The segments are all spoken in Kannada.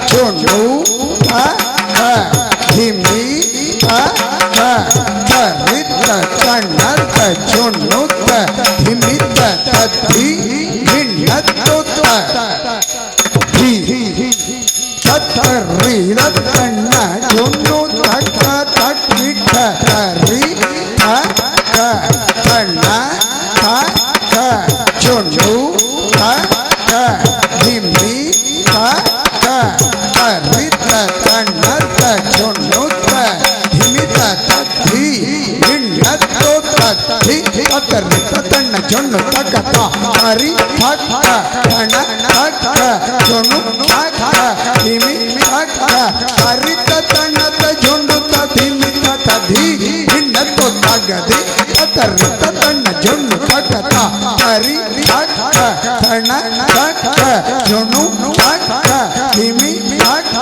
ಚುಣ್ಣು ಧಿಮಿ ತರಿತ ತಣ್ಣತ ಚುಣ್ಣುತ್ತ ಧಿಮಿತ ತದ್ಧಿ ಹಿಣ್ಣತ್ತುತ್ತ ತತ್ತರೀರ ತಣ್ಣ ಚುಣ್ಣು ತಕ್ಕ ತಟ್ಟಿಟ್ಟ ತರಿ ತಣ್ಣ ಚುಣ್ಣು ಧಿಮಿ ತರಿತ ತಣ್ಣತ ಚುಣ್ಣುತ್ತ ಧಿಮಿತ ತದ್ಧಿ ಹಿಣ್ಣತ್ತು ತದ್ಧಿ ತತ್ತರಿತ ತಣ್ಣ ಚುಣ್ಣು ತಕ್ಕ ತರಿ ತಕ್ಕ ತಣ್ಣ ತಕ್ಕ ಚುಣ್ಣು ತಕ್ಕ ಧಿಮಿ ತಕ್ಕ ತರಿತ ತಣ್ಣತ ಚುಣ್ಣುತ್ತ ಧಿಮಿತ ತದ್ಧಿ ಹಿಣ್ಣತ್ತು ತಗದಿ ತತ್ತರಿತ ತಣ್ಣ ಚುಣ್ಣು ತಕ್ಕ ತರಿ ತಕ್ಕ ತಣ್ಣ ತಕ್ಕ ಚುಣ್ಣು ತಕ್ಕ ಧಿಮಿ ತಕ್ಕ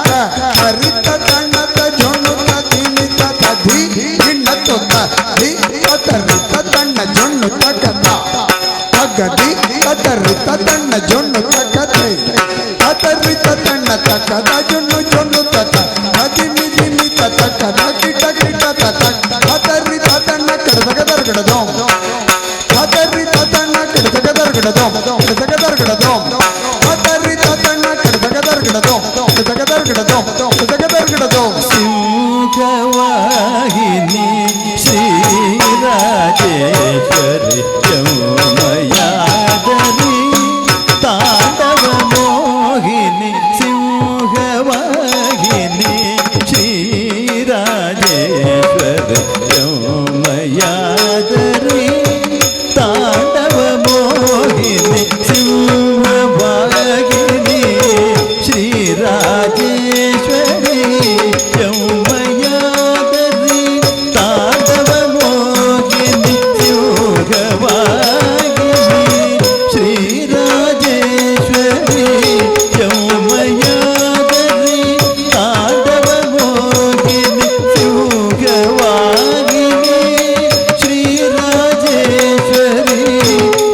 ತರಿತ ತಣ್ಣತ ಚುಣ್ಣುತ್ತ ಧಿಮಿತ ತದ್ಧಿ ಹಿಣ್ಣತ್ತು ತದ್ಧಿ ತತ್ತರಿತ ತಣ್ಣ ಚುಣ್ಣು ತಕ್ಕ ತಗದಿ ತತ್ತರಿತ ತಣ್ಣ ಚುಣ್ಣು ತಕ್ಕದೆ ತತ್ತರಿತ ತಣ್ಣ ತಕ್ಕದ ಚುಣ್ಣು ಚುಣ್ಣು ತತ್ತ ಧಿಮಿ ಧಿಮಿ ತಕ್ಕ ಕಿಟ ಕಿಟ ತತ್ತ ತತ್ತರಿತ ತಣ್ಣ ಕಡದಗದರ್ಗಡದೋ ತತ್ತರಿತ ತಣ್ಣ ಕಡದಗದರ್ಗಡದೋ ಕಡದಗದರ್ಗಡದೋ ತತ್ತರಿತ ತಣ್ಣ ಕಡದಗದರ್ಗಡದೋ ಕಡದಗದರ್ಗಡದೋ ಕಡದಗದರ್ಗಡದೋ ಸಿಂಹವಾಹಿನಿ ಶ್ರೀರಾಜೇಶ್ವರಿ ಯೌಮಯಾದರಿ ತಾಂಡವ ಮೋಹಿನಿ ಸಿಂಹವಾಹಿನಿ ಶ್ರೀರಾಜೇಶ್ವರಿ ಯೌಮಯಾದರಿ ತಾಂಡವ ಮೋಹಿನಿ ಸಿಂಹವಾಹಿನಿ ಶ್ರೀರಾಜೇಶ್ವರಿ ಯೌಮಯಾದರಿ ತಾಂಡವ ಮೋಹಿನಿ ಸಿಂಹವಾಹಿನಿ ಶ್ರೀರಾಜೇಶ್ವರಿ ಯೌಮಯಾದರಿ ತಾಂಡವ ಮೋಹಿನಿ ಸಿಂಹವಾಹಿನಿ ಶ್ರೀರಾಜೇಶ್ವರಿ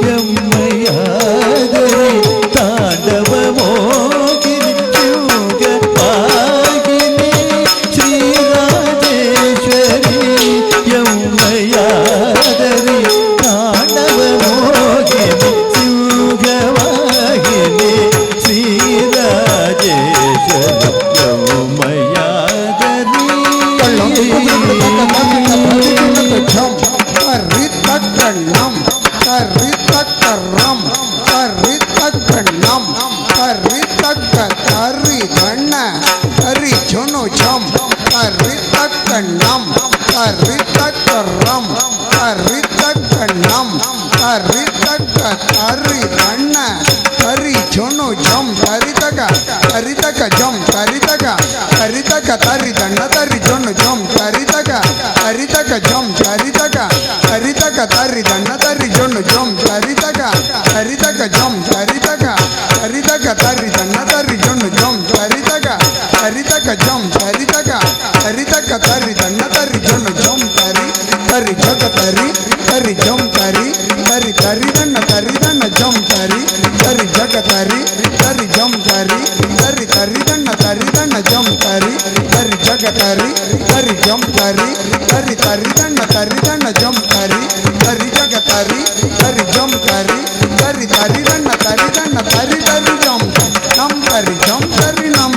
ಯೌಮಯಾದರಿ ತಾಂಡವ ಮೋಹಿನಿ ಸಿಂಹವಾಹಿನಿ ಶ್ರೀರಾಜೇಶ್ವರಿ ಯೌಮಯಾದರಿ ತಾಂಡವ ಮೋಹಿನಿ ಸಿಂಹವಾಹಿನಿ ಶ್ರೀರಾಜೇಶ್ವರಿ ಯೌಮಯಾದರಿ ತರಿತಕ್ಕಣ್ಣಂ ತರಿತಕ್ಕರಂ ತರಿತಕ್ಕಣ್ಣಂ ತರಿತಕ್ಕ ತರಿ ಗಣ್ಣ ತರಿ ಚುನು ಚಂ ತರಿತಕ್ಕಣ್ಣಂ ತರಿತಕ್ಕರಂ ತರಿತಕ್ಕಣ್ಣಂ ತರಿತಕ್ಕ ತರಿ ಗಣ್ಣ ತರಿ ಚುನು ಚಂ ತರಿತಕ ತರಿತಕ ಜಂ ತರಿತಕ ತರಿತಕ ತರಿ ದಂಡ ತರಿ ಚುನು ಜಂ ತರಿತಕ ತರಿತಕ ಜಂ ತರಿತಕ ತರಿತಕ ತರಿ ದಂಡ ತರಿ ಚುನು ಜಂ ತರಿತಕ ತರಿತಕ ಜಂ ತರಿತಕ ತರಿತಕ ತರಿ ದಂಡ ತರಿ ಚುನು ಜಂ ತರಿತಕ ತರಿತಕ ಜಂ ತರಿತಕ ತರಿತಕ ತರಿ ದಂಡ ತರಿ ಚುನು ಜಂ ತರಿ ತರಿ ಜಗ ತರಿ ತರಿ ಜಂ ತರಿ ತರಿ ತರಿ ದಂಡ ಜಂ ತರಿ ತರಿ ಜಗ ತರಿ ತರಿ ಜಂ ತರಿ ತರಿ ತರಿ ದಂಡ ಜಂ ತರಿ ತರಿ ಜಗ ತರಿ ತರಿ ಜಂ ತರಿ ತರಿ ತರಿ ದಂಡ ಜಂ ತರಿ ತರಿ ಜಗ ತರಿ ತರಿ ಜಂ ತರಿ ತರಿ ತರಿ ದಂಡ ತರಿ ತರಿ ಜಂ ನಂ ತರಿ ಜಂ ತರಿ ನಂ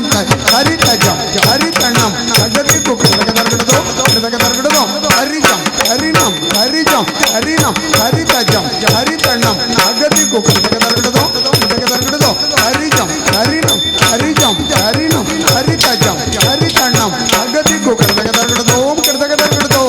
ತರಿ ತ ಜಂ ತರಿ ತಣ್ಣಂ ಜಗತಿ ಕುಕ್ಕಡಗದರ್ಗಡದೋ ಕಡಗದರ್ಗಡದೋ ಹರಿ ಜಂ ಹರಿ ನಂ ಹರಿ ಜಂ ಹರಿ ನಂ ಹರಿ ತ ಜಂ ಹರಿ ತಣ್ಣಂ ಜಗತಿ ಕುಕ್ಕಡಗದರ್ಗಡದೋ ಕಡಗದರ್ಗಡದೋ ಹರಿ ಜಂ ಹರಿ ನಂ ಹರಿ ಜಂ ಹರಿ ನಂ ಹರಿ ತ ಜಂ ಹರಿ ತಣ್ಣಂ ಜಗತಿ ಕುಕ್ಕಡಗದರ್ಗಡದೋ ಕಡಗದರ್ಗಡದೋ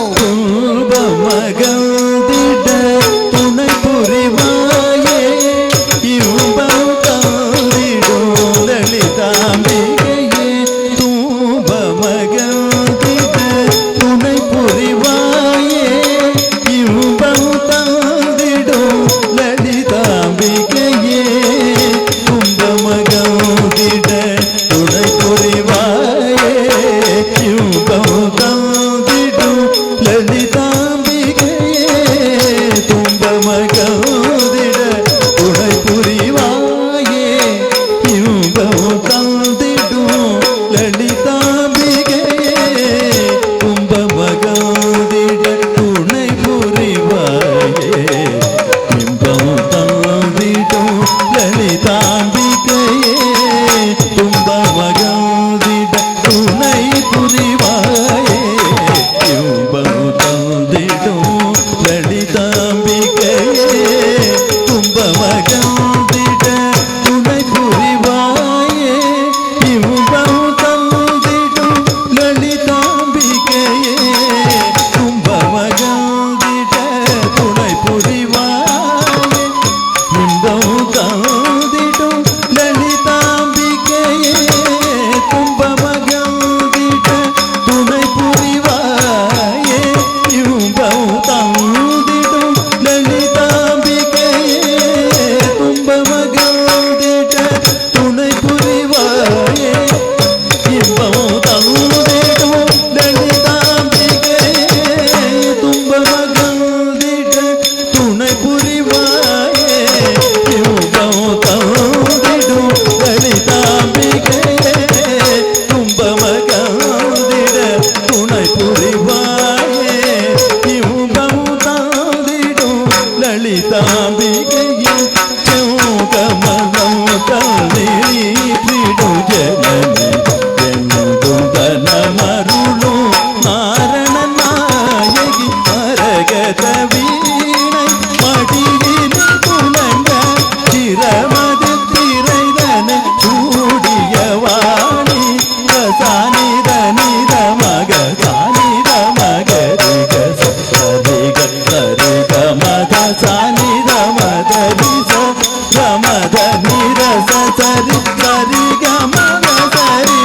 தும்ப மகிழ்ந்திட துணை புரிவாயே இன்பம் தந்திடும் லலிதாம்பிகையே தும்ப மகிழ்ந்திட துணை புரிவாயே இன்பம் தந்திடும் லலிதாம்பிகையே தும்ப மகிழ்ந்திட துணை புரிவாயே இன்பம் தந்திடும் லலிதாம்பிகையே தும்ப மகிழ்ந்திட துணை புரிவாயே இன்பம் தந்திடும் லலிதாம்பிகையே தும்ப மகிழ்ந்திட துணை புரிவாயே இன்பம் தந்திடும் லலிதாம்பிகையே தும்ப மகிழ்ந்திட துணை புரிவாயே இன்பம் தந்திடும் லலிதாம்பிகையே தும்ப மகிழ்ந்திட துணை புரிவாயே இன்பம் தந்திடும் லலிதாம்பிகையே கமலம் தள்ளி பிடும் ஜனனி என்னும் தனமருளும் நாரண நாயகி மரகத வீணை மடியில் துணங்க சிரமது திரைதன சூடிய வாணி சானித நித மக சானித மக ரிக சரிக சரிக மத சானித மத ரிச ரமத நிரச சரி சரிக மத சரி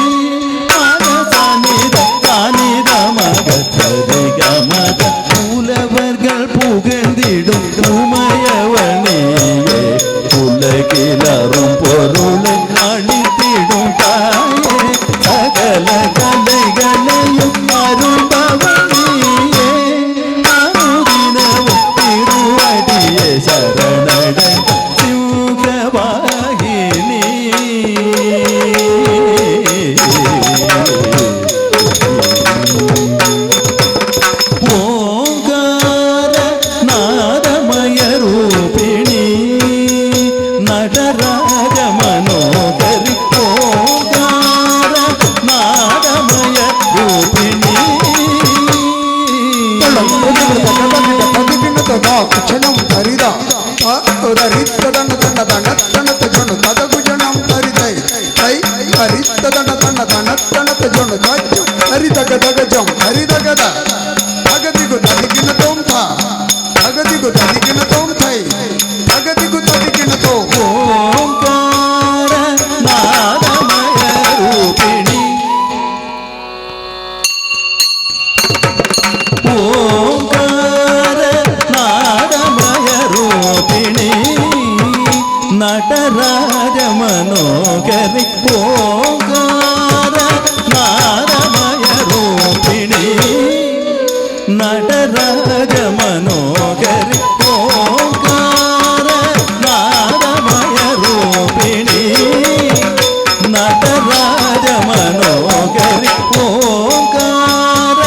மத சானித சானித மக சரிக மத மூலவர்கள் புகழ்ந்திடும் உமையவனியே உலகிலரும் பொருளை அளித்திடும் தாயே சகல கலைகளையும் அருள்பவனியே அருதினவும் திருவடியே சரணடை சிவவாகினி ஓங்கார நாதமய ரூபிணி நடராஜ மனோகரி ஓங்கார நாதமய ரூபிணி ಕ್ಷಣಂ ಹರಿದ ಹರಿತ್ತದನ ತನ್ನ ತಣ ತಣತ ಜೊಣು ತದಗು ಜಣಂ ಹರಿದೈ ತೈ ಹರಿತ್ತದನ ತನ್ನ ತಣ ತಣತ ಜೊಣು ತಜ್ಜು ಹರಿದಗ ದಗ ಜಂ ಹರಿದಗದ ಅಗದಿಗು ತದಿಗಿನ ತೋಂ ಥಾ ಅಗದಿಗು ತದಿಗಿನ ತೋಂ ಥೈ ಅಗದಿಗು ತದಿಗಿನ ತೋ ಓಂಕಾರ ನಾದಮಯ ರೂಪಿಣಿ ಓಂಕಾರ ನಾದಮಯ ರೂಪಿಣಿ ನಟರಾಜ ಮನೋಗರಿ ಓಂಕಾರ ನಾದಮಯ ರೂಪಿಣಿ ನಟರಾಜ ಮನೋಗರಿ ಓಂಕಾರ ನಾದಮಯ ರೂಪಿಣಿ ನಟರಾಜ ಮನೋಗರಿ ಓಂಕಾರ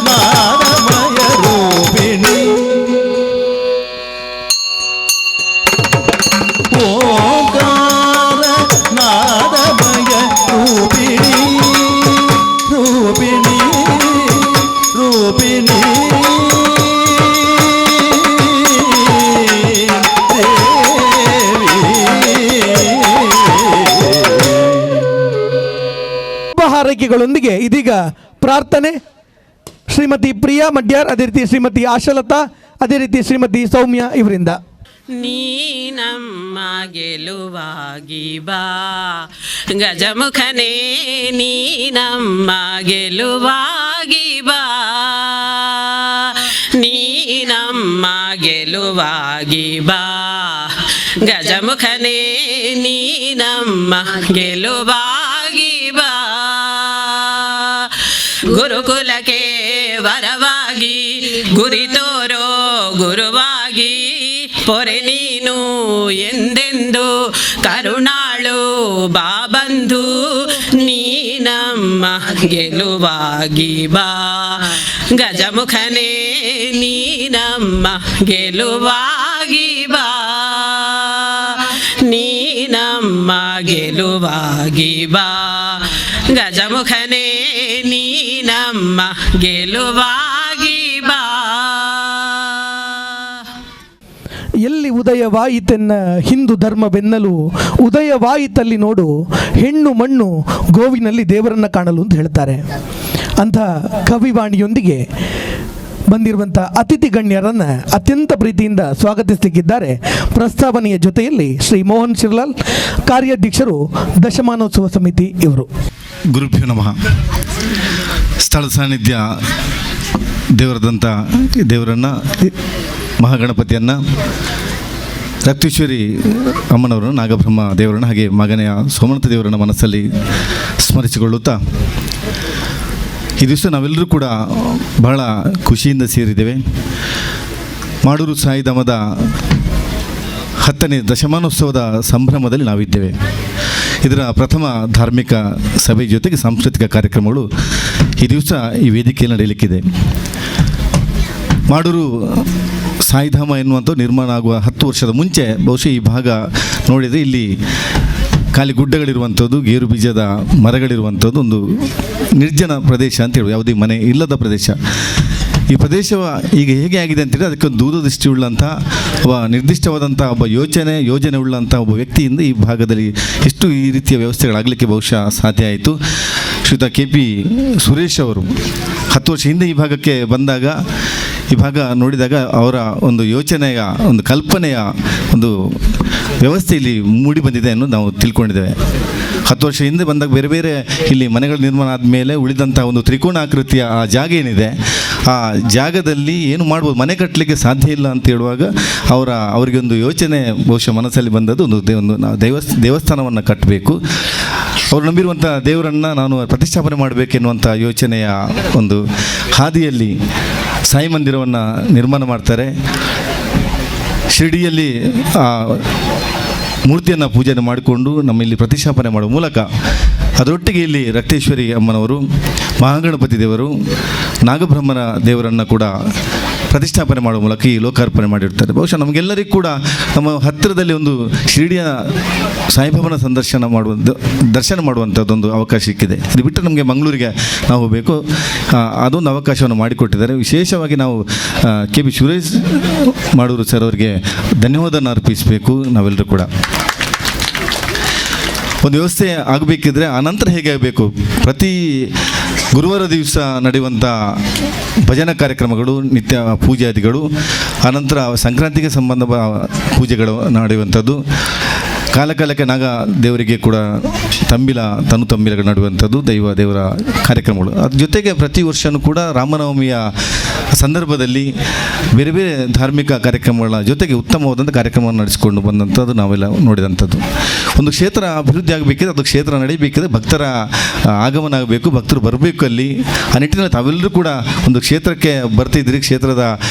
ನಾದಮಯ ರೂಪಿಣಿ ಓಂಕಾರ ನಾದಮಯ ರೂಪಿಣಿ ರೂಪಿಣಿ ರೂಪಿಣಿ ಹಾರೈಕೆಗಳೊಂದಿಗೆ ಇದೀಗ ಪ್ರಾರ್ಥನೆ. ಶ್ರೀಮತಿ ಪ್ರಿಯಾ ಮಡ್ಯಾರ್, ಅದೇ ರೀತಿ ಶ್ರೀಮತಿ ಆಶಲತಾ, ಅದೇ ರೀತಿ ಶ್ರೀಮತಿ ಸೌಮ್ಯ ಇವರಿಂದ. ನೀ ನಮ್ಮ ಗೆಲುವಾಗಿ ಬಾ ಗಜಮುಖನೇ, ನೀ ನಮ್ಮ ಗೆಲುವಾಗಿ ಬಾ, ನೀ ನಮ್ಮ ಗೆಲುವಾಗಿ ಬಾ ಗಜಮುಖನೇ, ನೀ ನಮ್ಮ ಗೆಲುವಾಗಿ ಬಾ. ಗುರುಕುಲಕ್ಕೆ ವರವಾಗಿ ಗುರಿ ತೋರೋ ಗುರುವಾಗಿ, ಪೊರೆ ನೀನು ಎಂದೆಂದು ಕರುಣಾಳು ಬಾಬಂಧು, ನೀ ನಮ್ಮ ಗೆಲುವಾಗಿ ಬಾ ಗಜಮುಖನೇ, ನೀ ನಮ್ಮ ಗೆಲುವಾಗಿ ಬಾ, ನೀ ನಮ್ಮ ನಮ್ಮ ಗೆಲುವಾಗಿ ಬಾ ಗಜಮುಖನೇ ನೀ ನಮ್ಮ ಗೆಲುವಾಗಿ ಬಾ. ಎಲ್ಲಿ ಉದಯವಾಯಿತೆನ್ನ ಹಿಂದೂ ಧರ್ಮವೆನ್ನಲು ಉದಯವಾಯಿತಲ್ಲಿ ನೋಡು ಹೆಣ್ಣು ಮಣ್ಣು ಗೋವಿನಲ್ಲಿ ದೇವರನ್ನು ಕಾಣಲು ಅಂತ ಹೇಳ್ತಾರೆ. ಅಂಥ ಕವಿವಾಣಿಯೊಂದಿಗೆ ಬಂದಿರುವಂಥ ಅತಿಥಿ ಗಣ್ಯರನ್ನು ಅತ್ಯಂತ ಪ್ರೀತಿಯಿಂದ ಸ್ವಾಗತಿಸಲಿಕ್ಕಿದ್ದಾರೆ. ಪ್ರಸ್ತಾವನೆಯ ಜೊತೆಯಲ್ಲಿ ಶ್ರೀ ಮೋಹನ್ ಶಿರ್ಲಾಲ್, ಕಾರ್ಯಾಧ್ಯಕ್ಷರು, ದಶಮಾನೋತ್ಸವ ಸಮಿತಿ ಇವರು. ಗುರುಭ್ಯೋ ನಮಃ. ಸ್ಥಳ ಸಾನ್ನಿಧ್ಯ ದೇವರದಂಥ ದೇವರನ್ನು, ಮಹಾಗಣಪತಿಯನ್ನು, ರಕ್ತೇಶ್ವರಿ ಅಮ್ಮನವರನ್ನು, ನಾಗಬ್ರಹ್ಮ ದೇವರನ್ನು, ಹಾಗೆ ಮಗನೆಯ ಸೋಮನಾಥ ದೇವರನ್ನು ಮನಸ್ಸಲ್ಲಿ ಸ್ಮರಿಸಿಕೊಳ್ಳುತ್ತಾ, ಈ ದಿವಸ ನಾವೆಲ್ಲರೂ ಕೂಡ ಬಹಳ ಖುಷಿಯಿಂದ ಸೇರಿದ್ದೇವೆ. ಮಾಡೂರು ಸಾಯಿಧಾಮದ 10ನೇ ದಶಮಾನೋತ್ಸವದ ಸಂಭ್ರಮದಲ್ಲಿ ನಾವಿದ್ದೇವೆ. ಇದರ ಪ್ರಥಮ ಧಾರ್ಮಿಕ ಸಭೆ ಜೊತೆಗೆ ಸಾಂಸ್ಕೃತಿಕ ಕಾರ್ಯಕ್ರಮಗಳು ಈ ದಿವಸ ಈ ವೇದಿಕೆಯಲ್ಲಿ ನಡೆಯಲಿಕ್ಕಿದೆ. ಮಾಡೂರು ಸಾಯಿಧಾಮ ಎನ್ನುವಂಥ ನಿರ್ಮಾಣ ಆಗುವ 10 ವರ್ಷದ ಮುಂಚೆ ಬಹುಶಃ ಈ ಭಾಗ ನೋಡಿದರೆ ಇಲ್ಲಿ ಖಾಲಿ ಗುಡ್ಡಗಳಿರುವಂಥದ್ದು, ಗೇರು ಬೀಜದ ಮರಗಳಿರುವಂಥದ್ದು ಒಂದು ನಿರ್ಜನ ಪ್ರದೇಶ ಅಂತ ಹೇಳುವುದು, ಯಾವುದೇ ಮನೆ ಇಲ್ಲದ ಪ್ರದೇಶ. ಈ ಪ್ರದೇಶ ಈಗ ಹೇಗೆ ಆಗಿದೆ ಅಂತೇಳಿ ಅದಕ್ಕೊಂದು ದೂರದೃಷ್ಟಿ ಉಳ್ಳಂಥ ಒಬ್ಬ ನಿರ್ದಿಷ್ಟವಾದಂಥ ಒಬ್ಬ ಯೋಜನೆ ಉಳ್ಳಂಥ ಒಬ್ಬ ವ್ಯಕ್ತಿಯಿಂದ ಈ ಭಾಗದಲ್ಲಿ ಎಷ್ಟು ಈ ರೀತಿಯ ವ್ಯವಸ್ಥೆಗಳಾಗಲಿಕ್ಕೆ ಬಹುಶಃ ಸಾಧ್ಯ ಆಯಿತು. ಶ್ರೀಯುತ KP ಸುರೇಶ್ ಅವರು 10 ವರ್ಷ ಹಿಂದೆ ಈ ಭಾಗಕ್ಕೆ ಬಂದಾಗ, ಈ ಭಾಗ ನೋಡಿದಾಗ ಅವರ ಒಂದು ಯೋಚನೆಯ, ಒಂದು ಕಲ್ಪನೆಯ ಒಂದು ವ್ಯವಸ್ಥೆ ಇಲ್ಲಿ ಮೂಡಿ ಬಂದಿದೆ ಅನ್ನೋದು ನಾವು ತಿಳ್ಕೊಂಡಿದ್ದೇವೆ. 10 ವರ್ಷ ಹಿಂದೆ ಬಂದಾಗ ಬೇರೆ ಬೇರೆ ಇಲ್ಲಿ ಮನೆಗಳ ನಿರ್ಮಾಣ ಆದಮೇಲೆ ಉಳಿದಂಥ ಒಂದು ತ್ರಿಕೋಣಾಕೃತಿಯ ಆ ಜಾಗ ಏನಿದೆ, ಆ ಜಾಗದಲ್ಲಿ ಏನು ಮಾಡ್ಬೋದು, ಮನೆ ಕಟ್ಟಲಿಕ್ಕೆ ಸಾಧ್ಯ ಇಲ್ಲ ಅಂತ ಹೇಳುವಾಗ ಅವರಿಗೆ ಒಂದು ಯೋಚನೆ ಬಹುಶಃ ಮನಸ್ಸಲ್ಲಿ ಬಂದದ್ದು, ಒಂದು ದೇವಸ್ಥಾನವನ್ನು ಕಟ್ಟಬೇಕು, ಅವರು ನಂಬಿರುವಂಥ ದೇವರನ್ನು ನಾನು ಪ್ರತಿಷ್ಠಾಪನೆ ಮಾಡಬೇಕೆನ್ನುವಂಥ ಯೋಚನೆಯ ಒಂದು ಹಾದಿಯಲ್ಲಿ ಸಾಯಿ ಮಂದಿರವನ್ನು ನಿರ್ಮಾಣ ಮಾಡ್ತಾರೆ. ಶಿರ್ಡಿಯಲ್ಲಿ ಆ ಮೂರ್ತಿಯನ್ನು ಪೂಜೆ ಮಾಡಿಕೊಂಡು ನಮ್ಮಲ್ಲಿ ಪ್ರತಿಷ್ಠಾಪನೆ ಮಾಡುವ ಮೂಲಕ ಅದರೊಟ್ಟಿಗೆ ಇಲ್ಲಿ ರಕ್ತೇಶ್ವರಿ ಅಮ್ಮನವರು, ಮಹಾಗಣಪತಿ ದೇವರು, ನಾಗಬ್ರಹ್ಮನ ದೇವರನ್ನು ಕೂಡ ಪ್ರತಿಷ್ಠಾಪನೆ ಮಾಡುವ ಮೂಲಕ ಈ ಲೋಕಾರ್ಪಣೆ ಮಾಡಿರ್ತಾರೆ. ಬಹುಶಃ ನಮಗೆಲ್ಲರಿಗೂ ಕೂಡ ನಮ್ಮ ಹತ್ತಿರದಲ್ಲಿ ಒಂದು ಶಿರ್ಡಿಯ ಸಾಯಿಬಾಬನ ದರ್ಶನ ಮಾಡುವಂಥದ್ದೊಂದು ಅವಕಾಶ ಸಿಕ್ಕಿದೆ. ಇದು ಬಿಟ್ಟು ನಮಗೆ ಮಂಗಳೂರಿಗೆ ನಾವು ಹೋಗಬೇಕು, ಅದೊಂದು ಅವಕಾಶವನ್ನು ಮಾಡಿಕೊಟ್ಟಿದ್ದಾರೆ. ವಿಶೇಷವಾಗಿ ನಾವು KP ಸುರೇಶ್ ಮಾಡೂರು ಸರ್ ಅವರಿಗೆ ಧನ್ಯವಾದನ ಅರ್ಪಿಸಬೇಕು ನಾವೆಲ್ಲರೂ ಕೂಡ. ಒಂದು ವ್ಯವಸ್ಥೆ ಆಗಬೇಕಿದ್ರೆ ಆನಂತರ ಹೇಗೆ ಆಗಬೇಕು, ಪ್ರತಿ ಗುರುವಾರ ದಿವಸ ನಡೆಯುವಂಥ ಭಜನಾ ಕಾರ್ಯಕ್ರಮಗಳು, ನಿತ್ಯ ಪೂಜಾದಿಗಳು, ಆನಂತರ ಸಂಕ್ರಾಂತಿಗೆ ಸಂಬಂಧ ಪೂಜೆಗಳು ನಡೆಯುವಂಥದ್ದು, ಕಾಲಕಾಲಕ್ಕೆ ನಾಗ ದೇವರಿಗೆ ಕೂಡ ತನು ತಂಬಿಲಗಳು ನಡುವಂಥದ್ದು ದೇವರ ಕಾರ್ಯಕ್ರಮಗಳು. ಅದ್ರ ಜೊತೆಗೆ ಪ್ರತಿ ವರ್ಷವೂ ಕೂಡ ರಾಮನವಮಿಯ ಸಂದರ್ಭದಲ್ಲಿ ಬೇರೆ ಬೇರೆ ಧಾರ್ಮಿಕ ಕಾರ್ಯಕ್ರಮಗಳ ಜೊತೆಗೆ ಉತ್ತಮವಾದಂಥ ಕಾರ್ಯಕ್ರಮವನ್ನು ನಡೆಸಿಕೊಂಡು ಬಂದಂಥದ್ದು ನಾವೆಲ್ಲ ನೋಡಿದಂಥದ್ದು. ಒಂದು ಕ್ಷೇತ್ರ ಅಭಿವೃದ್ಧಿ ಆಗಬೇಕಿದ್ರೆ, ಅದು ಕ್ಷೇತ್ರ ನಡೀಬೇಕಿದ್ರೆ ಭಕ್ತರ ಆಗಮನ ಆಗಬೇಕು, ಭಕ್ತರು ಬರಬೇಕು ಅಲ್ಲಿ. ಆ ನಿಟ್ಟಿನಲ್ಲಿ ತಾವೆಲ್ಲರೂ ಕೂಡ ಒಂದು ಕ್ಷೇತ್ರಕ್ಕೆ ಬರ್ತಿದ್ರಿ, ಕ್ಷೇತ್ರದ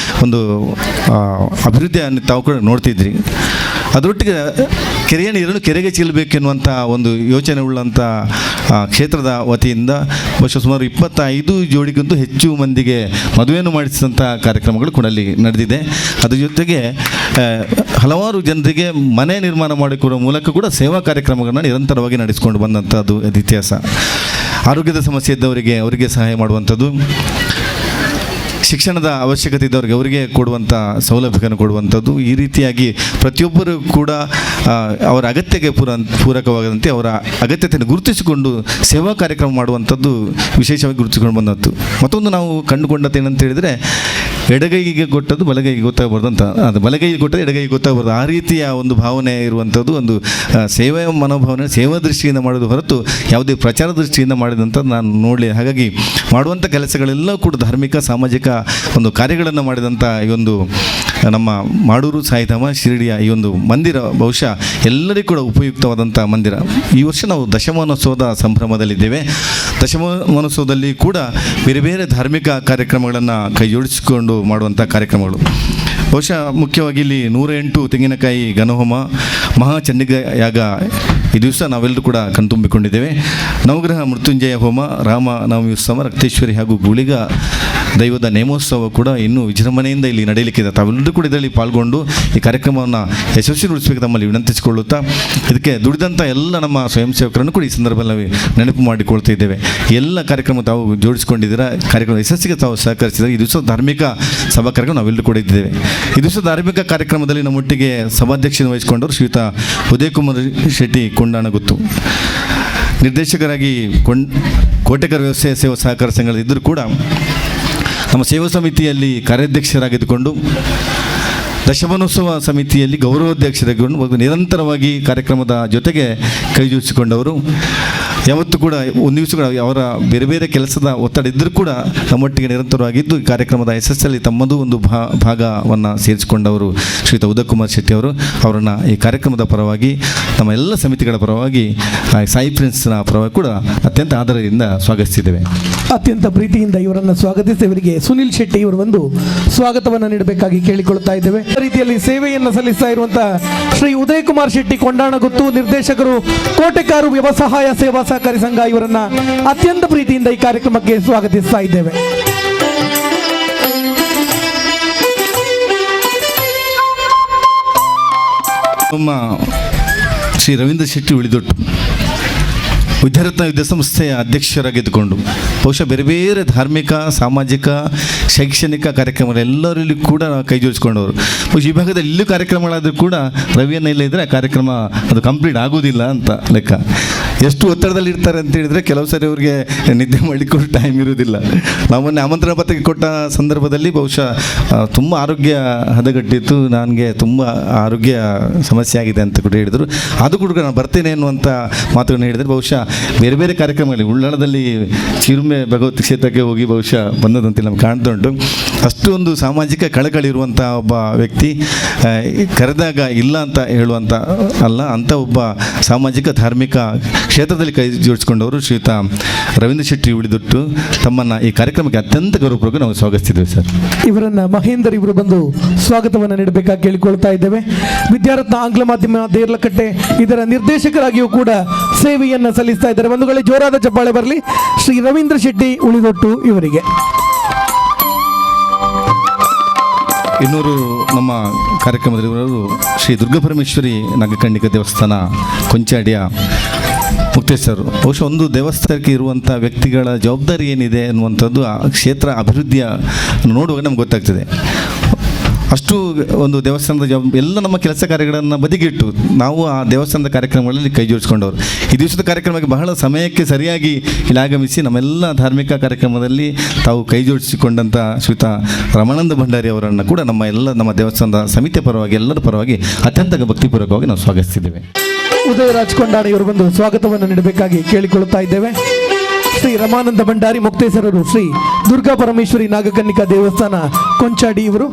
ಒಂದು ಅಭಿವೃದ್ಧಿಯನ್ನು ತಾವು ಕೂಡ ನೋಡ್ತಿದ್ರಿ. ಅದರೊಟ್ಟಿಗೆ ಕೆರೆಯ ನೀರನ್ನು ಕೆರೆಗೆ ಚೆಲ್ಲಬೇಕೆನ್ನುವಂಥ ಒಂದು ಯೋಚನೆ ಉಳ್ಳಂಥ ಕ್ಷೇತ್ರದ ವತಿಯಿಂದ ಬಹುಶಃ ಸುಮಾರು 25 ಜೋಡಿಗಿಂತೂ ಹೆಚ್ಚು ಮಂದಿಗೆ ಮದುವೆಯನ್ನು ಮಾಡಿಸಿದಂಥ ಕಾರ್ಯಕ್ರಮಗಳು ಕೂಡ ಅಲ್ಲಿ ನಡೆದಿದೆ. ಅದ್ರ ಜೊತೆಗೆ ಹಲವಾರು ಜನರಿಗೆ ಮನೆ ನಿರ್ಮಾಣ ಮಾಡಿಕೊಡುವ ಮೂಲಕ ಕೂಡ ಸೇವಾ ಕಾರ್ಯಕ್ರಮಗಳನ್ನು ನಿರಂತರವಾಗಿ ನಡೆಸಿಕೊಂಡು ಬಂದಂಥದ್ದು ಇತಿಹಾಸ. ಆರೋಗ್ಯದ ಸಮಸ್ಯೆ ಇದ್ದವರಿಗೆ ಅವರಿಗೆ ಸಹಾಯ ಮಾಡುವಂಥದ್ದು, ಶಿಕ್ಷಣದ ಅವಶ್ಯಕತೆ ಇದ್ದವರಿಗೆ ಅವರಿಗೆ ಕೊಡುವಂಥ ಸೌಲಭ್ಯವನ್ನು ಕೊಡುವಂಥದ್ದು, ಈ ರೀತಿಯಾಗಿ ಪ್ರತಿಯೊಬ್ಬರು ಕೂಡ ಅವರ ಅಗತ್ಯಕ್ಕೆ ಪೂರಕವಾದಂತೆ ಅವರ ಅಗತ್ಯತೆಯನ್ನು ಗುರುತಿಸಿಕೊಂಡು ಸೇವಾ ಕಾರ್ಯಕ್ರಮ ಮಾಡುವಂಥದ್ದು ವಿಶೇಷವಾಗಿ ಗುರುತಿಸಿಕೊಂಡು ಬಂದದ್ದು. ಮತ್ತೊಂದು ನಾವು ಕಂಡುಕೊಂಡದ್ದು ಏನಂತ ಹೇಳಿದರೆ, ಎಡಗೈಗೆ ಕೊಟ್ಟದ್ದು ಬಲಗೈಗೆ ಗೊತ್ತಾಗಬಾರ್ದು ಅಂತ, ಅದು ಬಲಗೈಗೆ ಕೊಟ್ಟದ್ದು ಎಡಗೈಗೆ ಗೊತ್ತಾಗಬಾರ್ದು, ಆ ರೀತಿಯ ಒಂದು ಭಾವನೆ ಇರುವಂಥದ್ದು, ಒಂದು ಸೇವೆಯ ಮನೋಭಾವನೆ ಸೇವಾ ದೃಷ್ಟಿಯಿಂದ ಮಾಡೋದು ಹೊರತು ಯಾವುದೇ ಪ್ರಚಾರ ದೃಷ್ಟಿಯಿಂದ ಮಾಡಿದಂಥದ್ದು ನಾನು ನೋಡಲಿ. ಹಾಗಾಗಿ ಮಾಡುವಂಥ ಕೆಲಸಗಳೆಲ್ಲ ಕೂಡ ಧಾರ್ಮಿಕ ಸಾಮಾಜಿಕ ಒಂದು ಕಾರ್ಯಗಳನ್ನು ಮಾಡಿದಂಥ ಈ ಒಂದು ನಮ್ಮ ಮಾಡೂರು ಸಾಯಿಧಾಮ ಶಿರ್ಡಿಯ ಈ ಒಂದು ಮಂದಿರ ಬಹುಶಃ ಎಲ್ಲರಿಗೂ ಕೂಡ ಉಪಯುಕ್ತವಾದಂಥ ಮಂದಿರ. ಈ ವರ್ಷ ನಾವು ದಶಮಾನೋತ್ಸವದ ಸಂಭ್ರಮದಲ್ಲಿದ್ದೇವೆ. ದಶಮಾನೋತ್ಸವದಲ್ಲಿ ಕೂಡ ಬೇರೆ ಬೇರೆ ಧಾರ್ಮಿಕ ಕಾರ್ಯಕ್ರಮಗಳನ್ನು ಕೈ ಜೋಡಿಸಿಕೊಂಡು ಮಾಡುವಂಥ ಕಾರ್ಯಕ್ರಮಗಳು. ಬಹುಶಃ ಮುಖ್ಯವಾಗಿ ಇಲ್ಲಿ 108 ತೆಂಗಿನಕಾಯಿ ಘನಹೋಮ, ಮಹಾಚಂಡಿಕ ಯಾಗ ಈ ದಿವಸ ನಾವೆಲ್ಲರೂ ಕೂಡ ಕಣ್ತುಂಬಿಕೊಂಡಿದ್ದೇವೆ. ನವಗ್ರಹ ಮೃತ್ಯುಂಜಯ ಹೋಮ, ರಾಮ ನವಮಿ ಉತ್ಸವ, ರಕ್ತೇಶ್ವರಿ ಹಾಗೂ ಗುಳಿಗ ದೈವದ ನೇಮೋತ್ಸವ ಕೂಡ ಇನ್ನೂ ವಿಜೃಂಭಣೆಯಿಂದ ಇಲ್ಲಿ ನಡೆಯಲಿಕ್ಕಿದೆ. ತಾವೆಲ್ಲರೂ ಕೂಡ ಇದರಲ್ಲಿ ಪಾಲ್ಗೊಂಡು ಈ ಕಾರ್ಯಕ್ರಮವನ್ನು ಯಶಸ್ವಿಗೊಳಿಸಬೇಕು ತಮ್ಮಲ್ಲಿ ವಿನಂತಿಸಿಕೊಳ್ಳುತ್ತಾ, ಇದಕ್ಕೆ ದುಡಿದಂಥ ಎಲ್ಲ ನಮ್ಮ ಸ್ವಯಂ ಸೇವಕರನ್ನು ಕೂಡ ಈ ಸಂದರ್ಭದಲ್ಲಿ ನೆನಪು ಮಾಡಿಕೊಳ್ತಾ ಇದ್ದೇವೆ. ಎಲ್ಲ ಕಾರ್ಯಕ್ರಮ ತಾವು ಜೋಡಿಸಿಕೊಂಡಿದ್ದೀರಾ, ಕಾರ್ಯಕ್ರಮ ಯಶಸ್ಸಿಗೆ ತಾವು ಸಹಕರಿಸಿದರೆ. ಈ ದಿವಸ ಧಾರ್ಮಿಕ ಸಭಾ ಕಾರ್ಯಕ್ರಮ ನಾವೆಲ್ಲರೂ ಕೂಡ ಇದ್ದೇವೆ. ಈ ದಿವಸ ಧಾರ್ಮಿಕ ಕಾರ್ಯಕ್ರಮದಲ್ಲಿ ನಮ್ಮೊಟ್ಟಿಗೆ ಸಭಾಧ್ಯಕ್ಷತೆ ವಹಿಸಿಕೊಂಡವರು ಶ್ರೀಯುತ ಉದಯ್ ಕುಮಾರ್ ಶೆಟ್ಟಿ ಕೊಂಡಾಣಗುತ್ತು, ನಿರ್ದೇಶಕರಾಗಿ ಕೋಟೆಕರ ವ್ಯವಸಾಯ ಸೇವಾ ಸಹಕಾರ ಸಂಘದ ಇದ್ದರೂ ಕೂಡ ನಮ್ಮ ಸೇವಾ ಸಮಿತಿಯಲ್ಲಿ ಕಾರ್ಯಾಧ್ಯಕ್ಷರಾಗಿದ್ದುಕೊಂಡು ದಶಮಾನೋತ್ಸವ ಸಮಿತಿಯಲ್ಲಿ ಗೌರವಾಧ್ಯಕ್ಷರಾಗಿಕೊಂಡು ನಿರಂತರವಾಗಿ ಕಾರ್ಯಕ್ರಮದ ಜೊತೆಗೆ ಕೈ ಜೋಡಿಸಿಕೊಂಡವರು. ಯಾವತ್ತೂ ಕೂಡ ಒಂದು ದಿವಸ ಕೂಡ ಅವರ ಬೇರೆ ಬೇರೆ ಕೆಲಸದ ಒತ್ತಡ ಇದ್ದರೂ ಕೂಡ ನಮ್ಮೊಟ್ಟಿಗೆ ನಿರಂತರವಾಗಿದ್ದು ಈ ಕಾರ್ಯಕ್ರಮದ ಯಶಸ್ಸಲ್ಲಿ ತಮ್ಮದು ಒಂದು ಭಾಗವನ್ನು ಸೇರಿಸಿಕೊಂಡವರು ಶ್ರೀಯುತ ಉದಯ್ ಕುಮಾರ್ ಶೆಟ್ಟಿ ಅವರು. ಅವರನ್ನು ಈ ಕಾರ್ಯಕ್ರಮದ ಪರವಾಗಿ ನಮ್ಮ ಎಲ್ಲ ಸಮಿತಿಗಳ ಪರವಾಗಿ ಸಾಯಿ ಫ್ರೆಂಡ್ಸ್ನ ಪರವಾಗಿ ಕೂಡ ಅತ್ಯಂತ ಆದರದಿಂದ ಸ್ವಾಗತಿಸಿದ್ದೇವೆ. ಅತ್ಯಂತ ಪ್ರೀತಿಯಿಂದ ಇವರನ್ನು ಸ್ವಾಗತಿಸಿ ಇವರಿಗೆ ಸುನಿಲ್ ಶೆಟ್ಟಿ ಇವರು ಒಂದು ಸ್ವಾಗತವನ್ನು ನೀಡಬೇಕಾಗಿ ಕೇಳಿಕೊಳ್ತಾ ಇದ್ದೇವೆ. ರೀತಿಯಲ್ಲಿ ಸೇವೆಯನ್ನು ಸಲ್ಲಿಸ್ತಾ ಇರುವಂತಹ ಶ್ರೀ ಉದಯ್ ಕುಮಾರ್ ಶೆಟ್ಟಿ ಕೊಂಡಾಣಗುತ್ತು, ನಿರ್ದೇಶಕರು ಕೋಟೆಕಾರು ವ್ಯವಸಾಯ ಸೇವಾ ಸಹಕಾರಿ ಸಂಘ, ಇವರನ್ನ ಅತ್ಯಂತ ಪ್ರೀತಿಯಿಂದ ಈ ಕಾರ್ಯಕ್ರಮಕ್ಕೆ ಸ್ವಾಗತಿಸ್ತಾ ಇದ್ದೇವೆ. ನಮ್ಮ ಶ್ರೀ ರವೀಂದ್ರ ಶೆಟ್ಟಿ ಉಳಿದೊಟ್ಟು ವಿದ್ಯಾರತ್ನ ವಿದ್ಯಾಸಂಸ್ಥೆಯ ಅಧ್ಯಕ್ಷರಾಗಿದ್ದುಕೊಂಡು ಬಹುಶಃ ಬೇರೆ ಬೇರೆ ಧಾರ್ಮಿಕ, ಸಾಮಾಜಿಕ, ಶೈಕ್ಷಣಿಕ ಕಾರ್ಯಕ್ರಮಗಳೆಲ್ಲರಲ್ಲಿ ಕೂಡ ಕೈ ಜೋಡಿಸ್ಕೊಂಡವರು. ಬಹುಶಃ ಈ ಭಾಗದಲ್ಲಿ ಇಲ್ಲೂ ಕಾರ್ಯಕ್ರಮಗಳಾದರೂ ಕೂಡ ರವಿಯನ್ನು ಇಲ್ಲ ಇದ್ದರೆ ಆ ಕಾರ್ಯಕ್ರಮ ಅದು ಕಂಪ್ಲೀಟ್ ಆಗೋದಿಲ್ಲ ಅಂತ ಲೆಕ್ಕ. ಎಷ್ಟು ಒತ್ತಡದಲ್ಲಿ ಇರ್ತಾರೆ ಅಂತ ಹೇಳಿದರೆ ಕೆಲವು ಸಾರಿ ಅವ್ರಿಗೆ ನಿದ್ದೆ ಮಾಡಲಿಕ್ಕೂ ಟೈಮ್ ಇರೋದಿಲ್ಲ. ನಾವೊನ್ನೆ ಆಮಂತ್ರಣ ಪತ್ರಿಕೆ ಕೊಟ್ಟ ಸಂದರ್ಭದಲ್ಲಿ ಬಹುಶಃ ತುಂಬ ಆರೋಗ್ಯ ಹದಗೆಟ್ಟಿತ್ತು, ನನಗೆ ತುಂಬ ಆರೋಗ್ಯ ಸಮಸ್ಯೆ ಆಗಿದೆ ಅಂತ ಕೂಡ ಹೇಳಿದರು. ಅದು ಕೂಡ ನಾನು ಬರ್ತೇನೆ ಅನ್ನುವಂಥ ಮಾತುಗಳನ್ನು ಹೇಳಿದರೆ ಬಹುಶಃ ಬೇರೆ ಬೇರೆ ಕಾರ್ಯಕ್ರಮಗಳಲ್ಲಿ ಉಳ್ಳಾಳದಲ್ಲಿ ಚಿರುಮೆ ಭಗವತ್ ಕ್ಷೇತ್ರಕ್ಕೆ ಹೋಗಿ ಬಹುಶಃ ಬಂದದಂತೆ ನಮ್ಗೆ ಕಾಣ್ತಾ ಉಂಟು. ಅಷ್ಟು ಒಂದು ಸಾಮಾಜಿಕ ಕಳಕಳಿರುವಂಥ ಒಬ್ಬ ವ್ಯಕ್ತಿ, ಕರೆದಾಗ ಇಲ್ಲ ಅಂತ ಹೇಳುವಂಥ ಅಲ್ಲ, ಅಂಥ ಒಬ್ಬ ಸಾಮಾಜಿಕ ಧಾರ್ಮಿಕ ಕ್ಷೇತ್ರದಲ್ಲಿ ಕೈ ಜೋಡಿಸಿಕೊಂಡವರು ಶ್ರೀಯುತ ರವೀಂದ್ರ ಶೆಟ್ಟಿ ಉಳಿದೊಟ್ಟು ತಮ್ಮನ್ನು ಈ ಕಾರ್ಯಕ್ರಮಕ್ಕೆ ಅತ್ಯಂತ ಗೌರವಪೂರ್ವಕ ನಾವು ಸ್ವಾಗತಿಸಿದ್ದೇವೆ ಸರ್. ಇವರನ್ನು ಮಹೇಂದರ್ ಇವರು ಬಂದು ಸ್ವಾಗತವನ್ನು ನೀಡಬೇಕಾಗಿ ಕೇಳಿಕೊಳ್ತಾ ಇದ್ದೇವೆ. ವಿದ್ಯಾರತ್ನ ಆಂಗ್ಲ ಮಾಧ್ಯಮ ದೇರ್ಲಕಟ್ಟೆ ಇದರ ನಿರ್ದೇಶಕರಾಗಿಯೂ ಕೂಡ ಸೇವೆಯನ್ನು ಸಲ್ಲಿಸ್ತಾ ಇದ್ದಾರೆ. ಒಂದು ವೇಳೆ ಜೋರಾದ ಚಪ್ಪಾಳೆ ಬರಲಿ ಶ್ರೀ ರವೀಂದ್ರ ಶೆಟ್ಟಿ ಉಳಿದೊಟ್ಟು ಇವರಿಗೆ. ಇನ್ನೂರು ನಮ್ಮ ಕಾರ್ಯಕ್ರಮದಲ್ಲಿ ಇವರು ಶ್ರೀ ದುರ್ಗಾಪರಮೇಶ್ವರಿ ನಾಗಕರ್ಣಿಕ ದೇವಸ್ಥಾನ ಕೊಂಚಾಡಿಯ ಮುಕ್ತೇಶ್ವರು. ಬಹುಶಃ ಒಂದು ದೇವಸ್ಥಾನಕ್ಕೆ ಇರುವಂಥ ವ್ಯಕ್ತಿಗಳ ಜವಾಬ್ದಾರಿ ಏನಿದೆ ಅನ್ನುವಂಥದ್ದು ಆ ಕ್ಷೇತ್ರ ಅಭಿವೃದ್ಧಿಯ ನೋಡುವಾಗ ನಮ್ಗೆ ಗೊತ್ತಾಗ್ತದೆ. ಅಷ್ಟು ಒಂದು ದೇವಸ್ಥಾನದ ಎಲ್ಲ ನಮ್ಮ ಕೆಲಸ ಕಾರ್ಯಗಳನ್ನು ಬದಿಗಿಟ್ಟು ನಾವು ಆ ದೇವಸ್ಥಾನದ ಕಾರ್ಯಕ್ರಮಗಳಲ್ಲಿ ಕೈ ಜೋಡಿಸ್ಕೊಂಡವರು. ಈ ದಿವಸದ ಕಾರ್ಯಕ್ರಮಕ್ಕೆ ಬಹಳ ಸಮಯಕ್ಕೆ ಸರಿಯಾಗಿ ಇಲ್ಲಿ ಆಗಮಿಸಿ ನಮ್ಮೆಲ್ಲ ಧಾರ್ಮಿಕ ಕಾರ್ಯಕ್ರಮದಲ್ಲಿ ತಾವು ಕೈ ಜೋಡಿಸಿಕೊಂಡಂಥ ಶ್ರೀಯುತ ರಮಾನಂದ ಭಂಡಾರಿ ಅವರನ್ನು ಕೂಡ ನಮ್ಮ ದೇವಸ್ಥಾನದ ಸಮಿತಿಯ ಪರವಾಗಿ ಎಲ್ಲರ ಪರವಾಗಿ ಅತ್ಯಂತ ಭಕ್ತಿಪೂರ್ವಕವಾಗಿ ನಾವು ಸ್ವಾಗತಿಸಿದ್ದೇವೆ. ಉದಯರಾಜ್ ಕೊಂಡಾಣ ಇವರು ಬಂದು ಸ್ವಾಗತವನ್ನು ನೀಡಬೇಕಾಗಿ ಕೇಳಿಕೊಳ್ಳುತ್ತಾ ಇದ್ದೇವೆ. ಶ್ರೀ ರಮಾನಂದ ಭಂಡಾರಿ ಮುಕ್ತೇಶ್ವರರು, ಶ್ರೀ ದುರ್ಗಾ ಪರಮೇಶ್ವರಿ ನಾಗಕನ್ನಿಕಾ ದೇವಸ್ಥಾನ ಕೊಂಚಾಡಿ ಇವರು.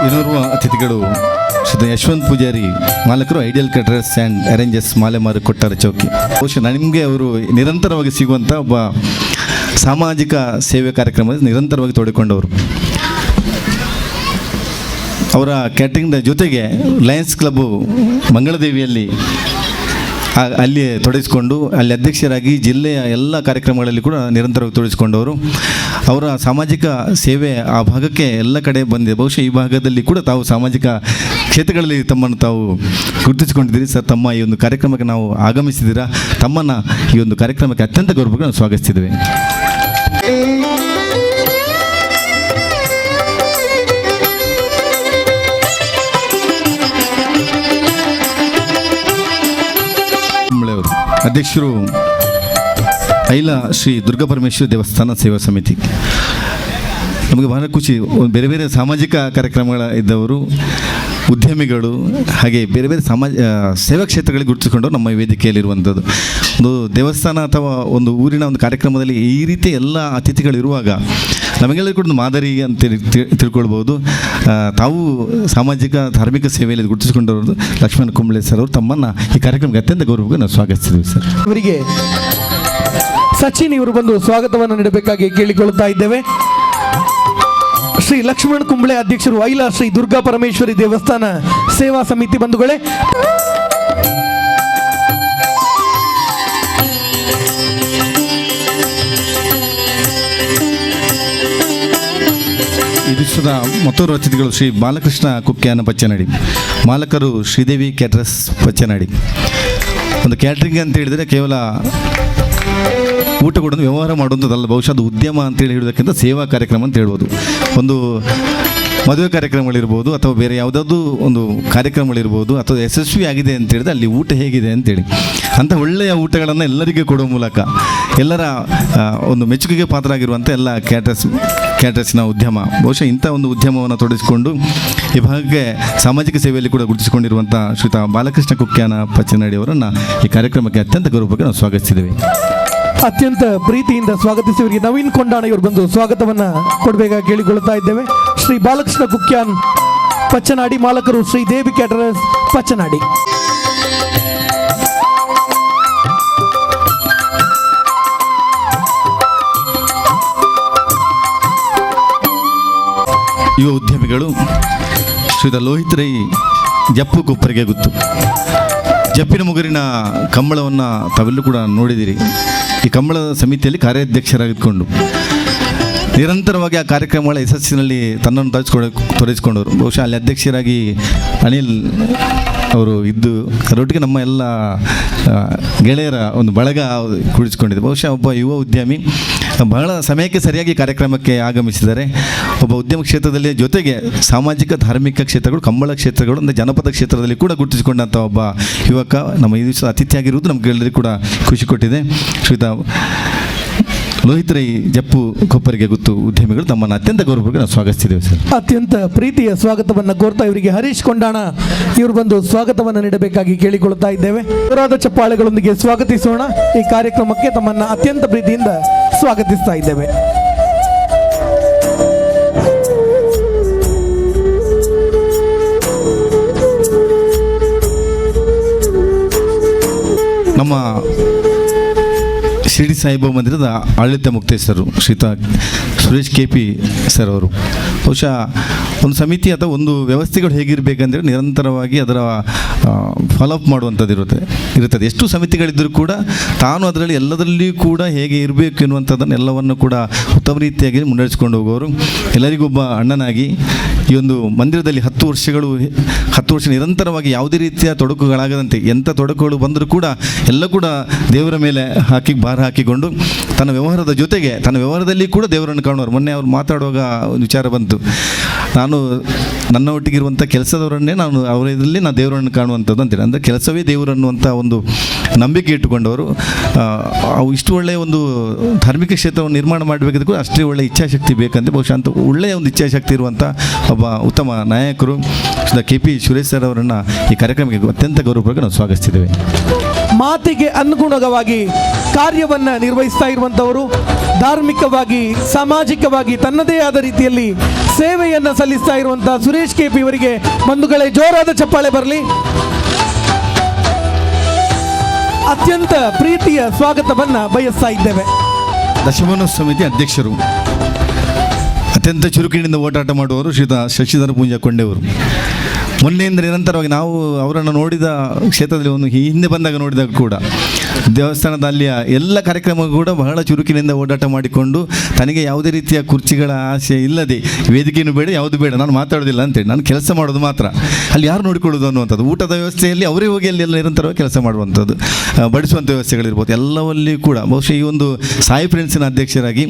ಇನ್ನೋರ್ವ ಅತಿಥಿಗಳು ಶ್ರೀ ಯಶವಂತ್ ಪೂಜಾರಿ, ಮಾಲಕರು ideal caterers and arrangers, Malemar Kottara Chowki. ಬಹುಶಃ ನಿಮಗೆ ಅವರು ನಿರಂತರವಾಗಿ ಸಿಗುವಂಥ ಒಬ್ಬ ಸಾಮಾಜಿಕ ಸೇವೆ ಕಾರ್ಯಕ್ರಮದಲ್ಲಿ ನಿರಂತರವಾಗಿ ತೊಡಕೊಂಡವರು. ಅವರ ಕ್ಯಾಟ್ರಿಂಗ್ನ ಜೊತೆಗೆ ಲಯನ್ಸ್ ಕ್ಲಬ್ಬು ಮಂಗಳದೇವಿಯಲ್ಲಿ ಅಲ್ಲಿ ತೊಡಗಿಸಿಕೊಂಡು ಅಲ್ಲಿ ಅಧ್ಯಕ್ಷರಾಗಿ ಜಿಲ್ಲೆಯ ಎಲ್ಲ ಕಾರ್ಯಕ್ರಮಗಳಲ್ಲಿ ಕೂಡ ನಿರಂತರವಾಗಿ ತೊಡಗಿಸಿಕೊಂಡವರು. ಅವರ ಸಾಮಾಜಿಕ ಸೇವೆ ಆ ಭಾಗಕ್ಕೆ ಎಲ್ಲ ಕಡೆ ಬಂದಿದೆ. ಬಹುಶಃ ಈ ಭಾಗದಲ್ಲಿ ಕೂಡ ತಾವು ಸಾಮಾಜಿಕ ಕ್ಷೇತ್ರಗಳಲ್ಲಿ ತಮ್ಮನ್ನು ತಾವು ಗುರುತಿಸಿಕೊಂಡಿದ್ದೀರಿ ಸರ್. ತಮ್ಮ ಈ ಒಂದು ಕಾರ್ಯಕ್ರಮಕ್ಕೆ ನಾವು ಆಗಮಿಸಿದ್ದೀರಾ. ತಮ್ಮನ್ನು ಈ ಒಂದು ಕಾರ್ಯಕ್ರಮಕ್ಕೆ ಅತ್ಯಂತ ಗೌರವವಾಗಿ ನಾವು ಸ್ವಾಗತಿಸಿದ್ದೇವೆ. ಅಧ್ಯಕ್ಷರು ಐಲ ಶ್ರೀ ದುರ್ಗಾ ಪರಮೇಶ್ವರಿ ದೇವಸ್ಥಾನ ಸೇವಾ ಸಮಿತಿ. ನಮಗೆ ಬಹಳ ಖುಷಿ, ಬೇರೆ ಬೇರೆ ಸಾಮಾಜಿಕ ಕಾರ್ಯಕ್ರಮಗಳ ಇದ್ದವರು, ಉದ್ಯಮಿಗಳು, ಹಾಗೆ ಬೇರೆ ಬೇರೆ ಸೇವಾ ಕ್ಷೇತ್ರಗಳಿಗೆ ಗುರುತಿಸಿಕೊಂಡು ನಮ್ಮ ವೇದಿಕೆಯಲ್ಲಿರುವಂಥದ್ದು. ಒಂದು ದೇವಸ್ಥಾನ ಅಥವಾ ಒಂದು ಊರಿನ ಒಂದು ಕಾರ್ಯಕ್ರಮದಲ್ಲಿ ಈ ರೀತಿ ಎಲ್ಲ ಅತಿಥಿಗಳಿರುವಾಗ ನಮಗೆಲ್ಲರಿಗೂ ಕೂಡ ಒಂದು ಮಾದರಿ ಅಂತೇಳಿ ತಿಳ್ಕೊಳ್ಬೋದು. ತಾವು ಸಾಮಾಜಿಕ ಧಾರ್ಮಿಕ ಸೇವೆಯಲ್ಲಿ ಗುರುತಿಸಿಕೊಂಡವರು ಲಕ್ಷ್ಮಣ ಕುಂಬಳೆ ಸರ್ ಅವರು ತಮ್ಮನ್ನು ಈ ಕಾರ್ಯಕ್ರಮಕ್ಕೆ ಅತ್ಯಂತ ಗೌರವವಾಗಿ ನಾವು ಸ್ವಾಗತಿಸಿದ್ವಿ ಸರ್. ಇವರಿಗೆ ಸಚಿನ್ ಇವರು ಬಂದು ಸ್ವಾಗತವನ್ನು ನೀಡಬೇಕಾಗಿ ಕೇಳಿಕೊಳ್ಳುತ್ತಾ ಇದ್ದೇವೆ. ಶ್ರೀ ಲಕ್ಷ್ಮಣ ಕುಂಬಳೆ ಅಧ್ಯಕ್ಷರು, ಐಲ ಶ್ರೀ ದುರ್ಗಾ ಪರಮೇಶ್ವರಿ ದೇವಸ್ಥಾನ ಸೇವಾ ಸಮಿತಿ ಬಂಧುಗಳೇ. ಈ ದಿವಸದ ಮತ್ತೋರ್ವ ಅತಿಥಿಗಳು ಶ್ರೀ ಬಾಲಕೃಷ್ಣ ಕುಕ್ಯಾನ ಪಚ್ಚನಾಡಿ, ಮಾಲಕರು ಶ್ರೀದೇವಿ ಕ್ಯಾಟ್ರಸ್ ಪಚ್ಚನಾಡಿ. ಒಂದು ಕ್ಯಾಟ್ರಿಂಗ್ ಅಂತ ಹೇಳಿದರೆ ಕೇವಲ ಊಟ ಕೊಡೋದು ವ್ಯವಹಾರ ಮಾಡುವಂಥದ್ದಲ್ಲ, ಬಹುಶಃ ಅದು ಉದ್ಯಮ ಅಂತೇಳಿ ಹೇಳೋದಕ್ಕಿಂತ ಸೇವಾ ಕಾರ್ಯಕ್ರಮ ಅಂತ ಹೇಳ್ಬೋದು. ಒಂದು ಮದುವೆ ಕಾರ್ಯಕ್ರಮಗಳಿರ್ಬೋದು ಅಥವಾ ಬೇರೆ ಯಾವುದಾದ್ರೂ ಒಂದು ಕಾರ್ಯಕ್ರಮಗಳಿರ್ಬೋದು ಅಥವಾ ಯಶಸ್ವಿ ಆಗಿದೆ ಅಂತ ಹೇಳಿದ್ರೆ ಅಲ್ಲಿ ಊಟ ಹೇಗಿದೆ ಅಂತೇಳಿ ಅಂಥ ಒಳ್ಳೆಯ ಊಟಗಳನ್ನು ಎಲ್ಲರಿಗೂ ಕೊಡುವ ಮೂಲಕ ಎಲ್ಲರ ಒಂದು ಮೆಚ್ಚುಗೆಗೆ ಪಾತ್ರ ಆಗಿರುವಂಥ ಎಲ್ಲ ಕ್ಯಾಟ್ರಸ್ನ ಉದ್ಯಮ, ಬಹುಶಃ ಇಂಥ ಒಂದು ಉದ್ಯಮವನ್ನು ತೊಡಗಿಸಿಕೊಂಡು ಈ ಭಾಗಕ್ಕೆ ಸಾಮಾಜಿಕ ಸೇವೆಯಲ್ಲಿ ಕೂಡ ಗುರುತಿಸಿಕೊಂಡಿರುವಂಥ ಶ್ರೀಯುತ ಬಾಲಕೃಷ್ಣ ಕುಕ್ಯಾನ ಪಚ್ಚನಾಡಿ ಅವರನ್ನು ಈ ಕಾರ್ಯಕ್ರಮಕ್ಕೆ ಅತ್ಯಂತ ಗೌರವಕ್ಕೆ ನಾವು ಸ್ವಾಗತಿಸಿದ್ದೇವೆ. ಅತ್ಯಂತ ಪ್ರೀತಿಯಿಂದ ಸ್ವಾಗತಿಸಿವರಿಗೆ ನವೀನ್ ಕೊಂಡಾಣ ಇವರು ಬಂದು ಸ್ವಾಗತವನ್ನು ಕೊಡಬೇಕಾಗಿ ಕೇಳಿಕೊಳ್ಳುತ್ತಾ ಇದ್ದೇವೆ. ಶ್ರೀ ಬಾಲಕೃಷ್ಣ ಕುಕ್ಯಾನ್ ಪಚ್ಚನಾಡಿ, ಮಾಲಕರು ಶ್ರೀ ದೇವಿ ಕ್ಯಾಟರರ್ಸ್ ಪಚ್ಚನಾಡಿ. ಯುವ ಉದ್ಯಮಿಗಳು ಶ್ರೀಯುತ ಲೋಹಿತ್ ರೈ ಜಪ್ಪು ಕೊಪ್ಪರಿಗೆ ಗೊತ್ತು. ಜಪ್ಪಿನ ಮುಗುರಿನ ಕಂಬಳವನ್ನು ತಾವೆಲ್ಲೂ ಕೂಡ ನೋಡಿದಿರಿ. ಈ ಕಂಬಳದ ಸಮಿತಿಯಲ್ಲಿ ಕಾರ್ಯಾಧ್ಯಕ್ಷರಾಗಿದ್ದುಕೊಂಡು ನಿರಂತರವಾಗಿ ಆ ಕಾರ್ಯಕ್ರಮಗಳ ಯಶಸ್ಸಿನಲ್ಲಿ ತನ್ನನ್ನು ತೊಡಗಿಸಿಕೊಂಡವರು. ಬಹುಶಃ ಅಲ್ಲಿ ಅಧ್ಯಕ್ಷರಾಗಿ ಅನಿಲ್ ಅವರು ಇದ್ದು ಅದರೊಟ್ಟಿಗೆ ನಮ್ಮ ಎಲ್ಲ ಗೆಳೆಯರ ಒಂದು ಬಳಗ ಕೂಡಿಸಿಕೊಂಡಿದೆ. ಬಹುಶಃ ಒಬ್ಬ ಯುವ ಉದ್ಯಮಿ ಬಹಳ ಸಮಯಕ್ಕೆ ಸರಿಯಾಗಿ ಕಾರ್ಯಕ್ರಮಕ್ಕೆ ಆಗಮಿಸಿದ್ದಾರೆ. ಒಬ್ಬ ಉದ್ಯಮ ಕ್ಷೇತ್ರದಲ್ಲಿ ಜೊತೆಗೆ ಸಾಮಾಜಿಕ ಧಾರ್ಮಿಕ ಕ್ಷೇತ್ರಗಳು, ಕಂಬಳ ಕ್ಷೇತ್ರಗಳು ಅಂದರೆ ಜನಪದ ಕ್ಷೇತ್ರದಲ್ಲಿ ಕೂಡ ಗುರುತಿಸಿಕೊಂಡಂಥ ಒಬ್ಬ ಯುವಕ ನಮ್ಮ ಈ ದಿವಸ ಅತಿಥಿಯಾಗಿರುವುದು ನಮಗೆಲ್ಲರಿಗೂ ಕೂಡ ಖುಷಿ ಕೊಟ್ಟಿದೆ. ಶ್ರೀಯುತ ಲೋಹಿತ್ ರೈ ಜಪ್ಪು ಕೊಪ್ಪರಿಗೆ ಗೊತ್ತು ಉದ್ಯಮಿಗಳು ತಮ್ಮನ್ನು ಅತ್ಯಂತ ಗೌರವಕ್ಕೆ ನಾವು ಸ್ವಾಗತಿಸಿದ್ದೇವೆ ಸರ್. ಅತ್ಯಂತ ಪ್ರೀತಿಯ ಸ್ವಾಗತವನ್ನು ಕೋರ್ತಾ ಇವರಿಗೆ ಹರೀಶ್ ಕೊಂಡಾಣ ಇವರು ಬಂದು ಸ್ವಾಗತವನ್ನು ನೀಡಬೇಕಾಗಿ ಕೇಳಿಕೊಳ್ಳುತ್ತಾ ಇದ್ದೇವೆ. ಜೋರಾದ ಚಪ್ಪಾಳೆಗಳೊಂದಿಗೆ ಸ್ವಾಗತಿಸೋಣ. ಈ ಕಾರ್ಯಕ್ರಮಕ್ಕೆ ತಮ್ಮನ್ನು ಅತ್ಯಂತ ಪ್ರೀತಿಯಿಂದ ಸ್ವಾಗತಿಸ್ತಾ ಇದ್ದೇವೆ. ನಮ್ಮ ಶಿರಡಿ ಸಾಯಿಬಾಬಾ ಮಂದಿರದ ಆಡಳಿತ ಮುಕ್ತೇಶ್ವರರು ಶ್ರೀಯುತ ಸುರೇಶ್ KP ಸರ್ ಅವರು ಬಹುಶಃ ಒಂದು ಸಮಿತಿ ಅಥವಾ ಒಂದು ವ್ಯವಸ್ಥೆಗಳು ಹೇಗಿರಬೇಕಂದ್ರೆ ನಿರಂತರವಾಗಿ ಅದರ ಫಾಲೋಅಪ್ ಮಾಡುವಂಥದ್ದು ಇರುತ್ತದೆ. ಎಷ್ಟು ಸಮಿತಿಗಳಿದ್ದರೂ ಕೂಡ ತಾನು ಅದರಲ್ಲಿ ಎಲ್ಲದರಲ್ಲಿಯೂ ಕೂಡ ಹೇಗೆ ಇರಬೇಕು ಎನ್ನುವಂಥದ್ದನ್ನು ಎಲ್ಲವನ್ನು ಕೂಡ ಉತ್ತಮ ರೀತಿಯಾಗಿ ಮುನ್ನಡೆಸಿಕೊಂಡು ಹೋಗೋರು. ಎಲ್ಲರಿಗೊಬ್ಬ ಅಣ್ಣನಾಗಿ ಈ ಒಂದು ಮಂದಿರದಲ್ಲಿ 10 ವರ್ಷ ನಿರಂತರವಾಗಿ ಯಾವುದೇ ರೀತಿಯ ತೊಡಕುಗಳಾಗದಂತೆ ಎಂಥ ತೊಡಕುಗಳು ಬಂದರೂ ಕೂಡ ಎಲ್ಲ ಕೂಡ ದೇವರ ಮೇಲೆ ಭಾರ ಹಾಕಿಕೊಂಡು ತನ್ನ ವ್ಯವಹಾರದ ಜೊತೆಗೆ ತನ್ನ ವ್ಯವಹಾರದಲ್ಲಿ ಕೂಡ ದೇವರನ್ನು ಕಾಣುವರು. ಮೊನ್ನೆ ಅವ್ರು ಮಾತಾಡುವಾಗ ಒಂದು ವಿಚಾರ ಬಂತು, ನನ್ನ ಒಟ್ಟಿಗಿರುವಂಥ ಕೆಲಸದವರನ್ನೇ ಅವರಲ್ಲಿ ನಾನು ದೇವರನ್ನು ಕಾಣುವಂಥದ್ದು ಅಂತೇಳಿ. ಅಂದರೆ ಕೆಲಸವೇ ದೇವರು ಅನ್ನುವಂಥ ಒಂದು ನಂಬಿಕೆ ಇಟ್ಟುಕೊಂಡವರು ಅವು ಇಷ್ಟು ಒಳ್ಳೆಯ ಒಂದು ಧಾರ್ಮಿಕ ಕ್ಷೇತ್ರವನ್ನು ನಿರ್ಮಾಣ ಮಾಡಬೇಕಾದ್ರೆ ಕೂಡ ಅಷ್ಟೇ ಒಳ್ಳೆಯ ಇಚ್ಛಾಶಕ್ತಿ ಬೇಕಂತೆ. ಬಹುಶಃ ಅಂತ ಒಳ್ಳೆಯ ಒಂದು ಇಚ್ಛಾಶಕ್ತಿ ಇರುವಂಥ ಒಬ್ಬ ಉತ್ತಮ ನಾಯಕರು KP ಸುರೇಶ್ ಸರ್ ಅವರನ್ನು ಈ ಕಾರ್ಯಕ್ರಮಕ್ಕೆ ಅತ್ಯಂತ ಗೌರವವಾಗಿ ನಾವು ಸ್ವಾಗತಿಸಿದ್ದೇವೆ. ಮಾತಿಗೆ ಅನುಗುಣವಾಗಿ ಕಾರ್ಯವನ್ನು ನಿರ್ವಹಿಸ್ತಾ ಇರುವಂಥವರು, ಧಾರ್ಮಿಕವಾಗಿ ಸಾಮಾಜಿಕವಾಗಿ ತನ್ನದೇ ಆದ ರೀತಿಯಲ್ಲಿ ಸೇವೆಯನ್ನು ಸಲ್ಲಿಸ್ತಾ ಇರುವಂಥ ಸುರೇಶ್ KP ಇವರಿಗೆ ಬಂಧುಗಳೇ ಜೋರಾದ ಚಪ್ಪಾಳೆ ಬರಲಿ. ಅತ್ಯಂತ ಪ್ರೀತಿಯ ಸ್ವಾಗತವನ್ನು ಬಯಸ್ತಾ ಇದ್ದೇವೆ. ದಶಮಾನೋತ್ಸವ ಸಮಿತಿ ಅಧ್ಯಕ್ಷರು, ಅತ್ಯಂತ ಚುರುಕಿನಿಂದ ಓಟಾಟ ಮಾಡುವವರು ಶ್ರೀಯುತ ಶಶಿಧರ ಪೂಂಜಾ ಕೊಂಡೆಯವರು. ಮೊನ್ನೆಯಿಂದ ನಿರಂತರವಾಗಿ ನಾವು ಅವರನ್ನು ನೋಡಿದ ಕ್ಷೇತ್ರದಲ್ಲಿ ಒಂದು ಹಿಂದೆ ಬಂದಾಗ ನೋಡಿದಾಗ ಕೂಡ ದೇವಸ್ಥಾನದ ಅಲ್ಲಿಯ ಎಲ್ಲ ಕಾರ್ಯಕ್ರಮ ಕೂಡ ಬಹಳ ಚುರುಕಿನಿಂದ ಓಡಾಟ ಮಾಡಿಕೊಂಡು ತನಗೆ ಯಾವುದೇ ರೀತಿಯ ಕುರ್ಚಿಗಳ ಆಸೆ ಇಲ್ಲದೆ ವೇದಿಕೆಯನ್ನು ಬೇಡ ಯಾವುದು ಬೇಡ ನಾನು ಮಾತಾಡೋದಿಲ್ಲ ಅಂತೇಳಿ ನಾನು ಕೆಲಸ ಮಾಡೋದು ಮಾತ್ರ, ಅಲ್ಲಿ ಯಾರು ನೋಡಿಕೊಳ್ಳೋದು ಅನ್ನುವಂಥದ್ದು, ಊಟದ ವ್ಯವಸ್ಥೆಯಲ್ಲಿ ಅವರೇ ಹೋಗಿ ಅಲ್ಲಿ ಎಲ್ಲ ನಿರಂತರವಾಗಿ ಕೆಲಸ ಮಾಡುವಂಥದ್ದು, ಬಡಿಸುವಂಥ ವ್ಯವಸ್ಥೆಗಳಿರ್ಬೋದು ಎಲ್ಲವಲ್ಲಿ ಕೂಡ. ಬಹುಶಃ ಈ ಒಂದು ಸಾಯಿ ಫ್ರೆಂಡ್ಸಿನ ಅಧ್ಯಕ್ಷರಾಗಿ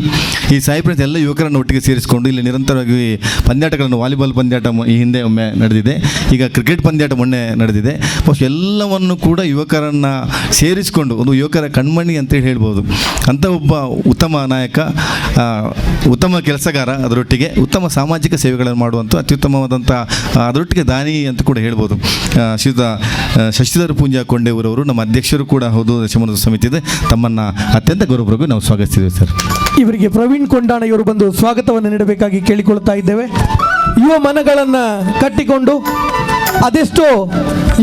ಈ ಸಾಯಿ ಫ್ರೆಂಡ್ಸ್ ಎಲ್ಲ ಯುವಕರನ್ನು ಒಟ್ಟಿಗೆ ಸೇರಿಸಿಕೊಂಡು ಇಲ್ಲಿ ನಿರಂತರವಾಗಿ ಪಂದ್ಯಾಟಗಳನ್ನು, ವಾಲಿಬಾಲ್ ಪಂದ್ಯಾಟ ಈ ಹಿಂದೆ ಒಮ್ಮೆ ನಡೆದಿದೆ, ಈಗ ಕ್ರಿಕೆಟ್ ಪಂದ್ಯಾಟ ಮೊನ್ನೆ ನಡೆದಿದೆ. ಬಹುಶಃ ಎಲ್ಲವನ್ನು ಕೂಡ ಯುವಕರನ್ನು ಸೇರಿಸಿಕೊಂಡು ಒಂದು ಯುವಕರ ಕಣ್ಮಣಿ ಅಂತೇಳಿ ಹೇಳ್ಬೋದು. ಅಂಥ ಒಬ್ಬ ಉತ್ತಮ ನಾಯಕ, ಉತ್ತಮ ಕೆಲಸಗಾರ, ಅದರೊಟ್ಟಿಗೆ ಉತ್ತಮ ಸಾಮಾಜಿಕ ಸೇವೆಗಳನ್ನು ಮಾಡುವಂಥ ಅತ್ಯುತ್ತಮವಾದಂಥ ಅದರೊಟ್ಟಿಗೆ ದಾನಿ ಅಂತ ಕೂಡ ಹೇಳ್ಬೋದು. ಶ್ರೀಯುತ ಶಶಿಧರ ಪೂಂಜಾ ಕೊಂಡೆಯವರವರು ನಮ್ಮ ಅಧ್ಯಕ್ಷರು ಕೂಡ ಹೌದು ದಶಮಾನೋತ್ಸವ ಸಮಿತಿದೆ. ತಮ್ಮನ್ನು ಅತ್ಯಂತ ಗೌರವವಾಗಿ ನಾವು ಸ್ವಾಗತಿಸಿದ್ದೇವೆ ಸರ್. ಇವರಿಗೆ ಪ್ರವೀಣ್ ಕೊಂಡಾಣ ಇವರು ಬಂದು ಸ್ವಾಗತವನ್ನು ನೀಡಬೇಕಾಗಿ ಕೇಳಿಕೊಳ್ತಾ ಇದ್ದೇವೆ. ಯುವ ಮನಗಳನ್ನು ಕಟ್ಟಿಕೊಂಡು ಅದೆಷ್ಟೋ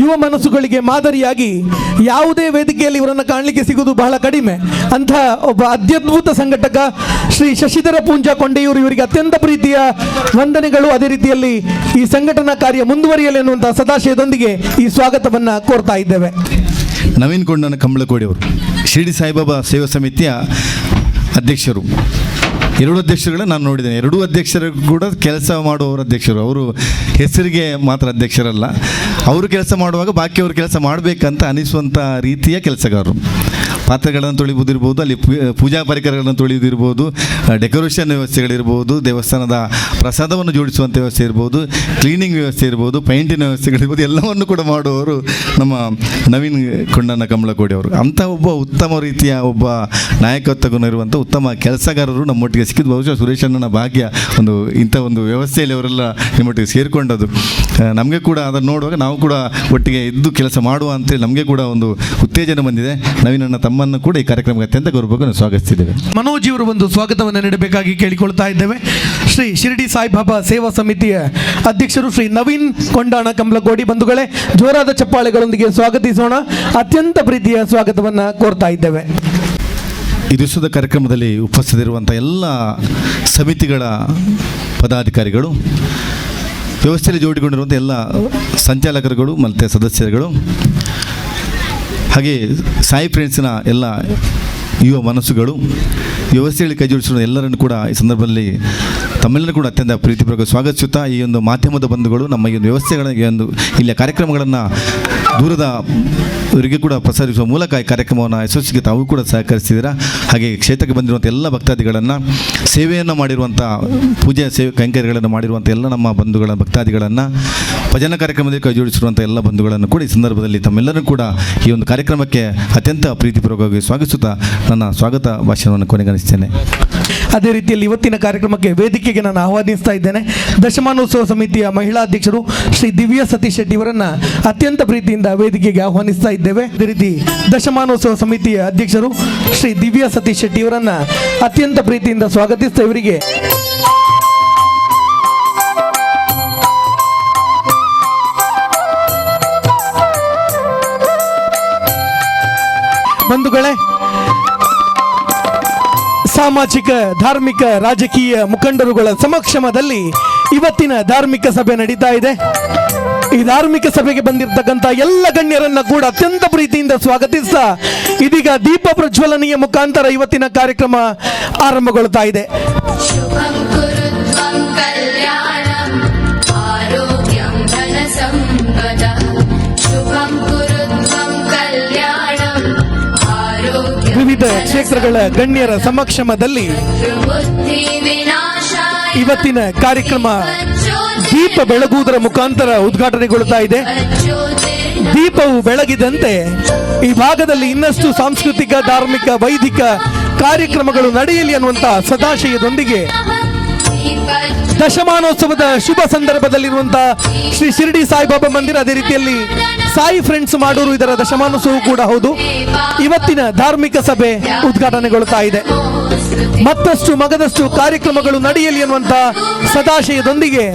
ಯುವ ಮನಸ್ಸುಗಳಿಗೆ ಮಾದರಿಯಾಗಿ ಯಾವುದೇ ವೇದಿಕೆಯಲ್ಲಿ ಇವರನ್ನು ಕಾಣಲಿಕ್ಕೆ ಸಿಗುವುದು ಬಹಳ ಕಡಿಮೆ. ಅಂಥ ಒಬ್ಬ ಅತ್ಯದ್ಭುತ ಸಂಘಟಕ ಶ್ರೀ ಶಶಿಧರ ಪೂಂಜಾ ಕೊಂಡೆಯವರು, ಇವರಿಗೆ ಅತ್ಯಂತ ಪ್ರೀತಿಯ ವಂದನೆಗಳು. ಅದೇ ರೀತಿಯಲ್ಲಿ ಈ ಸಂಘಟನಾ ಕಾರ್ಯ ಮುಂದುವರಿಯಲಿ ಎನ್ನುವಂಥ ಸದಾಶಯದೊಂದಿಗೆ ಈ ಸ್ವಾಗತವನ್ನು ಕೋರ್ತಾ ಇದ್ದೇವೆ. ನವೀನ್ ಕೊಂಡನ ಕಂಬಳಕೋಡಿಯವರು ಶಿರಡಿ ಸಾಯಿಬಾಬಾ ಸೇವಾ ಸಮಿತಿಯ ಅಧ್ಯಕ್ಷರು. 2 ಅಧ್ಯಕ್ಷರುಗಳನ್ನ ನಾನು ನೋಡಿದ್ದೇನೆ. 2 ಅಧ್ಯಕ್ಷರು ಕೂಡ ಕೆಲಸ ಮಾಡುವವರು ಅಧ್ಯಕ್ಷರು, ಅವರು ಹೆಸರಿಗೆ ಮಾತ್ರ ಅಧ್ಯಕ್ಷರಲ್ಲ. ಅವರು ಕೆಲಸ ಮಾಡುವಾಗ ಬಾಕಿಯವರು ಕೆಲಸ ಮಾಡಬೇಕಂತ ಅನಿಸುವಂಥ ರೀತಿಯ ಕೆಲಸಗಾರರು. ಪಾತ್ರೆಗಳನ್ನು ತೊಳೆಯುವುದಿರ್ಬೋದು, ಅಲ್ಲಿ ಪೂಜಾ ಪರಿಕರಗಳನ್ನು ತೊಳೆಯುವುದಿರ್ಬೋದು, ಡೆಕೋರೇಷನ್ ವ್ಯವಸ್ಥೆಗಳಿರ್ಬೋದು, ದೇವಸ್ಥಾನದ ಪ್ರಸಾದವನ್ನು ಜೋಡಿಸುವಂಥ ವ್ಯವಸ್ಥೆ ಇರ್ಬೋದು, ಕ್ಲೀನಿಂಗ್ ವ್ಯವಸ್ಥೆ ಇರ್ಬೋದು, ಪೈಂಟಿನ ವ್ಯವಸ್ಥೆಗಳಿರ್ಬೋದು, ಎಲ್ಲವನ್ನು ಕೂಡ ಮಾಡುವವರು ನಮ್ಮ ನವೀನ್ ಕೊಂಡಣ್ಣ ಕಂಬಳಕೋಡಿ ಅವರು. ಅಂಥ ಒಬ್ಬ ಉತ್ತಮ ರೀತಿಯ ಒಬ್ಬ ನಾಯಕತ್ವ ಗುಣ ಇರುವಂಥ ಉತ್ತಮ ಕೆಲಸಗಾರರು ನಮ್ಮೊಟ್ಟಿಗೆ ಸಿಕ್ಕಿದ್ದು ಬಹುಶಃ ಸುರೇಶಣ್ಣನ ಭಾಗ್ಯ. ಇಂಥ ಒಂದು ವ್ಯವಸ್ಥೆಯಲ್ಲಿ ಅವರೆಲ್ಲ ನಿಮ್ಮೊಟ್ಟಿಗೆ ಸೇರಿಕೊಂಡದ್ದು ನಮಗೆ ಕೂಡ ಅದನ್ನು ನೋಡುವಾಗ ನಾವು ಕೂಡ ಒಟ್ಟಿಗೆ ಇದ್ದು ಕೆಲಸ ಮಾಡುವ ಅಂತೇಳಿ ನಮಗೆ ಕೂಡ ಒಂದು ಉತ್ತೇಜನ ಬಂದಿದೆ. ನವೀನಣ್ಣ ತಮ್ಮನ್ನು ಕೂಡ ಈ ಕಾರ್ಯಕ್ರಮಕ್ಕೆ ಅತ್ಯಂತ ಗೌರವವಾಗಿ ಸ್ವಾಗತಿಸಿದ್ದೇವೆ. ಮನೋಜ್ ಇವರು ಒಂದು ಸ್ವಾಗತವನ್ನು ನೀಡಬೇಕಾಗಿ ಕೇಳಿಕೊಳ್ತಾ ಇದ್ದೇವೆ. ಶ್ರೀ ಶಿರಡಿ ಸಾಯಿಬಾಬಾ ಸೇವಾ ಸಮಿತಿಯ ಅಧ್ಯಕ್ಷರು ಶ್ರೀ ನವೀನ್ ಕೊಂಡಾಣ ಕಂಬಳಕೋಡಿ. ಬಂಧುಗಳೇ, ಜೋರಾದ ಚಪ್ಪಾಳೆಗಳೊಂದಿಗೆ ಸ್ವಾಗತಿಸೋಣ. ಅತ್ಯಂತ ಪ್ರೀತಿಯ ಸ್ವಾಗತವನ್ನು ಕೋರ್ತಾ ಇದ್ದೇವೆ. ಈ ದಿವಸದ ಕಾರ್ಯಕ್ರಮದಲ್ಲಿ ಉಪಸ್ಥಿತರಿರುವಂಥ ಎಲ್ಲ ಸಮಿತಿಗಳ ಪದಾಧಿಕಾರಿಗಳು, ವ್ಯವಸ್ಥೆಯಲ್ಲಿ ಜೋಡಿಕೊಂಡಿರುವಂಥ ಎಲ್ಲ ಸಂಚಾಲಕರುಗಳು ಮತ್ತು ಸದಸ್ಯರುಗಳು, ಹಾಗೆ ಸಾಯಿ ಫ್ರೆಂಡ್ಸ್ನ ಎಲ್ಲ ಯುವ ಮನಸ್ಸುಗಳು, ವ್ಯವಸ್ಥೆಯಲ್ಲಿ ಕೈ ಜೋಡಿಸಿರುವ ಎಲ್ಲರನ್ನು ಕೂಡ ಈ ಸಂದರ್ಭದಲ್ಲಿ ತಮ್ಮೆಲ್ಲರೂ ಕೂಡ ಅತ್ಯಂತ ಪ್ರೀತಿಪೂರ್ವಕ ಸ್ವಾಗತಿಸುತ್ತಾ, ಈ ಒಂದು ಮಾಧ್ಯಮದ ಬಂಧುಗಳು ನಮ್ಮ ಈ ಒಂದು ವ್ಯವಸ್ಥೆಗಳಿಗೆ ಒಂದು ಇಲ್ಲಿಯ ಕಾರ್ಯಕ್ರಮಗಳನ್ನು ದೂರದವರಿಗೆ ಕೂಡ ಪ್ರಸಾರಿಸುವ ಮೂಲಕ ಈ ಕಾರ್ಯಕ್ರಮವನ್ನು ಯಶಸ್ವಿಗೆ ತಾವು ಕೂಡ ಸಹಕರಿಸಿದ್ದೀರಾ. ಹಾಗೆ ಕ್ಷೇತ್ರಕ್ಕೆ ಬಂದಿರುವಂಥ ಎಲ್ಲ ಭಕ್ತಾದಿಗಳನ್ನು, ಸೇವೆಯನ್ನು ಮಾಡಿರುವಂಥ ಪೂಜೆ ಕೈಂಕರ್ಯಗಳನ್ನು ಮಾಡಿರುವಂಥ ಎಲ್ಲ ನಮ್ಮ ಬಂಧುಗಳ ಭಕ್ತಾದಿಗಳನ್ನು, ಭಜನಾ ಕಾರ್ಯಕ್ರಮದಲ್ಲಿ ಕೈ ಜೋಡಿಸಿರುವಂಥ ಎಲ್ಲ ಬಂಧುಗಳನ್ನು ಕೂಡ ಈ ಸಂದರ್ಭದಲ್ಲಿ ತಮ್ಮೆಲ್ಲರೂ ಕೂಡ ಈ ಒಂದು ಕಾರ್ಯಕ್ರಮಕ್ಕೆ ಅತ್ಯಂತ ಪ್ರೀತಿಪೂರ್ವಕವಾಗಿ ಸ್ವಾಗತಿಸುತ್ತಾ ನನ್ನ ಸ್ವಾಗತ ಭಾಷಣವನ್ನು ಕೊನೆಗಾಣಿಸ್ತೇನೆ. ಅದೇ ರೀತಿಯಲ್ಲಿ ಇವತ್ತಿನ ಕಾರ್ಯಕ್ರಮಕ್ಕೆ ವೇದಿಕೆಗೆ ನಾನು ಆಹ್ವಾನಿಸ್ತಾ ಇದ್ದೇನೆ. ದಶಮಾನೋತ್ಸವ ಸಮಿತಿಯ ಮಹಿಳಾ ಅಧ್ಯಕ್ಷರು ಶ್ರೀ ದಿವ್ಯಾ ಸತೀಶ್ ಶೆಟ್ಟಿ ಅವರನ್ನ ಅತ್ಯಂತ ಪ್ರೀತಿಯಿಂದ ವೇದಿಕೆಗೆ ಆಹ್ವಾನಿಸ್ತಾ ಇದ್ದೇವೆ. ಅದೇ ರೀತಿ ದಶಮಾನೋತ್ಸವ ಸಮಿತಿಯ ಅಧ್ಯಕ್ಷರು ಶ್ರೀ ದಿವ್ಯಾ ಸತೀಶ್ ಶೆಟ್ಟಿ ಅವರನ್ನ ಅತ್ಯಂತ ಪ್ರೀತಿಯಿಂದ ಸ್ವಾಗತಿಸ್ತಾ ಇವರಿಗೆ ಬಂಧುಗಳೇ, ಸಾಮಾಜಿಕ, ಧಾರ್ಮಿಕ, ರಾಜಕೀಯ ಮುಖಂಡರುಗಳ ಸಮಕ್ಷಮದಲ್ಲಿ ಇವತ್ತಿನ ಧಾರ್ಮಿಕ ಸಭೆ ನಡೀತಾ ಇದೆ. ಈ ಧಾರ್ಮಿಕ ಸಭೆಗೆ ಬಂದಿರತಕ್ಕಂಥ ಎಲ್ಲ ಗಣ್ಯರನ್ನ ಕೂಡ ಅತ್ಯಂತ ಪ್ರೀತಿಯಿಂದ ಸ್ವಾಗತಿಸ್ತಾ ಇದೀಗ ದೀಪ ಪ್ರಜ್ವಲನೆಯ ಮುಖಾಂತರ ಇವತ್ತಿನ ಕಾರ್ಯಕ್ರಮ ಆರಂಭಗೊಳ್ತಾ ಇದೆ. ವಿವಿಧ ಕ್ಷೇತ್ರಗಳ ಗಣ್ಯರ ಸಮಕ್ಷಮದಲ್ಲಿ ಇವತ್ತಿನ ಕಾರ್ಯಕ್ರಮ ದೀಪ ಬೆಳಗುವುದರ ಮುಖಾಂತರ ಉದ್ಘಾಟನೆಗೊಳ್ತಾ ಇದೆ. ದೀಪವು ಬೆಳಗಿದಂತೆ ಈ ಭಾಗದಲ್ಲಿ ಇನ್ನಷ್ಟು ಸಾಂಸ್ಕೃತಿಕ, ಧಾರ್ಮಿಕ, ವೈದಿಕ ಕಾರ್ಯಕ್ರಮಗಳು ನಡೆಯಲಿ ಅನ್ನುವಂತ ಸದಾಶಯದೊಂದಿಗೆ ದಶಮಾನೋತ್ಸವದ ಶುಭ ಸಂದರ್ಭದಲ್ಲಿರುವಂತಹ ಶ್ರೀ ಶಿರಡಿ ಸಾಯಿಬಾಬಾ ಮಂದಿರ, ಅದೇ ರೀತಿಯಲ್ಲಿ ಸಾಯಿ ಫ್ರೆಂಡ್ಸ್ ಮಾಡೂರು ಇದರ ದಶಮಾನೋತ್ಸವ ಕೂಡ ಹೌದು. ಇವತ್ತಿನ ಧಾರ್ಮಿಕ ಸಭೆ ಉದ್ಘಾಟನೆಗೊಳ್ತಾ ಇದೆ. ಮತ್ತಷ್ಟು ಮಗದಷ್ಟು ಕಾರ್ಯಕ್ರಮಗಳು ನಡೆಯಲಿ ಅನ್ನುವಂತ ಸದಾಶಯದೊಂದಿಗೆ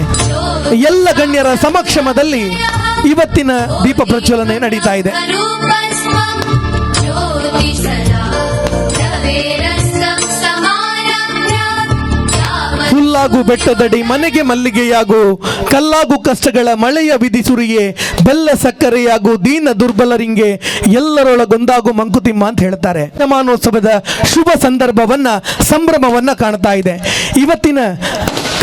ಎಲ್ಲ ಗಣ್ಯರ ಸಮಕ್ಷಮದಲ್ಲಿ ಇವತ್ತಿನ ದೀಪ ಪ್ರಜ್ವಲನೆ ನಡೀತಾ ಇದೆ. ಹುಲ್ಲಾಗು ಬೆಟ್ಟದಡಿ ಮನೆಗೆ ಮಲ್ಲಿಗೆಯಾಗು, ಕಲ್ಲಾಗು ಕಷ್ಟಗಳ ಮಳೆಯ ವಿಧಿಸುರಿಯೇ, ಬೆಲ್ಲ ಸಕ್ಕರೆಯಾಗು ದೀನ ದುರ್ಬಲರಿಂಗೆ, ಎಲ್ಲರೊಳಗೊಂದಾಗು ಮಂಕುತಿಮ್ಮ ಅಂತ ಹೇಳ್ತಾರೆ. ದಶಮಾನೋತ್ಸವದ ಶುಭ ಸಂದರ್ಭವನ್ನ, ಸಂಭ್ರಮವನ್ನ ಕಾಣ್ತಾ ಇದೆ. ಇವತ್ತಿನ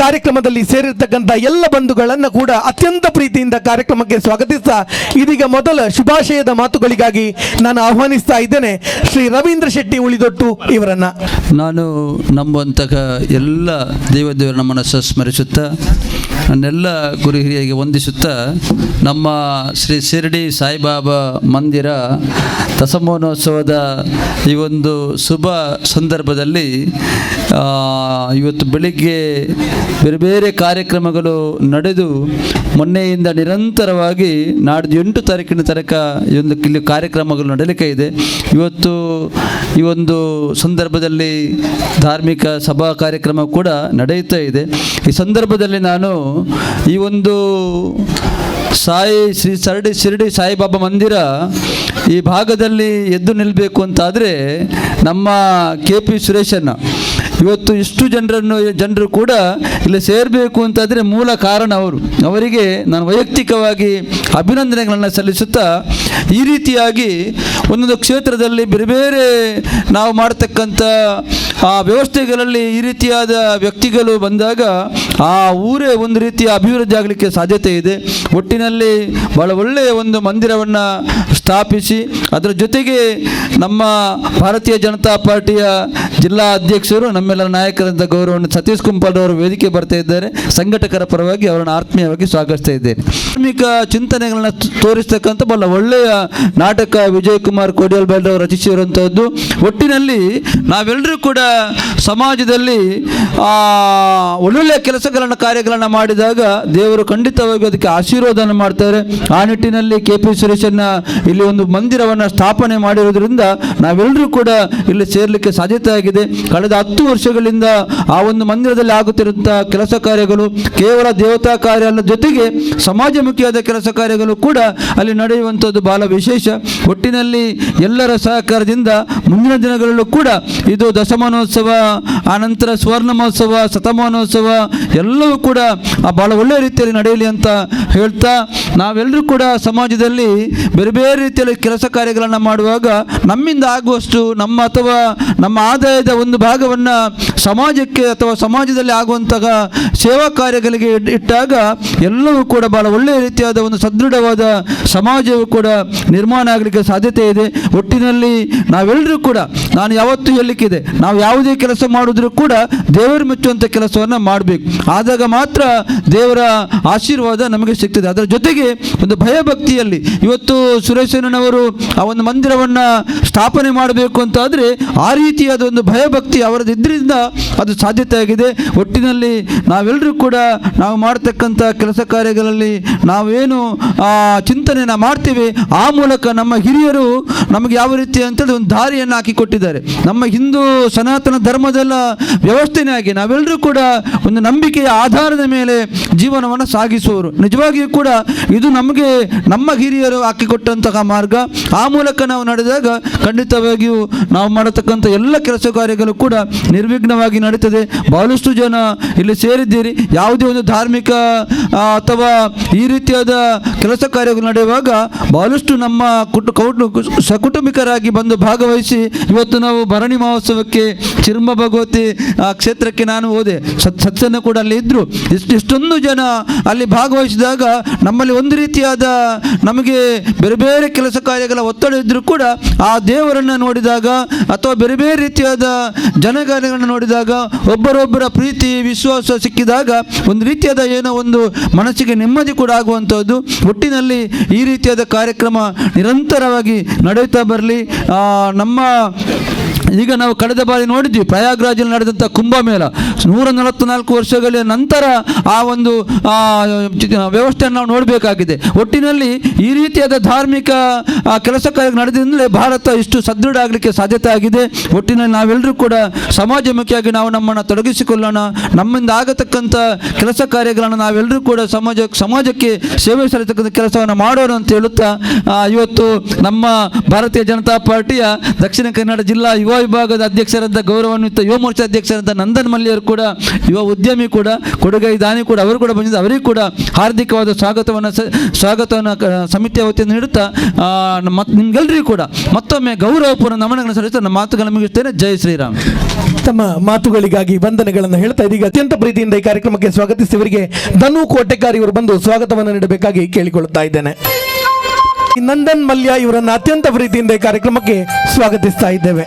ಕಾರ್ಯಕ್ರಮದಲ್ಲಿ ಸೇರಿರ್ತಕ್ಕಂಥ ಎಲ್ಲ ಬಂಧುಗಳನ್ನ ಕೂಡ ಅತ್ಯಂತ ಪ್ರೀತಿಯಿಂದ ಕಾರ್ಯಕ್ರಮಕ್ಕೆ ಸ್ವಾಗತಿಸ್ತಾ ಇದೀಗ ಮೊದಲ ಶುಭಾಶಯದ ಮಾತುಗಳಿಗಾಗಿ ನಾನು ಆಹ್ವಾನಿಸ್ತಾ ಇದ್ದೇನೆ ಶ್ರೀ ರವೀಂದ್ರ ಶೆಟ್ಟಿ ಉಳಿದೊಟ್ಟು ಇವರನ್ನ. ನಾನು ನಂಬುವಂತಹ ಎಲ್ಲ ದೇವದೇವರ ನಮ್ಮನ್ನು ಸ್ಮರಿಸುತ್ತಾ, ನನ್ನೆಲ್ಲ ಗುರು ಹಿರಿಯರಿಗೆ ವಂದಿಸುತ್ತಾ, ನಮ್ಮ ಶ್ರೀ ಶಿರಡಿ ಸಾಯಿಬಾಬಾ ಮಂದಿರ ದಶಮಾನೋತ್ಸವದ ಈ ಒಂದು ಶುಭ ಸಂದರ್ಭದಲ್ಲಿ ಇವತ್ತು ಬೆಳಿಗ್ಗೆ ಬೇರೆ ಬೇರೆ ಕಾರ್ಯಕ್ರಮಗಳು ನಡೆದು ಮೊನ್ನೆಯಿಂದ ನಿರಂತರವಾಗಿ ನಾಡ್ದು 8 ತಾರೀಕಿನ ತನಕ ಈ ಒಂದು ಇಲ್ಲಿ ಕಾರ್ಯಕ್ರಮಗಳು ನಡೀಲಿಕ್ಕೆ ಇದೆ. ಇವತ್ತು ಈ ಒಂದು ಸಂದರ್ಭದಲ್ಲಿ ಧಾರ್ಮಿಕ ಸಭಾ ಕಾರ್ಯಕ್ರಮ ಕೂಡ ನಡೆಯುತ್ತಾ ಇದೆ. ಈ ಸಂದರ್ಭದಲ್ಲಿ ನಾನು ಈ ಒಂದು ಶಿರಡಿ ಸಾಯಿಬಾಬಾ ಮಂದಿರ ಈ ಭಾಗದಲ್ಲಿ ಎದ್ದು ನಿಲ್ಲಬೇಕು ಅಂತಾದರೆ ನಮ್ಮ KP ಸುರೇಶಣ್ಣ ಇವತ್ತು ಇಷ್ಟು ಜನರು ಕೂಡ ಇಲ್ಲಿ ಸೇರಬೇಕು ಅಂತಾದರೆ ಮೂಲ ಕಾರಣ ಅವರಿಗೆ ನಾನು ವೈಯಕ್ತಿಕವಾಗಿ ಅಭಿನಂದನೆಗಳನ್ನು ಸಲ್ಲಿಸುತ್ತಾ ಈ ರೀತಿಯಾಗಿ ಒಂದೊಂದು ಕ್ಷೇತ್ರದಲ್ಲಿ ಬೇರೆ ಬೇರೆ ನಾವು ಮಾಡ್ತಕ್ಕಂಥ ವ್ಯವಸ್ಥೆಗಳಲ್ಲಿ ಈ ರೀತಿಯಾದ ವ್ಯಕ್ತಿಗಳು ಬಂದಾಗ ಆ ಊರೇ ಒಂದು ರೀತಿಯ ಅಭಿವೃದ್ಧಿ ಆಗಲಿಕ್ಕೆ ಸಾಧ್ಯತೆ ಇದೆ. ಒಟ್ಟಿನಲ್ಲಿ ಭಾಳ ಒಳ್ಳೆಯ ಒಂದು ಮಂದಿರವನ್ನು ಸ್ಥಾಪಿಸಿ ಅದರ ಜೊತೆಗೆ ನಮ್ಮ ಭಾರತೀಯ ಜನತಾ ಪಾರ್ಟಿಯ ಜಿಲ್ಲಾ ಅಧ್ಯಕ್ಷರು ನಮ್ಮೆಲ್ಲರ ನಾಯಕರಂತ ಗೌರವವನ್ನು ಸತೀಶ್ ಕುಂಪಲ್ ಅವರು ವೇದಿಕೆ ಬರ್ತಾ ಇದ್ದಾರೆ. ಸಂಘಟಕರ ಪರವಾಗಿ ಅವರನ್ನು ಆತ್ಮೀಯವಾಗಿ ಸ್ವಾಗತಿಸ್ತಾ ಇದ್ದೇನೆ. ಧಾರ್ಮಿಕ ಚಿಂತನೆಗಳನ್ನ ತೋರಿಸ್ತಕ್ಕಂಥ ಬಹಳ ಒಳ್ಳೆಯ ನಾಟಕ ವಿಜಯ್ ಕುಮಾರ್ ಕೋಡಿಯಲ್ ಅವರು ರಚಿಸಿರುವಂಥದ್ದು. ಒಟ್ಟಿನಲ್ಲಿ ನಾವೆಲ್ಲರೂ ಕೂಡ ಸಮಾಜದಲ್ಲಿ ಒಳ್ಳೊಳ್ಳೆಯ ಕೆಲಸಗಳನ್ನು ಕಾರ್ಯಗಳನ್ನು ಮಾಡಿದಾಗ ದೇವರು ಖಂಡಿತವಾಗಿ ಅದಕ್ಕೆ ಆಶೀರ್ವಾದನ ಮಾಡ್ತಾರೆ. ಆ ನಿಟ್ಟಿನಲ್ಲಿ KP ಸುರೇಶನ್ನ ಇಲ್ಲಿ ಒಂದು ಮಂದಿರವನ್ನು ಸ್ಥಾಪನೆ ಮಾಡಿರೋದ್ರಿಂದ ನಾವೆಲ್ಲರೂ ಕೂಡ ಇಲ್ಲಿ ಸೇರಲಿಕ್ಕೆ ಸಾಧ್ಯತೆ ಆಗಿದೆ. ಕಳೆದ 10 ವರ್ಷಗಳಿಂದ ಆ ಒಂದು ಮಂದಿರದಲ್ಲಿ ಆಗುತ್ತಿರುವಂಥ ಕೆಲಸ ಕಾರ್ಯಗಳು ಕೇವಲ ದೇವತಾ ಕಾರ್ಯ ಅಲ್ಲ, ಜೊತೆಗೆ ಸಮಾಜಮುಖಿಯಾದ ಕೆಲಸ ಕಾರ್ಯಗಳು ಕೂಡ ಅಲ್ಲಿ ನಡೆಯುವಂಥದ್ದು ಬಹಳ ವಿಶೇಷ. ಒಟ್ಟಿನಲ್ಲಿ ಎಲ್ಲರ ಸಹಕಾರದಿಂದ ಮುಂದಿನ ದಿನಗಳಲ್ಲೂ ಕೂಡ ಇದು ದಶಮಾನೋತ್ಸವ, ಆನಂತರ ಸ್ವರ್ಣ ಮಹೋತ್ಸವ, ಶತಮಾನೋತ್ಸವ ಎಲ್ಲವೂ ಕೂಡ ಬಹಳ ಒಳ್ಳೆಯ ರೀತಿಯಲ್ಲಿ ನಡೆಯಲಿ ಅಂತ ಹೇಳ್ತಾ, ನಾವೆಲ್ಲರೂ ಕೂಡ ಸಮಾಜದಲ್ಲಿ ಬೇರೆ ಬೇರೆ ರೀತಿಯಲ್ಲಿ ಕೆಲಸ ಕಾರ್ಯಗಳನ್ನು ಮಾಡುವಾಗ ನಮ್ಮಿಂದ ಆಗುವಷ್ಟು ನಮ್ಮ ಆದಾಯದ ಒಂದು ಭಾಗವನ್ನು ಸಮಾಜಕ್ಕೆ ಅಥವಾ ಸಮಾಜದಲ್ಲಿ ಆಗುವಂತಹ ಸೇವಾ ಕಾರ್ಯಗಳಿಗೆ ಇಟ್ಟಾಗ ಎಲ್ಲವೂ ಕೂಡ ಬಹಳ ಒಳ್ಳೆಯ ರೀತಿಯಾದ ಒಂದು ಸದೃಢವಾದ ಸಮಾಜವು ಕೂಡ ನಿರ್ಮಾಣ ಆಗಲಿಕ್ಕೆ ಸಾಧ್ಯತೆ ಇದೆ. ಒಟ್ಟಿನಲ್ಲಿ ನಾವೆಲ್ಲರೂ ಕೂಡ ನಾನು ಯಾವತ್ತೂ ಹೇಳಲಿಕ್ಕಿದೆ, ನಾವು ಯಾವುದೇ ಕೆಲಸ ಮಾಡಿದ್ರೂ ಕೂಡ ದೇವರು ಮೆಚ್ಚುವಂಥ ಕೆಲಸವನ್ನು ಮಾಡಬೇಕು. ಆದಾಗ ಮಾತ್ರ ದೇವರ ಆಶೀರ್ವಾದ ನಮಗೆ ಸಿಗ್ತದೆ. ಅದರ ಜೊತೆಗೆ ಒಂದು ಭಯಭಕ್ತಿಯಲ್ಲಿ ಇವತ್ತು ಸುರೇಶನವರು ಆ ಒಂದು ಮಂದಿರವನ್ನು ಸ್ಥಾಪನೆ ಮಾಡಬೇಕು ಅಂತಾದರೆ ಆ ರೀತಿಯಾದ ಒಂದು ಭಯಭಕ್ತಿ ಅವರದ್ರಿಂದ ಅದು ಸಾಧ್ಯತೆ ಆಗಿದೆ. ಒಟ್ಟಿನಲ್ಲಿ ನಾವೆಲ್ಲರೂ ಕೂಡ ನಾವು ಮಾಡ್ತಕ್ಕಂಥ ಕೆಲಸ ಕಾರ್ಯಗಳಲ್ಲಿ ನಾವೇನು ಚಿಂತನೆಯನ್ನು ಮಾಡ್ತೀವಿ ಆ ಮೂಲಕ ನಮ್ಮ ಹಿರಿಯರು ನಮಗೆ ಯಾವ ರೀತಿ ಅಂತೇಳಿ ಒಂದು ದಾರಿಯನ್ನು ಹಾಕಿಕೊಟ್ಟಿದ್ದಾರೆ. ನಮ್ಮ ಹಿಂದೂ ಸನಾತನ ಧರ್ಮದಲ್ಲ ವ್ಯವಸ್ಥೆನೇ ಆಗಿ ನಾವೆಲ್ಲರೂ ಕೂಡ ಒಂದು ನಂಬಿಕೆಯ ಆಧಾರದ ಮೇಲೆ ಜೀವನವನ್ನು ಸಾಗಿಸುವವರು. ನಿಜವಾಗಿಯೂ ಕೂಡ ಇದು ನಮಗೆ ನಮ್ಮ ಹಿರಿಯರು ಹಾಕಿಕೊಟ್ಟಂತಹ ಮಾರ್ಗ. ಆ ಮೂಲಕ ನಾವು ನಡೆದಾಗ ಖಂಡಿತವಾಗಿಯೂ ನಾವು ಮಾಡತಕ್ಕಂಥ ಎಲ್ಲ ಕೆಲಸ ಕಾರ್ಯಗಳು ಕೂಡ ನಿರ್ವಿಘ್ನವಾಗಿ ನಡೀತದೆ. ಬಹಳಷ್ಟು ಜನ ಇಲ್ಲಿ ಸೇರಿದ್ದೀರಿ. ಯಾವುದೇ ಒಂದು ಧಾರ್ಮಿಕ ಅಥವಾ ಈ ರೀತಿಯಾದ ಕೆಲಸ ಕಾರ್ಯಗಳು ನಡೆಯುವಾಗ ಬಹಳಷ್ಟು ನಮ್ಮ ಸಕುಟುಂಬಿಕರಾಗಿ ಬಂದು ಭಾಗವಹಿಸಿ ಇವತ್ತು ನಾವು ಭರಣಿ ಮಹೋತ್ಸವಕ್ಕೆ ಚಿರ್ಮ ಭಗವತಿ ಕ್ಷೇತ್ರಕ್ಕೆ ನಾನು ಹೋದೆ. ಸತ್ಸನ್ನ ಕೂಡ ಅಲ್ಲಿ ಇದ್ದರು. ಇಷ್ಟೊಂದು ಜನ ಅಲ್ಲಿ ಭಾಗವಹಿಸಿದಾಗ ನಮ್ಮಲ್ಲಿ ಒಂದು ರೀತಿಯಾದ ನಮಗೆ ಬೇರೆ ಬೇರೆ ಕೆಲಸ ಕಾರ್ಯಗಳ ಒತ್ತಡ ಇದ್ದರೂ ಕೂಡ ಆ ದೇವರನ್ನು ನೋಡಿದಾಗ ಅಥವಾ ಬೇರೆ ಬೇರೆ ರೀತಿಯಾದ ಜನಗಾನಗಳನ್ನು ನೋಡಿದಾಗ ಒಬ್ಬರೊಬ್ಬರ ಪ್ರೀತಿ ವಿಶ್ವಾಸ ಸಿಕ್ಕಿದಾಗ ಒಂದು ರೀತಿಯಾದ ಏನೋ ಒಂದು ಮನಸ್ಸಿಗೆ ನೆಮ್ಮದಿ ಕೂಡ ಆಗುವಂಥದ್ದು. ಒಟ್ಟಿನಲ್ಲಿ ಈ ರೀತಿಯಾದ ಕಾರ್ಯಕ್ರಮ ನಿರಂತರವಾಗಿ ನಡೆಯುತ್ತಾ ಬರಲಿ. ನಮ್ಮ ಈಗ ನಾವು ಕಳೆದ ಬಾರಿ ನೋಡಿದ್ವಿ ಪ್ರಯಾಗ್ರಾಜಲ್ಲಿ ನಡೆದಂಥ ಕುಂಭಮೇಳ 144 ವರ್ಷಗಳ ನಂತರ ಆ ಒಂದು ವ್ಯವಸ್ಥೆಯನ್ನು ನಾವು ನೋಡಬೇಕಾಗಿದೆ. ಒಟ್ಟಿನಲ್ಲಿ ಈ ರೀತಿಯಾದ ಧಾರ್ಮಿಕ ಕೆಲಸ ಕಾರ್ಯ ನಡೆದಿಂದಲೇ ಭಾರತ ಇಷ್ಟು ಸದೃಢ ಆಗಲಿಕ್ಕೆ ಸಾಧ್ಯತೆ ಆಗಿದೆ. ಒಟ್ಟಿನಲ್ಲಿ ನಾವೆಲ್ಲರೂ ಕೂಡ ಸಮಾಜಮುಖಿಯಾಗಿ ನಾವು ನಮ್ಮನ್ನು ತೊಡಗಿಸಿಕೊಳ್ಳೋಣ. ನಮ್ಮಿಂದ ಆಗತಕ್ಕಂಥ ಕೆಲಸ ಕಾರ್ಯಗಳನ್ನು ನಾವೆಲ್ಲರೂ ಕೂಡ ಸಮಾಜಕ್ಕೆ ಸೇವೆ ಸಲ್ಲಿಸತಕ್ಕಂಥ ಕೆಲಸವನ್ನು ಮಾಡೋಣ ಅಂತ ಹೇಳುತ್ತಾ ಇವತ್ತು ನಮ್ಮ ಭಾರತೀಯ ಜನತಾ ಪಾರ್ಟಿಯ ದಕ್ಷಿಣ ಕನ್ನಡ ಜಿಲ್ಲಾ ಯುವ ವಿಭಾಗದ ಅಧ್ಯಕ್ಷರಂತ ಗೌರವಾನ್ವಿತ ಯುವ ಮೋರ್ಚಾ ಅಧ್ಯಕ್ಷರಂತ ನಂದನ್ ಮಲ್ಲಿಯವರು ಕೂಡ ಯುವ ಉದ್ಯಮಿ ಕೂಡ ಕೊಡುಗೈ ದಾನಿ ಕೂಡ ಅವರು ಕೂಡ ಬಂದಿದ್ದು. ಅವರಿಗೂ ಕೂಡ ಹಾರ್ದಿಕವಾದ ಸ್ವಾಗತವನ್ನು ಸಮಿತಿಯ ವತಿಯಿಂದ ನೀಡುತ್ತಾ ನಿಮ್ಗೆಲ್ಲರಿಗೂ ಕೂಡ ಮತ್ತೊಮ್ಮೆ ಗೌರವಪೂರ್ಣ ನಮನಗಳನ್ನು ಸಲ್ಲಿಸುತ್ತಾ ನನ್ನ ಮಾತುಗಳನ್ನು ಮುಗಿಸ್ತೇನೆ. ಜೈ ಶ್ರೀರಾಮ್. ತಮ್ಮ ಮಾತುಗಳಿಗಾಗಿ ವಂದನೆಗಳನ್ನು ಹೇಳ್ತಾ ಇದೀಗ ಅತ್ಯಂತ ಪ್ರೀತಿಯಿಂದ ಈ ಕಾರ್ಯಕ್ರಮಕ್ಕೆ ಸ್ವಾಗತಿಸಿದವರಿಗೆ ಧನು ಕೋಟೆಕಾರ್ ಇವರು ಬಂದು ಸ್ವಾಗತವನ್ನು ನೀಡಬೇಕಾಗಿ ಕೇಳಿಕೊಳ್ಳುತ್ತಾ ಇದ್ದೇನೆ. ನಂದನ್ ಮಲ್ಯ ಇವರನ್ನು ಅತ್ಯಂತ ಪ್ರೀತಿಯಿಂದ ಈ ಕಾರ್ಯಕ್ರಮಕ್ಕೆ ಸ್ವಾಗತಿಸ್ತಾ ಇದ್ದೇವೆ.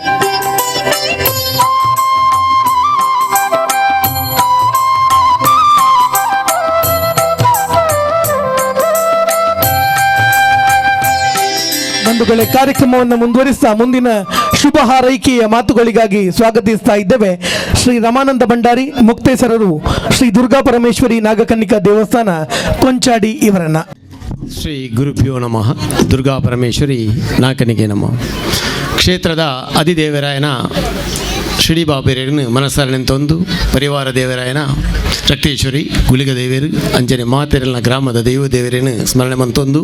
ಬಂಧುಗಳೇ, ಕಾರ್ಯಕ್ರಮವನ್ನು ಮುಂದುವರಿಸ್ತಾ ಮುಂದಿನ ಶುಭ ಹಾರೈಕೆಯ ಮಾತುಗಳಿಗಾಗಿ ಸ್ವಾಗತಿಸ್ತಾ ಇದ್ದೇವೆ ಶ್ರೀ ರಮಾನಂದ ಭಂಡಾರಿ ಮುಕ್ತೇಸರರು, ಶ್ರೀ ದುರ್ಗಾ ಪರಮೇಶ್ವರಿ ನಾಗಕನ್ನಿಕಾ ದೇವಸ್ಥಾನ ಕೊಂಚಾಡಿ ಇವರನ್ನ. ಶ್ರೀ ಗುರುಭ್ಯೋ ನಮಃ. ದುರ್ಗಾ ಪರಮೇಶ್ವರಿ ನಾಗಕನ್ನಿಕೆ ನಮಃ. ಕ್ಷೇತ್ರದ ಅಧಿದೇವರಾಯನ ಶಿಡಿಬಾಬೇರನ್ನು ಮನಸ್ಸರಣೆಂತೊಂದು ಪರಿವಾರ ದೇವರಾಯನ ಶಕ್ತೇಶ್ವರಿ ಗುಲಿಗ ದೇವರು ಅಂಜನೆ ಮಾತೆರಲ್ನ ಗ್ರಾಮದ ದೈವ ದೇವರನ್ನು ಸ್ಮರಣೆ ಮಂತೊಂದು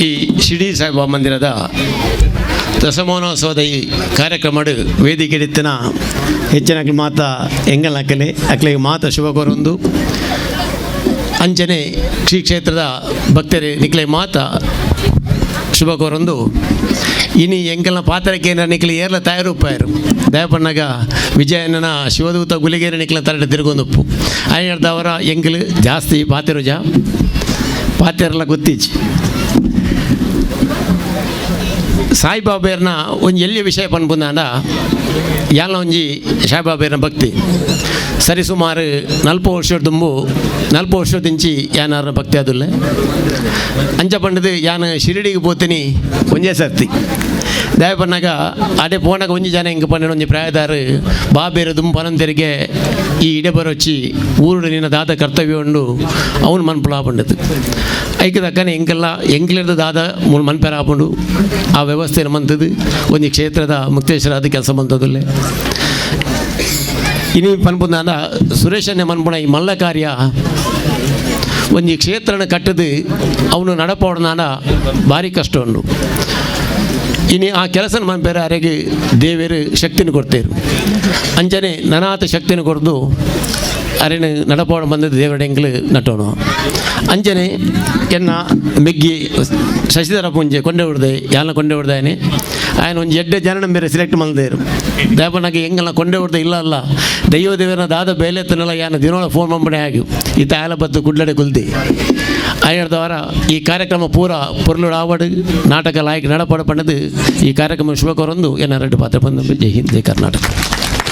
ಈ ಶಿಡಿ ಸಾಯಿಬಾಬಾ ಮಂದಿರದ ದಶಮಾನೋತ್ಸವದ ಈ ಕಾರ್ಯಕ್ರಮ ವೇದಿಕೆ ಎತ್ತಿನ ಹೆಚ್ಚಿನ ಮಾತ ಎಂಗಲ್ ಅಕ್ಕಲೆ ಅಕ್ಕಲಿಗೆ ಮಾತ ಶುಭ ಕೋರೊಂದು ಅಂಚನೆ ಶ್ರೀ ಕ್ಷೇತ್ರದ ಭಕ್ತರೇ ನಿಕ್ಲೆ ಮಾತ ಶುಭ ಕೋರೊಂದು ಇನಿ ಎಂಕಲ್ನ ಪಾತ್ರಕ್ಕೆ ನಿಕ್ಲಿ ಏರ್ಲ ತಯಾರುಪ್ಪಾಯರು ದಯಪಣ್ಣಗ ವಿಜಯನ ಶಿವದೂತ ಗುಲಿಗೇರಿ ನಿಕ್ಲ ತರಡೆ ತಿರುಗೊಂದುಪ್ಪು ಆಯ್ನ ಹೇಳ್ದವರ ಎಂಕಲ್ ಜಾಸ್ತಿ ಪಾತಿರುಜ ಪಾತ್ಯರೆಲ್ಲ ಗೊತ್ತಿಚ್ಚಿ ಸಾಯಿಬಾಬೇರ್ನ ಒಂದು ಎಲ್ಲಿ ವಿಷಯ ಪನ್ಪುಂದಾಂಡ ಯಾನ ಒಂಜಿ ಸಾಯಿಬಾಬೇರ್ನ ಭಕ್ತಿ ಸರಿಸುಮಾರು 40 ವರ್ಷ ತುಂಬು 40 ವರ್ಷದಿಂಚಿ ಯಾನಾರ ಭಕ್ತಿ ಆದುಲ್ಲೆ ಅಂಚ ಪಂಡದು ಯಾನು ಶಿರಡಿಗೆ ಪೋತೀನಿ ಒಂಜೇ ಸರ್ತಿ ದಯಪನ್ನಾಗ ಅದೇ ಪೋನಾಗ ಒಂಜಿ ಜನ ಹಿಂಗೆ ಪಂಡ ಒಂಜಿ ಪ್ರಾಯದಾರು ಬಾಬೇರು ದುಂಬು ಪನಂತೆರಿಗೆ ಈ ಇಡೆ ಬರೋಚ್ಚಿ ಊರು ನಿನ್ನ ದಾದ ಕರ್ತವ್ಯ ಉಂಡು ಅವನು ಮನ್ಪುಲ ಪಂಡದು ಐಕೆ ತಕ್ಕನೆ ಎಂಕಲಿರ್ದ ದಾದ ಮನ್ಪೇರ ಹಾಕೊಂಡು ಆ ವ್ಯವಸ್ಥೆಯನ್ನು ಮಂತದ್ದು ಒಂದು ಕ್ಷೇತ್ರದ ಮುಕ್ತೇಶ್ವರ ಅದು ಕೆಲಸ ಮಂತದಲ್ಲೇ ಇನಿ ಪನ್ಪುಂದಾಂಡ ಸುರೇಶನ್ನೇ ಮನ್ಪುಣ ಈ ಮಲ್ಲ ಕಾರ್ಯ ಒಂದು ಕ್ಷೇತ್ರನ ಕಟ್ಟದು ಅವನು ನಡಪೋಡನಾಂಡ ಭಾರಿ ಕಷ್ಟ ಉಂಡು ಇನಿ ಆ ಕೆಲಸ ಮನ್ಪೇರ ಅರೆಗೆ ದೇವರು ಶಕ್ತಿನ ಕೊಡ್ತೇರು ಅಂಚನೆ ನನಾತ ಶಕ್ತಿನ ಕೊಡ್ದು ಅರೆನ ನಡಪೋಡ ಬಂದದ್ದು ದೇವರ ಎಂಕ್ಲು ನಟೋಣ ಅಂಚನೆ ಕೆನ್ನ ಮೆಗ್ಗಿ ಶಶಿಧರ ಪುಂಜೆ ಕೊಂಡೆ ಹೊಡ್ದೆ ಯಾನ ಕೊಂಡೆ ಹೊಡ್ದಾಯನೆ ఆయన ಒಂದು 2 ಜನ ಬೇರೆ ಸೆಲೆಕ್ಟ್ ಮಾಡಿದೇರು ದಯಪನಾಗೆ ಹೆಂಗಲ್ಲ ಕೊಂಡೆ ಹೊಡ್ದೆ ಇಲ್ಲ ಅಲ್ಲ ದೈವ ದೇವರನ್ನ ದಾದ ಬೇಲೆತ್ತನೆಲ್ಲ ಯಾನ ದಿನೋಳ ಫೋನ್ ಮಂಬಣೆ ಆಗಿ ಈತ ಆಲ ಬತ್ತು ಕುಡ್ಲಡೆ ಕುಲ್ದಿ ಆಯ್ದವರ ಈ ಕಾರ್ಯಕ್ರಮ ಪೂರ ಪೊರ್ಲುಡು ಆವಡು ನಾಟಕ ಲಾಯಕ್ ನಡಪಡ ಪಣ್ಣದು ಈ ಕಾರ್ಯಕ್ರಮ ಶುಭಕರೊಂದು ಏನ 2 ಪಾತ್ರ ಬಂದು ಜೈ ಹಿಂದ್ ಜೈ ಕರ್ನಾಟಕ.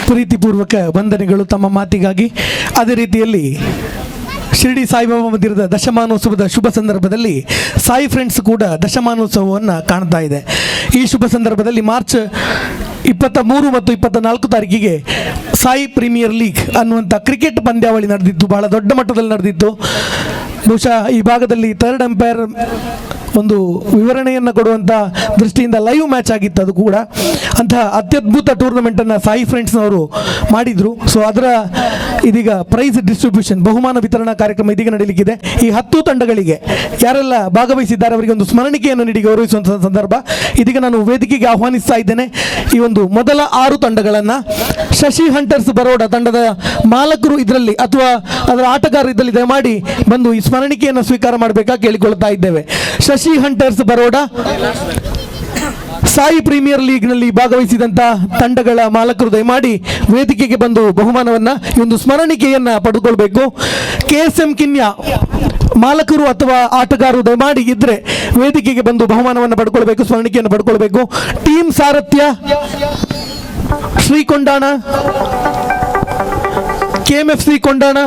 ಪ್ರೀತಿಪೂರ್ವಕ ವಂದನೆಗಳು ತಮ್ಮ ಮಾತಿಗಾಗಿ. ಅದೇ ರೀತಿಯಲ್ಲಿ ಶಿರಡಿ ಸಾಯಿಬಾಬಾ ಮಂದಿರದ ದಶಮಾನೋತ್ಸವದ ಶುಭ ಸಂದರ್ಭದಲ್ಲಿ ಸಾಯಿ ಫ್ರೆಂಡ್ಸ್ ಕೂಡ ದಶಮಾನೋತ್ಸವವನ್ನು ಕಾಣ್ತಾ ಇದೆ. ಈ ಶುಭ ಸಂದರ್ಭದಲ್ಲಿ ಮಾರ್ಚ್ 23 ಮತ್ತು 24 ತಾರೀಕಿಗೆ ಸಾಯಿ ಪ್ರೀಮಿಯರ್ ಲೀಗ್ ಅನ್ನುವಂಥ ಕ್ರಿಕೆಟ್ ಪಂದ್ಯಾವಳಿ ನಡೆದಿತ್ತು, ಬಹಳ ದೊಡ್ಡ ಮಟ್ಟದಲ್ಲಿ ನಡೆದಿತ್ತು. ಬಹುಶಃ ಈ ಭಾಗದಲ್ಲಿ ಥರ್ಡ್ ಅಂಪೈರ್ ಒಂದು ವಿವರಣೆಯನ್ನು ಕೊಡುವಂಥ ದೃಷ್ಟಿಯಿಂದ ಲೈವ್ ಮ್ಯಾಚ್ ಆಗಿತ್ತು. ಅದು ಕೂಡ ಅಂತಹ ಅತ್ಯದ್ಭುತ ಟೂರ್ನಮೆಂಟನ್ನು ಸಾಯಿ ಫ್ರೆಂಡ್ಸ್ನವರು ಮಾಡಿದರು. ಸೊ ಅದರ ಇದೀಗ ಪ್ರೈಸ್ ಡಿಸ್ಟ್ರಿಬ್ಯೂಷನ್ ಬಹುಮಾನ ವಿತರಣಾ ಕಾರ್ಯಕ್ರಮ ಇದೀಗ ನಡೆಯಲಿಕ್ಕಿದೆ. ಈ 10 ತಂಡಗಳಿಗೆ ಯಾರೆಲ್ಲ ಭಾಗವಹಿಸಿದ್ದಾರೆ ಅವರಿಗೆ ಒಂದು ಸ್ಮರಣಿಕೆಯನ್ನು ನೀಡಿ ಗೌರವಿಸುವಂಥ ಸಂದರ್ಭ ಇದೀಗ ನಾನು ವೇದಿಕೆಗೆ ಆಹ್ವಾನಿಸ್ತಾ ಇದ್ದೇನೆ. ಈ ಒಂದು ಮೊದಲ 6 ತಂಡಗಳನ್ನು ಶಶಿ ಹಂಟರ್ಸ್ ಬರೋಡ ತಂಡದ ಮಾಲಕರು ಇದರಲ್ಲಿ ಅಥವಾ ಅದರ ಆಟಗಾರರು ಇದರಲ್ಲಿ ದಯಮಾಡಿ ಬಂದು ಈ ಸ್ಮರಣಿಕೆಯನ್ನು ಸ್ವೀಕಾರ ಮಾಡಬೇಕಾಗಿ ಕೇಳಿಕೊಳ್ತಾ ಇದ್ದೇವೆ. ಶಶಿ ಹಂಟರ್ಸ್ ಬರೋಡ ಸಾಯಿ ಪ್ರೀಮಿಯರ್ ಲೀಗ್ನಲ್ಲಿ ಭಾಗವಹಿಸಿದಂಥ ತಂಡಗಳ ಮಾಲಕರು ದಯಮಾಡಿ ವೇದಿಕೆಗೆ ಬಂದು ಬಹುಮಾನವನ್ನು ಈ ಒಂದು ಸ್ಮರಣಿಕೆಯನ್ನು ಪಡೆದುಕೊಳ್ಬೇಕು. KSM ಕಿನ್ಯಾ ಮಾಲಕರು ಅಥವಾ ಆಟಗಾರರು ದಯಮಾಡಿ ಇದ್ದರೆ ವೇದಿಕೆಗೆ ಬಂದು ಬಹುಮಾನವನ್ನು ಪಡ್ಕೊಳ್ಬೇಕು, ಸ್ಮರಣಿಕೆಯನ್ನು ಪಡ್ಕೊಳ್ಬೇಕು. ಟೀಮ್ ಸಾರಥ್ಯ Shrikondana, KMFC Kondana,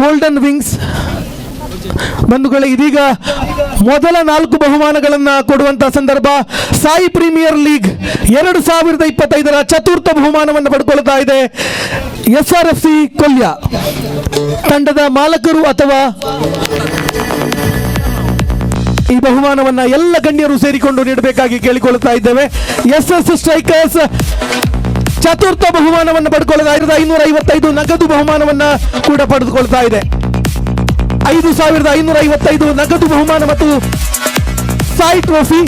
golden wings ಬಂಧುಗಳೇ, ಇದೀಗ ಮೊದಲ 4 ಬಹುಮಾನಗಳನ್ನು ಕೊಡುವಂತಹ ಸಂದರ್ಭ. ಸಾಯಿ ಪ್ರೀಮಿಯರ್ ಲೀಗ್ 2025ರ ಚತುರ್ಥ ಬಹುಮಾನವನ್ನು ಪಡ್ಕೊಳ್ತಾ ಇದೆ SRFC ಕೊಲ್ಯ ತಂಡದ ಮಾಲಕರು ಅಥವಾ ಈ ಬಹುಮಾನವನ್ನು ಎಲ್ಲ ಗಣ್ಯರು ಸೇರಿಕೊಂಡು ನೀಡಬೇಕಾಗಿ ಕೇಳಿಕೊಳ್ಳುತ್ತಾ ಇದ್ದೇವೆ. SS ಸ್ಟ್ರೈಕರ್ಸ್ ಚತುರ್ಥ ಬಹುಮಾನವನ್ನು ಪಡ್ಕೊಳ್ತಾ ಇರೋದು 555 ನಗದು ಬಹುಮಾನವನ್ನು ಕೂಡ ಪಡೆದುಕೊಳ್ತಾ ಇದೆ. 5555 ನಗದು ಬಹುಮಾನ ಮತ್ತು ಸಾಯಿ ಟ್ರೋಫಿ.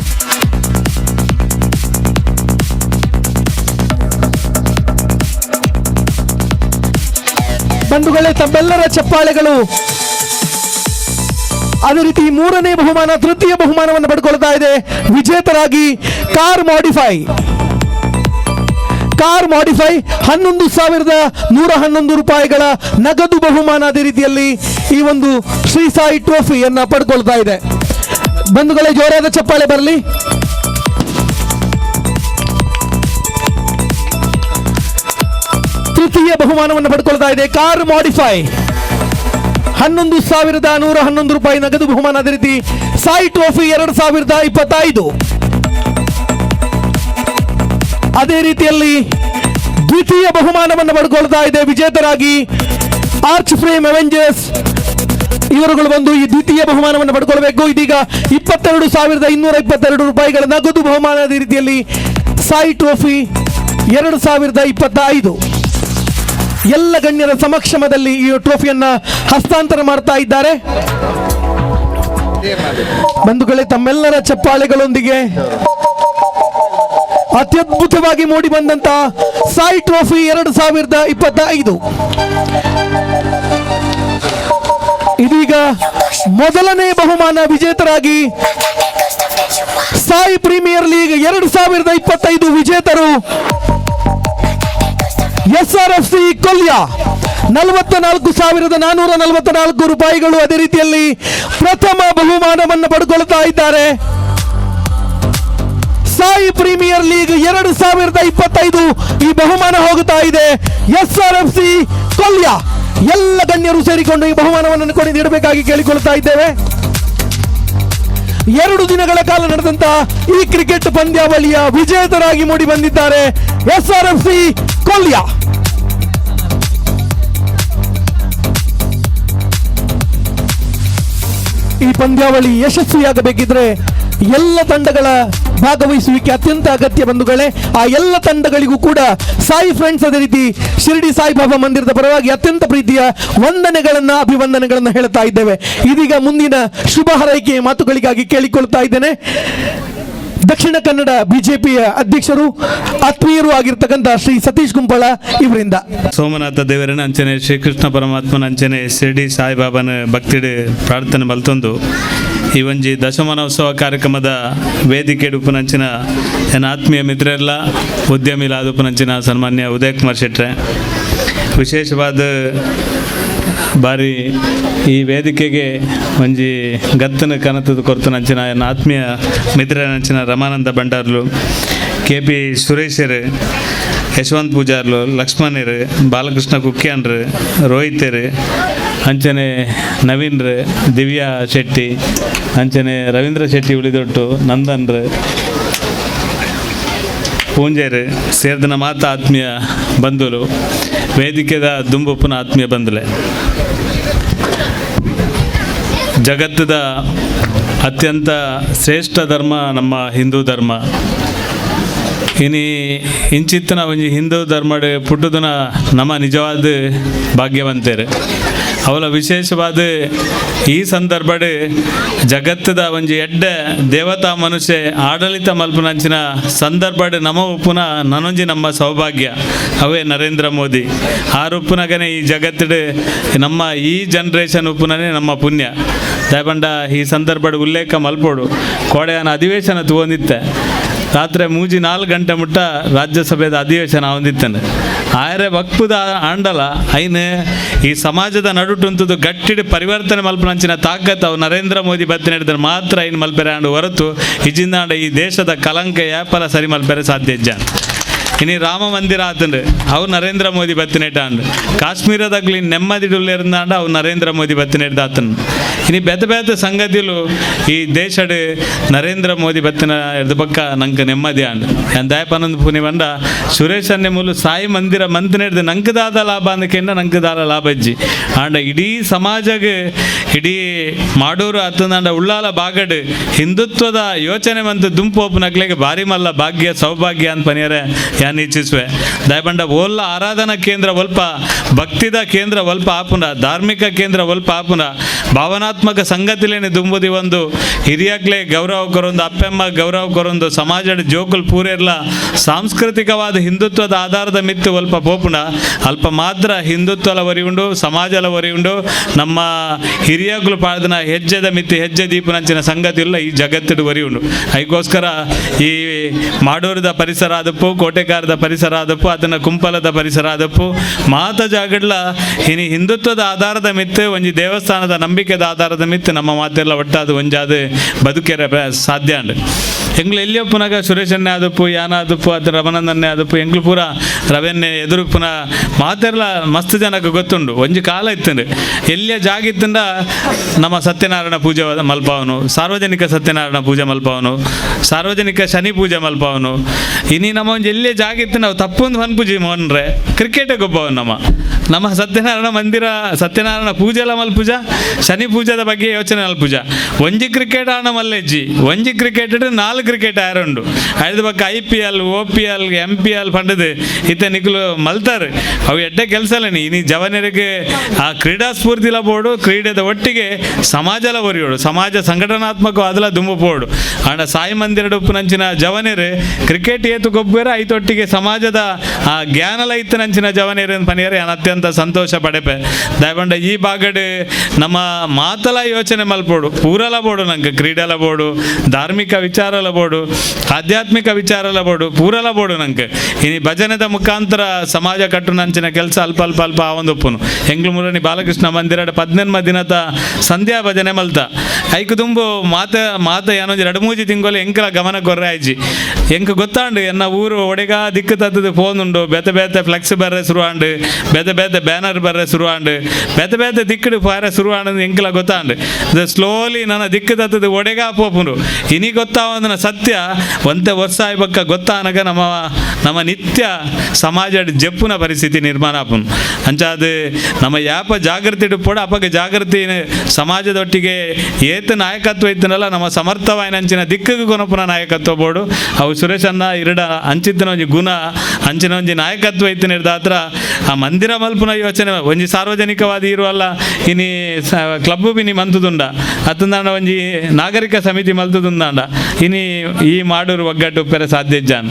ಬಂಧುಗಳೇ, ತಮ್ಮೆಲ್ಲರ ಚಪ್ಪಾಳೆಗಳು. ಅದೇ ರೀತಿ 3ನೇ ಬಹುಮಾನ, ತೃತೀಯ ಬಹುಮಾನವನ್ನು ಪಡ್ಕೊಳ್ತಾ ಇದೆ ವಿಜೇತರಾಗಿ ಕಾರ್ ಮಾಡಿಫೈ 11,111 ರೂಪಾಯಿಗಳ ನಗದು ಬಹುಮಾನ. ಅದೇ ರೀತಿಯಲ್ಲಿ ಈ ಒಂದು ಶ್ರೀ ಸಾಯಿ ಟ್ರೋಫಿಯನ್ನು ಪಡ್ಕೊಳ್ತಾ ಇದೆ. ಬಂಧುಗಳೇ, ಜೋರಾದ ಚಪ್ಪಾಳೆ ಬರಲಿ. ತೃತೀಯ ಬಹುಮಾನವನ್ನು ಪಡ್ಕೊಳ್ತಾ ಇದೆ ಕಾರ್ ಮಾಡಿಫೈ 11,111 ರೂಪಾಯಿ ನಗದು ಬಹುಮಾನ. ಅದೇ ರೀತಿ ಸಾಯಿ ಟ್ರೋಫಿ 2025. ಅದೇ ರೀತಿಯಲ್ಲಿ ದ್ವಿತೀಯ ಬಹುಮಾನವನ್ನು ಪಡ್ಕೊಳ್ತಾ ಇದೆ ವಿಜೇತರಾಗಿ ಆರ್ಚ್ ಫ್ರೇಮ್ ಅವೆಂಜರ್ಸ್. ಇವರುಗಳು ಬಂದು ಈ ದ್ವಿತೀಯ ಬಹುಮಾನವನ್ನು ಪಡ್ಕೊಳ್ಬೇಕು. ಇದೀಗ 22,222 ರೂಪಾಯಿಗಳ ನಗದು ಬಹುಮಾನ. ಅದೇ ರೀತಿಯಲ್ಲಿ ಸಾಯಿ ಟ್ರೋಫಿ 2025 ಎಲ್ಲ ಗಣ್ಯರ ಸಮಕ್ಷಮದಲ್ಲಿ ಈ ಟ್ರೋಫಿಯನ್ನು ಹಸ್ತಾಂತರ ಮಾಡ್ತಾ ಇದ್ದಾರೆ. ಬಂಧುಗಳೇ, ತಮ್ಮೆಲ್ಲರ ಚಪ್ಪಾಳೆಗಳೊಂದಿಗೆ ಅತ್ಯದ್ಭುತವಾಗಿ ಮೂಡಿ ಬಂದಂತ ಸಾಯಿ ಟ್ರೋಫಿ 2025 ಇದೀಗ ಮೊದಲನೇ ಬಹುಮಾನ ವಿಜೇತರಾಗಿ ಸಾಯಿ ಪ್ರೀಮಿಯರ್ ಲೀಗ್ 2025 ವಿಜೇತರು SRFC ಕೊಲ್ಯ 44,444 ರೂಪಾಯಿಗಳು. ಅದೇ ರೀತಿಯಲ್ಲಿ ಪ್ರಥಮ ಬಹುಮಾನವನ್ನು ಪಡೆದುಕೊಳ್ತಾ ಇದ್ದಾರೆ. ಸಾಯಿ ಪ್ರೀಮಿಯರ್ ಲೀಗ್ 2025 ಈ ಬಹುಮಾನ ಹೋಗುತ್ತಾ ಇದೆ SRFC ಕೊಲ್ಯ. ಎಲ್ಲ ಗಣ್ಯರು ಸೇರಿಕೊಂಡು ಈ ಬಹುಮಾನವನ್ನು ಕೊಡಿ ನೀಡಬೇಕಾಗಿ ಕೇಳಿಕೊಳ್ತಾ ಇದ್ದೇವೆ. 2 ದಿನಗಳ ಕಾಲ ನಡೆದಂತಹ ಈ ಕ್ರಿಕೆಟ್ ಪಂದ್ಯಾವಳಿಯ ವಿಜೇತರಾಗಿ ಮೂಡಿ ಬಂದಿದ್ದಾರೆ SRFC ಕೊಲ್ಯ. ಈ ಪಂದ್ಯಾವಳಿ ಯಶಸ್ವಿಯಾಗಬೇಕಿದ್ರೆ ಎಲ್ಲ ತಂಡಗಳ ಭಾಗವಹಿಸುವಿಕೆ ಅತ್ಯಂತ ಅಗತ್ಯ ಬಂಧುಗಳೇ. ಆ ಎಲ್ಲ ತಂಡಗಳಿಗೂ ಕೂಡ ಸಾಯಿ ಫ್ರೆಂಡ್ಸ್ ಅದೇ ರೀತಿ ಶಿರಡಿ ಸಾಯಿಬಾಬಾ ಮಂದಿರದ ಪರವಾಗಿ ಅತ್ಯಂತ ಪ್ರೀತಿಯ ಅಭಿವಂದನೆಗಳನ್ನ ಹೇಳ್ತಾ ಇದ್ದೇವೆ. ಇದೀಗ ಮುಂದಿನ ಶುಭ ಹಾರೈಕೆಯ ಮಾತುಗಳಿಗಾಗಿ ಕೇಳಿಕೊಳ್ತಾ ಇದ್ದೇನೆ ದಕ್ಷಿಣ ಕನ್ನಡ ಬಿಜೆಪಿಯ ಅಧ್ಯಕ್ಷರು ಆತ್ಮೀಯರು ಆಗಿರ್ತಕ್ಕಂಥ ಶ್ರೀ ಸತೀಶ್ ಗುಂಪಳ ಇವರಿಂದ. ಸೋಮನಾಥ ದೇವರನ ಅಂಚನೆ ಶ್ರೀಕೃಷ್ಣ ಪರಮಾತ್ಮನ ಅಂಚನೆ ಶಿರಡಿ ಸಾಯಿಬಾಬಾನ ಭಕ್ತಿಡ್ ಪ್ರಾರ್ಥನೆ ಮಲ್ತೊಂದು ಈ ಒಂಜಿ ದಶಮಾನೋತ್ಸವ ಕಾರ್ಯಕ್ರಮದ ವೇದಿಕೆ ಉಪನಂಚಿನ ನನ್ನ ಆತ್ಮೀಯ ಮಿತ್ರರೆಲ್ಲ ಉದ್ಯಮಿಲಾದ ಉಪನಂಚಿನ ಸನ್ಮಾನ್ಯ ಉದಯ್ ಕುಮಾರ್ ಶೆಟ್ರೆ ವಿಶೇಷವಾದ ಬಾರಿ ಈ ವೇದಿಕೆಗೆ ಒಂಜಿ ಗತ್ತನ ಕನತದ ಕೊರತು ನಂಚಿನ ನನ್ನ ಆತ್ಮೀಯ ಮಿತ್ರನಂಚಿನ ರಮಾನಂದ ಭಂಡಾರ್ಲು KP ಸುರೇಶರು ಯಶವಂತ್ ಪೂಜಾರ್ಲು ಲಕ್ಷ್ಮಣರು ಬಾಲಕೃಷ್ಣ ಕುಕ್ಯಾನ್ರು ರೋಹಿತರು ಅಂಚನೆ ನವೀನ್ರು ದಿವ್ಯಾ ಶೆಟ್ಟಿ ಅಂಚನೆ ರವೀಂದ್ರ ಶೆಟ್ಟಿ ಉಳಿದೊಟ್ಟು ನಂದನ್ರು ಪೂಂಜೇರು ಸೇರಿದ ಮಾತ ಆತ್ಮೀಯ ಬಂಧುಲು ವೇದಿಕೆದ ದುಂಬುಪ್ಪನ ಆತ್ಮೀಯ ಬಂಧುಲೆ ಜಗತ್ತದ ಅತ್ಯಂತ ಶ್ರೇಷ್ಠ ಧರ್ಮ ನಮ್ಮ ಹಿಂದೂ ಧರ್ಮ. ಇನಿ ಇಂಚಿತ್ತಿನ ಒಂಜಿ ಹಿಂದೂ ಧರ್ಮಡ್ ಪುಟ್ಟುದನ ನಮ್ಮ ನಿಜವಾದ ಭಾಗ್ಯವಂತರು ಅವಳ ವಿಶೇಷವಾದ ಈ ಸಂದರ್ಭಡ್ ಜಗತ್ತದ ಒಂಜಿ ಎಡ್ಡ ದೇವತಾ ಮನುಷ್ಯ ಆಡಳಿತ ಮಲ್ಪನಂಚಿನ ಸಂದರ್ಭಡ್ ನಮ ಉಪ್ಪುನ ನನೊಂಜಿ ನಮ್ಮ ಸೌಭಾಗ್ಯ ಅವೇ ನರೇಂದ್ರ ಮೋದಿ ಆರು ಉಪ್ಪುನಗನೆ ಈ ಜಗತ್ತಡ್ ನಮ್ಮ ಈ ಜನ್ರೇಷನ್ ಉಪ್ಪುನೇ ನಮ್ಮ ಪುಣ್ಯ ದಯಪಂಡ ಈ ಸಂದರ್ಭಡ್ ಉಲ್ಲೇಖ ಮಲ್ಪೋಡು ಕೋಡೆಯನ ಅಧಿವೇಶನ ತಗೊಂಡಿತ್ತೆ ರಾತ್ರಿ 3-4 ಗಂಟೆ ಮುಟ್ಟ ರಾಜ್ಯಸಭೆದ ಅಧಿವೇಶನ ಹೊಂದಿತ್ತೇನೆ ಆಯರೆ ವಕ್ಪುದ ಆಂಡಲ ಐನು ಈ ಸಮಾಜದ ನಡುಟುಂತದ್ದು ಗಟ್ಟಿಡಿ ಪರಿವರ್ತನೆ ಮಲ್ಪನಂಚಿನ ತಾಕತ್ ಅವು ನರೇಂದ್ರ ಮೋದಿ ಬತ್ತಿನ ಹಿಡಿದ್ರೆ ಮಾತ್ರ ಐನು ಮಲ್ಪೆರೆ ಆಂಡು ಹೊರತು ಇಜಿಂದಾಂಡ ಈ ದೇಶದ ಕಲಂಕ ಯಾಪಲ ಸರಿ ಮಲ್ಪೆರೆ ಸಾಧ್ಯ ಇಜ್ಜ. ಇನಿ ರಾಮ ಮಂದಿರ ಆತಂಡು ಅವು ನರೇಂದ್ರ ಮೋದಿ ಬತ್ತಿನೆಟ್ಟಾಂಡು ಕಾಶ್ಮೀರದಾಗ್ಲಿ ನೆಮ್ಮದಿಡುಲ್ಲೇರ್ದಾಂಡ ಅವು ನರೇಂದ್ರ ಮೋದಿ ಬತ್ತಿನೆಡ್ದು ಆತನು ಇನಿ ಬೇತೆ ಸಂಗತಿಲು ಈ ದೇಶಡ್ ನರೇಂದ್ರ ಮೋದಿ ಬತ್ತಿನ ಎಡ್ದು ಪಕ್ಕ ನಂಗೆ ನೆಮ್ಮದಿ ಆಂಡು ಎಂದಾಯಪನೊಂದು ಪುನಿ ಬಂಡ ಸುರೇಶ್ ಅನ್ನೆ ಮೂಲು ಸಾಯಿ ಮಂದಿರ ಮಂತಿನೆಡ್ದು ನಂಕದಾದ ಲಾಭ ಅಂದಕೆಂಡ ನಂಕದಾದ ಲಾಭ ಇಜ್ಜಿ ಆಂಡ ಇಡೀ ಸಮಾಜಗೆ ಇಡೀ ಮಾಡೋರು ಆತಂದಾಂಡ ಉಳ್ಳಾಲ ಬಾಗಡ್ ಹಿಂದುತ್ವದ ಯೋಚನೆ ಮಂತು ದುಂಪು ಒಪ್ಪನಕ್ಲೆಗೆ ಭಾರಿ ಮಲ್ಲ ಭಾಗ್ಯ ಸೌಭಾಗ್ಯ ಅಂತ ಪನಿಯರೆ ಯಾನ್ ಇಚ್ಛಿಸುವೆ ದಯಪಂಡ ಒಲ್ಲ ಆರಾಧನಾ ಕೇಂದ್ರ ಒಲ್ಪ ಭಕ್ತಿದ ಕೇಂದ್ರ ಒಲ್ಪ ಆಪುನ ಧಾರ್ಮಿಕ ಕೇಂದ್ರ ಒಲ್ಪ ಆಪುನ ಭಾವನಾತ್ಮಕ ಸಂಗತಿಲೇನೆ ದುಂಬುದಿ ಒಂದು ಹಿರಿಯಾಗ್ಲೇ ಗೌರವ ಕೊರೊಂದು ಅಪ್ಪೆಮ್ಮ ಗೌರವ ಕೊರೊಂದು ಸಮಾಜದ ಜೋಕುಲ್ ಪೂರೆರ್ಲ ಸಾಂಸ್ಕೃತಿಕವಾದ ಹಿಂದುತ್ವದ ಆಧಾರದ ಮಿತ್ತು ಒಲ್ಪ ಪೋಪುನ ಅಲ್ಪ ಮಾತ್ರ ಹಿಂದುತ್ವಲ ವರಿ ಉಂಡು ಸಮಾಜಲ ವರಿ ಉಂಡು ನಮ್ಮ ಹಿರಿಯಾಗ್ಲು ಪಾಡ್ದನ ಹೆಜ್ಜೆದ ಮಿತ್ತಿ ಹೆಜ್ಜೆ ದೀಪನಂಚಿನ ಸಂಗತಿ ಇಲ್ಲ ಈ ಜಗತ್ತಿಡು ವರಿ ಉಂಡು ಅದಕ್ಕೋಸ್ಕರ ಈ ಮಾಡೂರದ ಪರಿಸರ ಆದಪ್ಪು ಕೋಟೆಕಾರದ ಪರಿಸರ ಆದಪ್ಪು ಅದನ್ನ ಕುಂಪಲದ ಪರಿಸರ ಆದಪ್ಪು ಮಾತ ಜಾಗಡ್ಲ ಇನಿ ಹಿಂದುತ್ವದ ಆಧಾರದ ಮಿತ್ತು ಒಂಜಿ ದೇವಸ್ಥಾನದ ನಂಬಿಕೆದ ಆಧಾರದ ಮಿತ್ತು ನಮ್ಮ ಮಾತೆಲ್ಲ ಒಟ್ಟಾದ ಒಂಜಾದ ಬದುಕೆರೆ ಸಾಧ್ಯ ಅಂಡ್ ಎಂಗ್ಲು ಎಲ್ಲಿಯೋ ಪುನಗ ಸುರೇಶನ್ನೇ ಆದಪ್ಪು ಯಾನ ಆದಪ್ಪು ಅದು ರಮನಂದನ್ನೇ ಆದಪ್ಪು ಎಂಗ್ಲು ಪೂರ ರವೆನ್ನೇ ಎದುರು ಪುನಃ ಮಾತೆಲ್ಲ ಮಸ್ತ್ ಜನಕ್ಕೆ ಗೊತ್ತುಂಡು ಒಂಜಿ ಕಾಲ ಇತ್ತಂಡು ಎಲ್ಲಿಯ ಜಾಗಿತ್ತಂಡ ನಮ್ಮ ಸತ್ಯನಾರಾಯಣ ಪೂಜೆ ಮಲ್ಪವನು ಸಾರ್ವಜನಿಕ ಸತ್ಯನಾರಾಯಣ ಪೂಜೆ ಮಲ್ಪವನು ಸಾರ್ವಜನಿಕ ಶನಿ ಪೂಜೆ ಮಲ್ಪವನು ಇನಿ ನಮ್ಮ ಒಂದು ಎಲ್ಲಿಯೇ ಜಾಗಿತ್ತು ನಾವು ತಪ್ಪೊಂದು ಹೊನ್ ಪೂಜೆ ಮೊನ್ರೆ ಕ್ರಿಕೆಟೇ ಗೊಬ್ಬವನು ನಮ್ಮ ಸತ್ಯನಾರಾಯಣ ಮಂದಿರ ಸತ್ಯನಾರಾಯಣ ಪೂಜೆ ಎಲ್ಲ ಮಲ್ಪೂಜ ಶನಿ ಪೂಜದ ಬಗ್ಗೆ ಯೋಚನೆ ಮಲ್ಪೂಜ ಒಂಜಿ ಕ್ರಿಕೆಟ್ ಆಣ ಮಲ್ಲೆಜ್ಜಿ ಒಂಜಿ ಕ್ರಿಕೆಟ್ 4 ಕ್ರಿಕೆಟ್ ಆರುಂಡು ಐದು ಪಕ್ಕ IPL OPL MPL ಪಂಡದು ಇತ್ತೆ ನಿಕ್ಲು ಮಲ್ತಾರೆ ಅವು ಎಡ್ಡೆ ಕೆಲಸಲೇನಿ ಇನಿ ಜವನರಿಗೆ ಆ ಕ್ರೀಡಾ ಸ್ಫೂರ್ತಿಲ ಬೋಡು ಕ್ರೀಡೆದ ಒಟ್ಟಿಗೆ ಸಮಾಜಲ ಒರಿಯೋಡು ಸಮಾಜ ಸಂಘಟನಾತ್ಮಕವಾದಲ ದುಂಬು ಪೋಡು ಆಂಡ ಸಾಯಿ ಮಂದಿರ ಉಪ್ಪುನಂಚಿನ ಜವನೇರು ಕ್ರಿಕೆಟ್ ಏತು ಗೊಬ್ಬರ ಐತೊಟ್ಟಿಗೆ ಸಮಾಜದ ಆ ಜ್ಞಾನಲ ಇತ್ತನಂಚಿನ ಜವನೇರು ಪನಿಯರೆ ಅತ್ಯಂತ ಅತ್ಯಂತ ಸಂತೋಷ ಪಡೆಪೆ ದಯಪಂಡ ಈ ಬಾಗಡ್ ನಮ್ಮ ಮಾತಲ ಯೋಚನೆ ಮಲ್ಪೋಡು ಪೂರಲ ಬೋಡು ನಂಗೆ ಕ್ರೀಡೆಲ ಬೋಡು ಧಾರ್ಮಿಕ ವಿಚಾರಲ ಬೋಡು ಆಧ್ಯಾತ್ಮಿಕ ವಿಚಾರಲ ಬೋಡು ಪೂರಲ ಬೋಡು ನಂಗೆ ಇನಿ ಭಜನೆದ ಮುಖಾಂತರ ಸಮಾಜ ಕಟ್ಟುನಂಚಿನ ಕೆಲಸ ಅಲ್ಪ ಅಲ್ಪ ಅಲ್ಪ ಆವೊಂದುಪ್ಪುನು ಎಂಗ್ಲು ಮುರಣಿ ಬಾಲಕೃಷ್ಣ ಮಂದಿರ 14ಮ ದಿನದ ಸಂಧ್ಯಾ ಭಜನೆ ಮಲ್ತ ಐಕು ತುಂಬು ಮಾತ ಏನೊಂದು 2-3 ತಿಂಗಳು ಎಂಕಲ ಗಮನ ಕೊರ್ರೆ ಆಯ್ಜಿ ಎಂಕ ಗೊತ್ತಾಂಡು ಎನ್ನ ಊರು ಒಡೆಗ ದಿಕ್ಕು ತತ್ತದು ಫೋನ್ ಉಂಡು ಬೇತೆ ಬೇತೆ ಫ್ಲೆಕ್ಸ್ ಬರ್ರೆ ಶುರುವಾಂಡು ಬೇತೆ ಬೇತೆ ಬ್ಯಾನರ್ ಬರ್ರೆ ಶುರುವಾಂಡು ಬೇತೆ ಬೇತೆ ದಿಕ್ಕಡು ಪಾರೆ ಶುರುವಾಂಡು ಎಂಕಲ ಗೊತ್ತಾಂಡು ಅದು ಸ್ಲೋಲಿ ನನ್ನ ದಿಕ್ಕು ತತ್ತದು ಒಡೆಗ ಪೋಪುಂಡು ಇನಿ ಗೊತ್ತಾವಂದನ ಸತ್ಯ ಒಂತೆ ವರ್ಷ ಆಯ್ಬಕ್ಕ ಗೊತ್ತಾನಗ ನಮ್ಮ ನಿತ್ಯ ಸಮಾಜ ಜಪ್ಪುನ ಪರಿಸ್ಥಿತಿ ನಿರ್ಮಾಣ ಆಪುನು ಅಂಚಾದ ನಮ್ಮ ಯಾಪ ಜಾಗೃತಿ ಇಡುಪೋಡು ಅಪಗ ಜಾಗೃತಿ ಸಮಾಜದೊಟ್ಟಿಗೆ ಏತ ನಾಯಕತ್ವ ಇತ್ತನಲ್ಲ ನಮ್ಮ ಸಮರ್ಥವಾಯಿನಂಚಿನ ದಿಕ್ಕಿಗೆ ಕೊನಪುನ ನಾಯಕತ್ವ ಬೋಡು ಅವು ಸುರೇಶನ್ನ ಇರಡ ಅಂಚಿತ್ತಿನ ಒಂಜಿ ಗುಣ ಅಂಚಿನ ಒಂಜಿ ನಾಯಕತ್ವ ಇತ್ತು ನಿರ್ದಾತ್ರ ಆ ಮಂದಿರ ಮಲ್ಪುನ ಯೋಚನೆ ಒಂಜಿ ಸಾರ್ವಜನಿಕವಾದಿ ಇರುವಲ್ಲ ಇನಿ ಕ್ಲಬ್ ಬಿನಿ ಮಂತುದುಂಡ ಅತ್ತಂದಾಂಡ ಒಂಜಿ ನಾಗರಿಕ ಸಮಿತಿ ಮಲ್ತುದುಂದಾಂಡ ಇನಿ ಈ ಮಾಡೂರು ಒಗ್ಗಟ್ಟು ಪೆರೆ ಸಾಧ್ಯ ಜಾನ್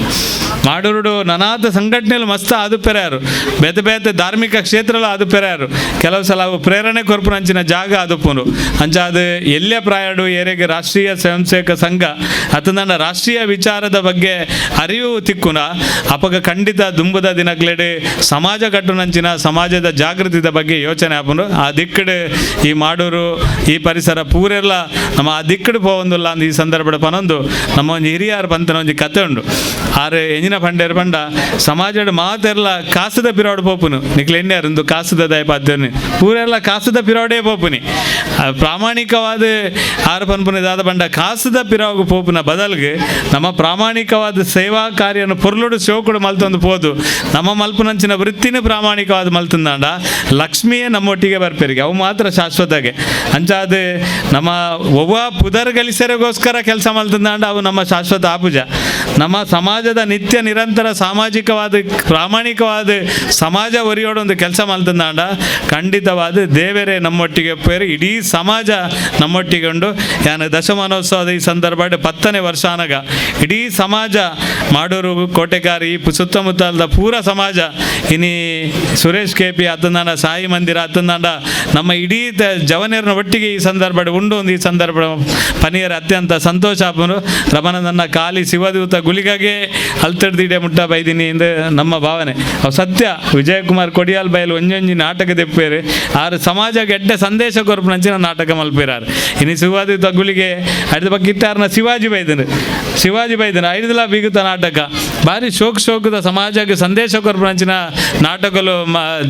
ಮಾಡೂರುಡು ನನಾತ ಸಂಘಟನೆಗಳು ಮಸ್ತ್ ಅದು ಪೆರ್ಯಾರು ಬೇತೆ ಬೇತೆ ಧಾರ್ಮಿಕ ಕ್ಷೇತ್ರಲ ಅದು ಪೆರ್ಯಾರು ಕೆಲವು ಸಲ ಅವು ಪ್ರೇರಣೆ ಕೊರ್ಪುನ ಅಂಚಿನ ಜಾಗ ಅದುಪ್ಪುನು ಅಂಚ ಅದು ಎಲ್ಲೇ ಪ್ರಾಯಡು ಏರೆಗೆ ರಾಷ್ಟ್ರೀಯ ಸ್ವಯಂ ಸೇವಕ ಸಂಘ ಅತ್ತಂದಾಂಡ ರಾಷ್ಟ್ರೀಯ ವಿಚಾರದ ಬಗ್ಗೆ ಅರಿವು ತಿಕ್ಕುನ ಅಪಗ ಖಂಡಿತ ದುಂಬುದ ದಿನಗ್ಲೆಡೆ ಸಮಾಜ ಕಟ್ಟುನಂಚಿನ ಸಮಾಜದ ಜಾಗೃತಿದ ಬಗ್ಗೆ ಯೋಚನೆ ಆಪುಂಡು ಆ ದಿಕ್ಕಡು ಈ ಮಾಡೂರು ಈ ಪರಿಸರ ಪೂರೆಲ್ಲ ನಮ್ಮ ಆ ದಿಕ್ಕಡು ಪೋವೊಂದುಲ್ಲ ಅಂದ್ ಈ ಸಂದರ್ಭದ ಪನೊಂದು ನಮ್ಮ ಒಂದು ಹಿರಿಯರ ಪಂತನ ಒಂದು ಕತೆ ಉಂಡು ಆರು ಎಂಜಿನ ಪಂಡೇರು ಪಂಡ ಸಮಾಜದ ಮಾತೆಲ್ಲ ಕಾಸದ ಪಿರಾಡು ಪೋಪುನು ನಿಕ್ಲೆ ಎಣ್ಣೆಯರು ಕಾಸದ ದಯಪಾದ್ಯನು ಪೂರೆಲ್ಲ ಕಾಸದ ಪಿರಾಡೇ ಪೋಪುನಿ ಪ್ರಾಮಾಣಿಕವಾದ ಆರು ಪನ್ಪುನಿದಾದ ಪಂಡ ಕಾಸದ ಪಿರಾಗು ಪೋಪುನ ಬದಲ್ಗೆ ನಮ್ಮ ಪ್ರಾಮಾಣಿಕವಾದ ಸೇವಾ ಕಾರ್ಯನು ಪೊರ್ಲುಡು ಶೋಕುಡು ಮಲ್ತೊಂದು ಪೋದು ನಮ್ಮ ಮಲ್ಪುನಂಚಿನ ವೃತ್ತಿನ ಪ್ರಾಮಾಣಿಕವಾದ ಮಲ್ತಂದಾಂಡ ಲಕ್ಷ್ಮಿಯೇ ನಮ್ಮೊಟ್ಟಿಗೆ ಬರ್ಪೇರಿಗೆ ಅವು ಮಾತ್ರ ಶಾಶ್ವತಗೆ ಅಂಚಾದ ನಮ್ಮ ಒವ್ವ ಪುದರ್ ಗಳಿಸರಿಗೋಸ್ಕರ ಕೆಲಸ ಮಲ್ತಂದಾಂಡ ಅವು ನಮ್ಮ ಶಾಶ್ವತ ಆಪುಜ ನಮ್ಮ ಸಮಾಜದ ನಿತ್ಯ ನಿರಂತರ ಸಾಮಾಜಿಕವಾದ ಪ್ರಾಮಾಣಿಕವಾದ ಸಮಾಜ ಒರಿಯೋಡೊಂದು ಕೆಲಸ ಮಲ್ತಂದಾಂಡ ಖಂಡಿತವಾದ ದೇವರೇ ನಮ್ಮೊಟ್ಟಿಗೆ ಪೇರು ಇಡೀ ಸಮಾಜ ನಮ್ಮೊಟ್ಟಿಗೆ ಉಂಡು ಯಾನ ದಶಮಾನೋತ್ಸವದ ಈ ಸಂದರ್ಭ 10ನೇ ವರ್ಷ ಆನಗ ಇಡೀ ಸಮಾಜ ಮಾಡೂರು ಕೋಟೆಗಾರಿ ಸುತ್ತಮುತ್ತಲದ ಪೂರ ಸಮಾಜ ಇನಿ ಸುರೇಶ್ KP ಅತ್ತಂದಾಂಡ ಸಾಯಿ ಮಂದಿರ ಅತ್ತಂದಾಂಡ ನಮ್ಮ ಇಡೀ ಜವನೇರನ ಒಟ್ಟಿಗೆ ಈ ಸಂದರ್ಭ ಉಂಡು ಒಂದು ಈ ಸಂದರ್ಭ ಪನಿಯರ ಅತ್ಯಂತ ಸಂತೋಷ ಆಪನು ರಮಣ ನನ್ನ ಕಾಲಿ ಶಿವದೂತ ಗುಳಿಗೆ ಅಲ್ತಡ್ದಿಡೆ ಮುಟ್ಟ ಬೈದಿನಿ ಎಂದು ನಮ್ಮ ಭಾವನೆ ಅವು ಸತ್ಯ ವಿಜಯಕುಮಾರ್ ಕೊಡಿಯಾಲ್ ಬಯಲು ಒಂಜೊಂಜಿ ನಾಟಕ ತೆಪ್ಪೇರು ಆರು ಸಮಾಜ ಗೆಡ್ಡೆ ಸಂದೇಶ ಕೊರ್ಪುನಂಚಿನ ನಾಟಕ ಮಲ್ಪಿರಾರು ಇನ್ನು ಶಿವದೂತ ಗುಳಿಗೆ ಅಡಿದ ಬಗ್ಗೆ ಇಟ್ಟಾರನ ಶಿವಾಜಿ ಬೈದನು ಐದಲ ಬೀಗುತ್ತ ನಾಟಕ ಭಾರಿ ಶೋಕದ ಸಮಾಜಕ್ಕೆ ಸಂದೇಶ ಕೊರ್ಪುನಂಚಿನ ನಾಟಕಲು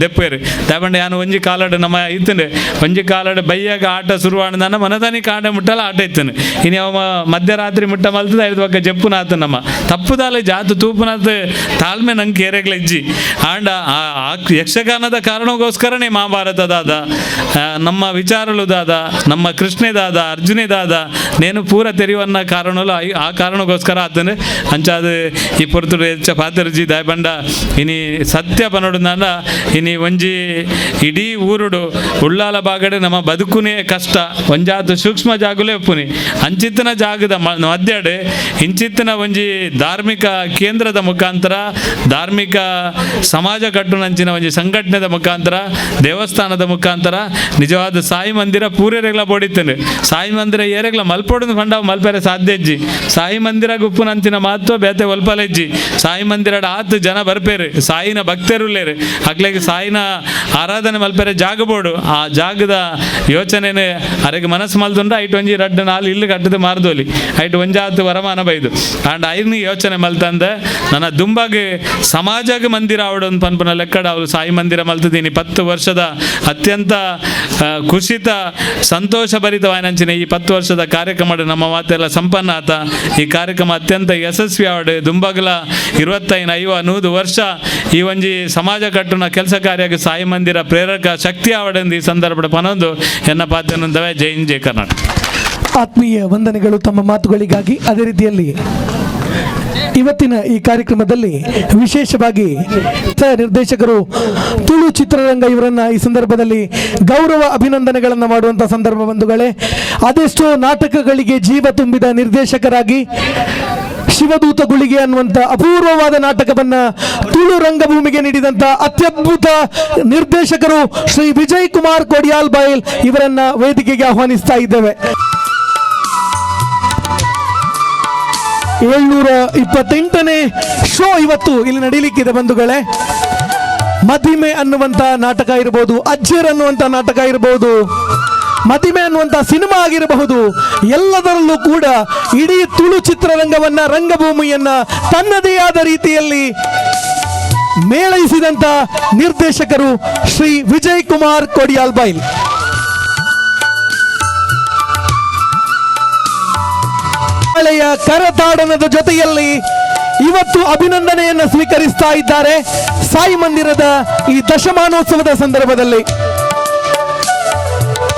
ದೆಪ್ಪೇರು ತಗೊಂಡು ಯಾನು ಒಂಜಿ ಕಾಲಡ್ ನಮ್ಮ ಇತ್ತಂಡು ಒಂಜಿ ಕಾಲಡ್ ಬೈಯಾಗ ಆಟ ಶುರುವಾಣ ಮನದಾನಿ ಕಾಂಡ ಮುಟ್ಟಲ ಆಟ ಇತ್ತನು ಇನ್ನು ಅವ ಮಧ್ಯರಾತ್ರಿ ಮುಟ್ಟ ಮಲ್ತದ ಐದು ಬಗ್ಗೆ ಜಪ್ಪುನಾಥ ನಮ್ಮ ತಪ್ಪುದಾಲ ಜಾತು ತೂಪುನಾಥ ತಾಳ್ಮೆ ನಂಗೆ ಕೇರೆಗ್ಲ ಇಜ್ಜಿ ಆಂಡ ಆ ಯಕ್ಷಗಾನದ ಕಾರಣಗೋಸ್ಕರನೇ ಮಹಾಭಾರತದಾದ ನಮ್ಮ ವಿಚಾರಲುದಾದ ನಮ್ಮ ಕೃಷ್ಣದಾದ ಅರ್ಜುನದಾದ ನೇನು ಪೂರ ತೆರೆಯುವನ್ನ ಕಾರಣಲು ಆ ಕಾರಣಗೋಸ್ಕರ ಆತನು ಅಂಚಾದ ಈ ಪೊರ್ತುಡು ಹೆಚ್ಚ ಪಾತ್ರಜಿ ದಾಯಬಂಡ ಇನಿ ಸತ್ಯ ಪನೋಡುಂದಾಂಡ ಇನಿ ಒಂಜಿ ಇಡೀ ಊರುಡು ಉಳ್ಳಾಲ ಬಾಗಡೆ ನಮ್ಮ ಬದುಕುನೇ ಕಷ್ಟ ಒಂಜಾತು ಸೂಕ್ಷ್ಮ ಜಾಗುಲೇ ಒಪ್ಪುನಿ ಅಂಚಿತ್ತಿನ ಜಾಗದ ಮಧ್ಯಡೆ ಇಂಚಿತ್ತಿನ ಒಂಜಿ ಧಾರ್ಮಿಕ ಕೇಂದ್ರದ ಮುಖಾಂತರ ಧಾರ್ಮಿಕ ಸಮಾಜ ಕಟ್ಟುನಂಚಿನ ಒಂಜಿ ಸಂಘಟನೆದ ಮುಖಾಂತರ ದೇವಸ್ಥಾನದ ಮುಖಾಂತರ ನಿಜವಾದ ಸಾಯಿ ಮಂದಿರ ಪೂರೆರೆಗ್ಲ ಬೋಡಿತ್ತೇನೆ ಸಾಯಿ ಮಂದಿರ ಏರೆಗ್ಲ ಮಲ್ಪೋಡು ಪಂಡ ಮಲ್ಪೆರೆ ಸಾಧ್ಯ ಇಜ್ಜಿ ಸಾಯಿ ಮಂದಿರ ಗುಪ್ಪುನಂಚಿನ ಮಹತ್ವ ಬೇತೆ ಒಲ್ಪಲೆಜ್ಜಿ ಸಾಯಿ ಮಂದಿರಡ ಆತು ಜನ ಬರ್ಪೇರು ಸಾಯಿನ ಭಕ್ತರುಲ್ಲೇರು ಅಕ್ಲೆಗೆ ಸಾಯಿನ ಆರಾಧನೆ ಮಲ್ಪೆರೆ ಜಾಗ ಬೋಡು ಆ ಜಾಗದ ಯೋಚನೆನೇ ಅರೆಗೆ ಮನಸ್ಸು ಮಲ್ದುಂಡ ಐಟ್ ಒಂಜಿ 2-4 ಇಲ್ಲು ಕಟ್ಟದ ಮಾರ್ದೋಲಿ ಐಟ್ ಒಂಜಾತು ವರಮಾನ ಬೈದು ಆಂಡ್ ಐರ್ನಿ ಯೋಚನೆ ಮಲ್ತಂದೆ ನನ್ನ ದುಂಬಾಗೆ ಸಮಾಜಗೆ ಮಂದಿರ ಆವಡೊಂದು ಪನ್ಪನ ಲೆಕ್ಕಡ ಅವರು ಸಾಯಿ ಮಂದಿರ ಮಲ್ತಿದ್ದೀನಿ 10 ವರ್ಷದ ಅತ್ಯಂತ ಖುಷಿತ ಸಂತೋಷ ಭರಿತವಾಯನಂಚಿನ ಈ 10 ವರ್ಷದ ಕಾರ್ಯಕ್ರಮ ನಮ್ಮ ಮಾತೆಲ್ಲ ಸಂಪನ್ನ ಆತ ಈ ಕಾರ್ಯಕ್ರಮ ಅತ್ಯಂತ ಯಶಸ್ವಿ ಆವಡೆ ದುಂಬಾಗಲ 25-50 ವರ್ಷ ಈ ಒಂಜಿ ಸಮಾಜ ಕಟ್ಟುನ ಕೆಲಸ ಕಾರ್ಯಕ್ಕೆ ಸಾಯಿ ಮಂದಿರ ಪ್ರೇರಕ ಶಕ್ತಿ ಆವಡೆಂದು ಈ ಸಂದರ್ಭದ ಪನೊಂದು ಎನ್ನ ಪಾತ್ರನಂದವೇ ಜೈ ಹಿಂದ್ ಜೈ ಕರ್ನಾಟಕ. ಆತ್ಮೀಯ ವಂದನೆಗಳು ತಮ್ಮ ಮಾತುಗಳಿಗಾಗಿ. ಅದೇ ರೀತಿಯಲ್ಲಿ ಇವತ್ತಿನ ಈ ಕಾರ್ಯಕ್ರಮದಲ್ಲಿ ವಿಶೇಷವಾಗಿ ನಿರ್ದೇಶಕರು ತುಳು ಚಿತ್ರರಂಗ ಇವರನ್ನ ಈ ಸಂದರ್ಭದಲ್ಲಿ ಗೌರವ ಅಭಿನಂದನೆಗಳನ್ನು ಮಾಡುವಂತಹ ಸಂದರ್ಭ ಬಂಧುಗಳೇ. ಅದೆಷ್ಟೋ ನಾಟಕಗಳಿಗೆ ಜೀವ ತುಂಬಿದ ನಿರ್ದೇಶಕರಾಗಿ ಶಿವದೂತ ಗುಳಿಗೆ ಅನ್ನುವಂಥ ಅಪೂರ್ವವಾದ ನಾಟಕವನ್ನ ತುಳು ರಂಗಭೂಮಿಗೆ ನೀಡಿದಂಥ ಅತ್ಯದ್ಭುತ ನಿರ್ದೇಶಕರು ಶ್ರೀ ವಿಜಯ್ ಕುಮಾರ್ ಕೊಡಿಯಾಲ್ ಬೈಲ್ ಇವರನ್ನ ವೇದಿಕೆಗೆ ಆಹ್ವಾನಿಸ್ತಾ ಇದ್ದೇವೆ. 728ನೇ ಶೋ ಇವತ್ತು ಇಲ್ಲಿ ನಡೀಲಿಕ್ಕಿದೆ ಬಂಧುಗಳೇ. ಮದಿಮೆ ಅನ್ನುವಂಥ ನಾಟಕ ಇರಬಹುದು, ಅಜ್ಜರ್ ಅನ್ನುವಂಥ ನಾಟಕ ಇರಬಹುದು, ಮದಿಮೆ ಅನ್ನುವಂಥ ಸಿನಿಮಾ ಆಗಿರಬಹುದು. ಎಲ್ಲದರಲ್ಲೂ ಕೂಡ ಇಡೀ ತುಳು ಚಿತ್ರರಂಗವನ್ನ, ರಂಗಭೂಮಿಯನ್ನ ತನ್ನದೇ ಆದ ರೀತಿಯಲ್ಲಿ ಮೇಳೈಸಿದಂಥ ನಿರ್ದೇಶಕರು ಶ್ರೀ ವಿಜಯ್ ಕುಮಾರ್ ಕೊಡಿಯಾಲ್ ಬೈಲ್. ಹಳೆಯ ಕರತಾಡನದ ಜೊತೆಯಲ್ಲಿ ಇವತ್ತು ಅಭಿನಂದನೆಯನ್ನು ಸ್ವೀಕರಿಸ್ತಾ ಇದ್ದಾರೆ ಸಾಯಿ ಮಂದಿರದ ಈ ದಶಮಾನೋತ್ಸವದ ಸಂದರ್ಭದಲ್ಲಿ.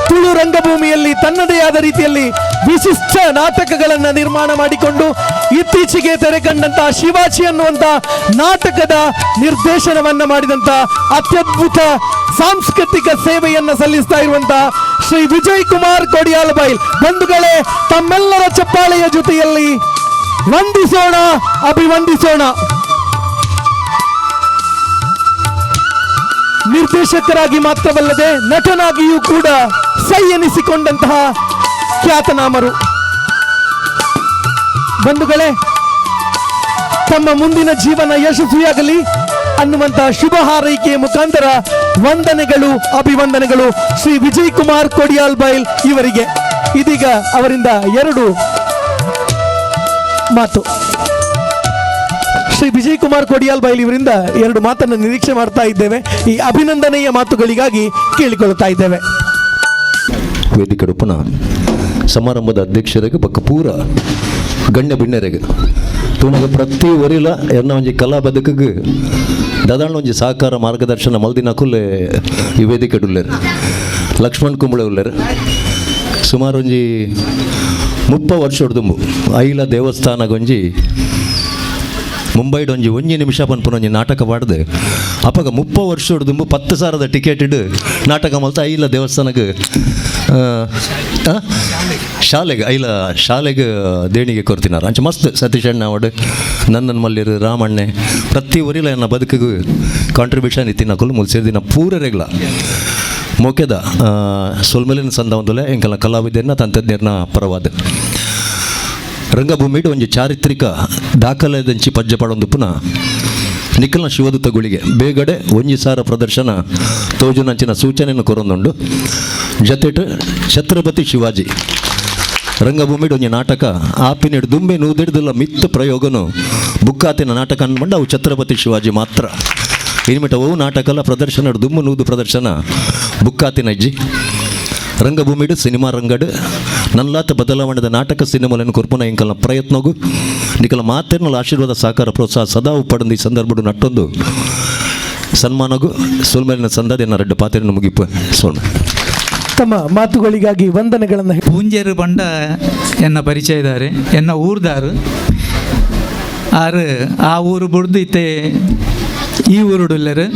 ತುಳು ರಂಗಭೂಮಿಯಲ್ಲಿ ತನ್ನದೇ ಆದ ರೀತಿಯಲ್ಲಿ ವಿಶಿಷ್ಟ ನಾಟಕಗಳನ್ನು ನಿರ್ಮಾಣ ಮಾಡಿಕೊಂಡು ಇತ್ತೀಚೆಗೆ ತೆರೆ ಕಂಡಂತಹ ಶಿವಾಜಿ ಅನ್ನುವಂಥ ನಾಟಕದ ನಿರ್ದೇಶನವನ್ನ ಮಾಡಿದಂಥ ಅತ್ಯದ್ಭುತ ಸಾಂಸ್ಕೃತಿಕ ಸೇವೆಯನ್ನ ಸಲ್ಲಿಸ್ತಾ ಇರುವಂತಹ ಶ್ರೀ ವಿಜಯ್ ಕುಮಾರ್ ಕೊಡಿಯಾಲ್ ಬೈಲ್ ಬಂಧುಗಳೇ, ತಮ್ಮೆಲ್ಲರ ಚಪ್ಪಾಳೆಯ ಜೊತೆಯಲ್ಲಿ ವಂದಿಸೋಣ, ಅಭಿವಂದಿಸೋಣ. ನಿರ್ದೇಶಕರಾಗಿ ಮಾತ್ರವಲ್ಲದೆ ನಟನಾಗಿಯೂ ಕೂಡ ಸೈ ಎನಿಸಿಕೊಂಡಂತಹ ಖ್ಯಾತನಾಮರು. ಬಂಧುಗಳೇ, ತಮ್ಮ ಮುಂದಿನ ಜೀವನ ಯಶಸ್ವಿಯಾಗಲಿ ಅನ್ನುವಂಥ ಶುಭ ಹಾರೈಕೆಯ ಮುಖಾಂತರ ವಂದನೆಗಳು, ಅಭಿವಂದನೆಗಳು ಶ್ರೀ ವಿಜಯ್ ಕುಮಾರ್ ಕೊಡಿಯಾಲ್ ಬೈಲ್ ಇವರಿಗೆ. ಇದೀಗ ಅವರಿಂದ 2 ಮಾತು. ಶ್ರೀ ವಿಜಯ್ ಕುಮಾರ್ ಕೊಡಿಯಾಲ್ ಬೈಲ್ ಇವರಿಂದ 2 ಮಾತನ್ನು ನಿರೀಕ್ಷೆ ಮಾಡ್ತಾ ಇದ್ದೇವೆ. ಈ ಅಭಿನಂದನೆಯ ಮಾತುಗಳಿಗಾಗಿ ಕೇಳಿಕೊಳ್ಳುತ್ತಾ ಇದ್ದೇವೆ. ವೇದಿಕೆ ಪುನಃ ಸಮಾರಂಭದ ಅಧ್ಯಕ್ಷರಿಗೆ ಪಕ್ಕ ಪೂರ ಗಣ್ಯ ಬಿಣ್ಣರಿಗೆ ತುಣಗ ಪ್ರತಿ ಒರಿಲ ಎನ್ನ ಒಂಜಿ ಕಲಾ ಬದುಕಿಗೆ ದಾದಾಣ ಒಂಜಿ ಸಹಕಾರ ಮಾರ್ಗದರ್ಶನ ಮಲ್ದಿನಕುಲ್ಲೆ ಈ ವೇದಿಕೆ ಉಳ್ಳೇರು. ಲಕ್ಷ್ಮಣ್ ಕುಂಬಳೆ ಉಳ್ಳೇರು. ಸುಮಾರು ಒಂಜಿ 30 ವರ್ಷ ಹೊಡೆದುಂಬು ಐಲ ದೇವಸ್ಥಾನಗೊಂಜಿ ಮುಂಬೈಡ್ ಒಂಜಿ ನಿಮಿಷ ಪನ್ಪುನ ಒಂಜಿ ನಾಟಕ ಪಾಡ್ದೆ ಅಪ್ಪಗ 30 ವರ್ಷ ಹೊಡೆದುಂಬು 10,000 ಟಿಕೆಟ್ ಇಡು ನಾಟಕ ಮಲ್ತ ಐಲ ದೇವಸ್ಥಾನಕ್ಕೆ ಶಾಲೆಗೆ ದೇಣಿಗೆ ಕೊಡ್ತಿನಾರ ಅಂಚ ಮಸ್ತ್ ಸತೀಶ್ ಅಣ್ಣ ಅವಡು ನನ್ನನ್ ಮಲ್ಲಿರು ರಾಮಣ್ಣೆ ಪ್ರತಿ ಊರಿಲ ನನ್ನ ಬದುಕಿಗೂ ಕಾಂಟ್ರಿಬ್ಯೂಷನ್ ಇತ್ತಿನ ಕುಲ್ ಮುಲ್ಸಿರ್ದಿನ ಪೂರ ರೆಗ್ಲ ಮೊಕೆದ ಸೊಲ್ಮೆಲಿನ ಸಂದವಂದಲೆ ಎಂಕಲ ಕಲಾವಿದನ್ನ ತಂತ್ರಜ್ಞರ್ನ ಪರವಾದ ರಂಗಭೂಮಿಡು ಒಂಜಿ ಚಾರಿತ್ರಿಕ ದಾಖಲೆದಂಚಿ ಪಜ್ಜೆ ಪಡೊಂದು ಪುನಃ ನಿಖಲ್ನ ಶಿವದೂತ ಗುಳಿಗೆ ಬೇಗಡೆ 1,000 ಪ್ರದರ್ಶನ ತೋಜುನಂಚಿನ ಸೂಚನೆಯನ್ನು ಕೊರೊಂದುಂಡು. ಜತೆಟ್ ಛತ್ರಪತಿ ಶಿವಾಜಿ ರಂಗಭೂಮಿಡು ಒಂಜಿ ನಾಟಕ ಆಪಿನಿಡು ದುಂಬೆ ನೂದಿಡ್ದಲ್ಲ ಮಿತ್ತು ಪ್ರಯೋಗನು ಬುಕ್ಕಾತಿನ ನಾಟಕ ಅನ್ಬಂಡು ಅವು ಛತ್ರಪತಿ ಶಿವಾಜಿ ಮಾತ್ರ. ಇನ್ಮಿಟ ಅವು ನಾಟಕಲ ಪ್ರದರ್ಶನ ದುಮ್ಮು ನೂದು ಪ್ರದರ್ಶನ ಬುಕ್ಕಾತಿನ ಇಜ್ಜಿ ರಂಗಭೂಮಿಡು ಸಿನಿಮಾ ರಂಗಡು ನಲ್ಲಾತ ಬದಲಾವಣೆದ ನಾಟಕ ಸಿನಿಮಾలను ಕೊರ್ಪುನ ಇಂಕಲ್ನ ಪ್ರಯತ್ನಗೂ ನಿಕಲ ಮಾತೇರ್ನಲ್ಲ ಆಶೀರ್ವಾದ ಸಹಕಾರ ಪ್ರೋತ್ಸಾಹ ಸದಾ ಪಡೆದು ಈ ಸಂದರ್ಭಡು ನಟ್ಟೊಂದು ಸನ್ಮಾನಗೂ ಸೋಲ್ಮೇಲಿನ ಸಂದರ್ಭ 2 ಪಾತ್ರೆಯನ್ನು ಮುಗಿಪು ಸೋಲ್ಮ ತಮ್ಮ ಮಾತುಗಳಿಗಾಗಿ ವಂದನೆಗಳನ್ನು. ಪೂಂಜೇರು ಬಂಡ ಎನ್ನ ಪರಿಚಯದಾರೆ ಎನ್ನ ಊರ್ದಾರು ಆರು ಆ ಊರು ಬಿಡ್ದು ಇತ್ತೆ ಈ ಊರುಡುಲ್ಲರು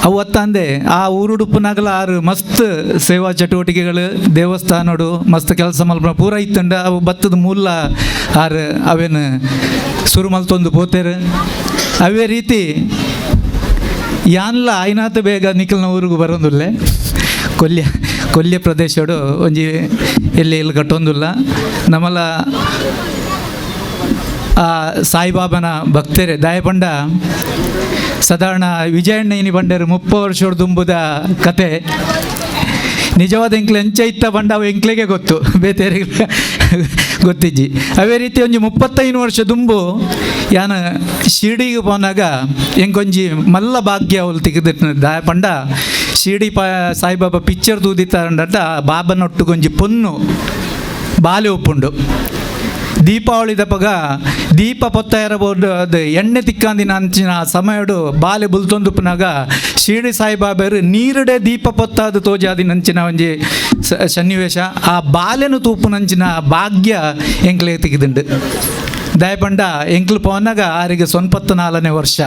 ಅವತ್ತಂದೆ ಆ ಊರುಡುಪ್ಪನಾಗಲ ಆರು ಮಸ್ತ್ ಸೇವಾ ಚಟುವಟಿಕೆಗಳು ದೇವಸ್ಥಾನಡು ಮಸ್ತ್ ಕೆಲಸ ಮಲ್ಪ ಪೂರ ಇತ್ತಂಡ ಅವು ಭತ್ತದ ಮೂಲ ಆರು ಅವೇನು ಸುರು ಮಲ್ತೊಂದು ಪೋತೇರು ಅವೇ ರೀತಿ ಯಾನ್ಲ ಐನಾತ ಬೇಗ ನಿಖಲ್ನ ಊರಿಗೂ ಬರೋದಿಲ್ಲ ಕೊಲ್ಯ ಪ್ರದೇಶಡು ಒಂಜಿ ಎಲ್ಲಿ ಕಟ್ಟೊಂದಿಲ್ಲ ನಮ್ಮಲ್ಲ ಆ ಸಾಯಿಬಾಬನ ಭಕ್ತರೇ ದಾಯಪಂಡ ಸಾಧಾರಣ ವಿಜಯಣ್ಣ ಇನಿ ಬಂಡರು 30 ವರ್ಷ ದುಂಬುದ ಕತೆ ನಿಜವಾದ ಎಂಕ್ಲೆ ಎಂಚ ಇತ್ತ ಬಂಡ ಅವು ಎಂಕ್ಲೆಗೆ ಗೊತ್ತು ಬೇತೆರಿಗೆ ಗೊತ್ತಿಜ್ಜಿ. ಅವೇ ರೀತಿ ಒಂಜಿ 35 ವರ್ಷ ದುಂಬು ಯಾನ ಶಿರ್ಡಿಗೆ ಪೋನಾಗ ಎಂಕೊಂಜಿ ಮಲ್ಲ ಭಾಗ್ಯ ಅವಳು ತೆಗೆದಿಟ್ಟು ದಾಯ ಪಂಡ ಶಿರ್ಡಿ ಸಾಯಿಬಾಬಾ ಪಿಕ್ಚರ್ ತೂದಿತ್ತಾರಂಡ ಬಾಬನೊಟ್ಟುಗೊಂಜಿ ಪೊನ್ನು ಬಾಲೆ ಒಪ್ಪುಂಡು. ದೀಪಾವಳಿ ದಪ್ಪಗ ದೀಪ ಪೊತ್ತ ಇರಬಹುದು ಅದು ಎಣ್ಣೆ ತಿಕ್ಕಂದಿನ ಅಂಚಿನ ಸಮಯಡು ಬಾಲೆ ಬುಲ್ತೊಂದುಪ್ಪನಾಗ ಶಿರ್ಡಿ ಸಾಯಿಬಾಬರು ನೀರುಡೆ ದೀಪ ಪೊತ್ತಾದ ತೋಜಾದಿನಂಚಿನ ಒಂಜಿ ಸನ್ನಿವೇಶ ಆ ಬಾಲೆನು ತೂಪುನಂಚಿನ ಭಾಗ್ಯ ಎಂಕ್ಲೆ ತೆಗೆದುಂಡು ದಯಪಂಡ ಎಂಕ್ಲು ಪೋನಾಗ ಆರಿಗೆ 94ನೇ ವರ್ಷ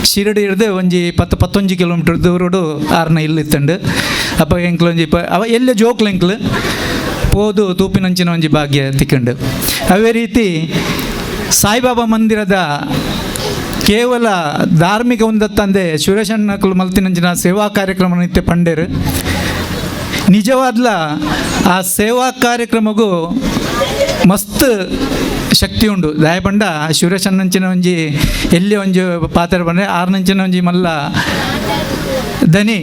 ಶಿರಡಿ ಹಿಡ್ದು ಒಂಜಿ 10-11 ಕಿಲೋಮೀಟರ್ ದೂರಡು ಆರ್ನ ಇಲ್ಲಿತ್ತಂಡು ಅಪ್ಪ ಎಂಕ್ಲು ಒಂಜಿ ಅವ ಎಲ್ಲೇ ಜೋಕ್ಲು ಎಂಕ್ಲು ಪೋದು ತೂಪಿನಂಚಿನ ಒಂಜಿ ಭಾಗ್ಯ ತಿಕ್ಕಂಡು. ಅವೇ ರೀತಿ ಸಾಯಿಬಾಬಾ ಮಂದಿರದ ಕೇವಲ ಧಾರ್ಮಿಕ ಒಂದತ್ತಂದೆ ಸುರೇಶಣ್ಣಕಲು ಮಲ್ತಿನಂಚಿನ ಸೇವಾ ಕಾರ್ಯಕ್ರಮ ನಿತ್ಯ ಪಂಡೇರು ನಿಜವಾದ್ಲ ಆ ಸೇವಾ ಕಾರ್ಯಕ್ರಮಗೂ ಮಸ್ತ್ ಶಕ್ತಿ ಉಂಡು. ದಾಯಪಂಡ ಸುರೇಶಣ್ಣಂಚಿನ ಒಂಜಿ ಎಲ್ಲಿ ಒಂಜಿ ಪಾತ್ರ ಬಂದರೆ ಆರ್ನಂಚಿನ ಒಂಜಿ ಮಲ್ಲ ದನಿ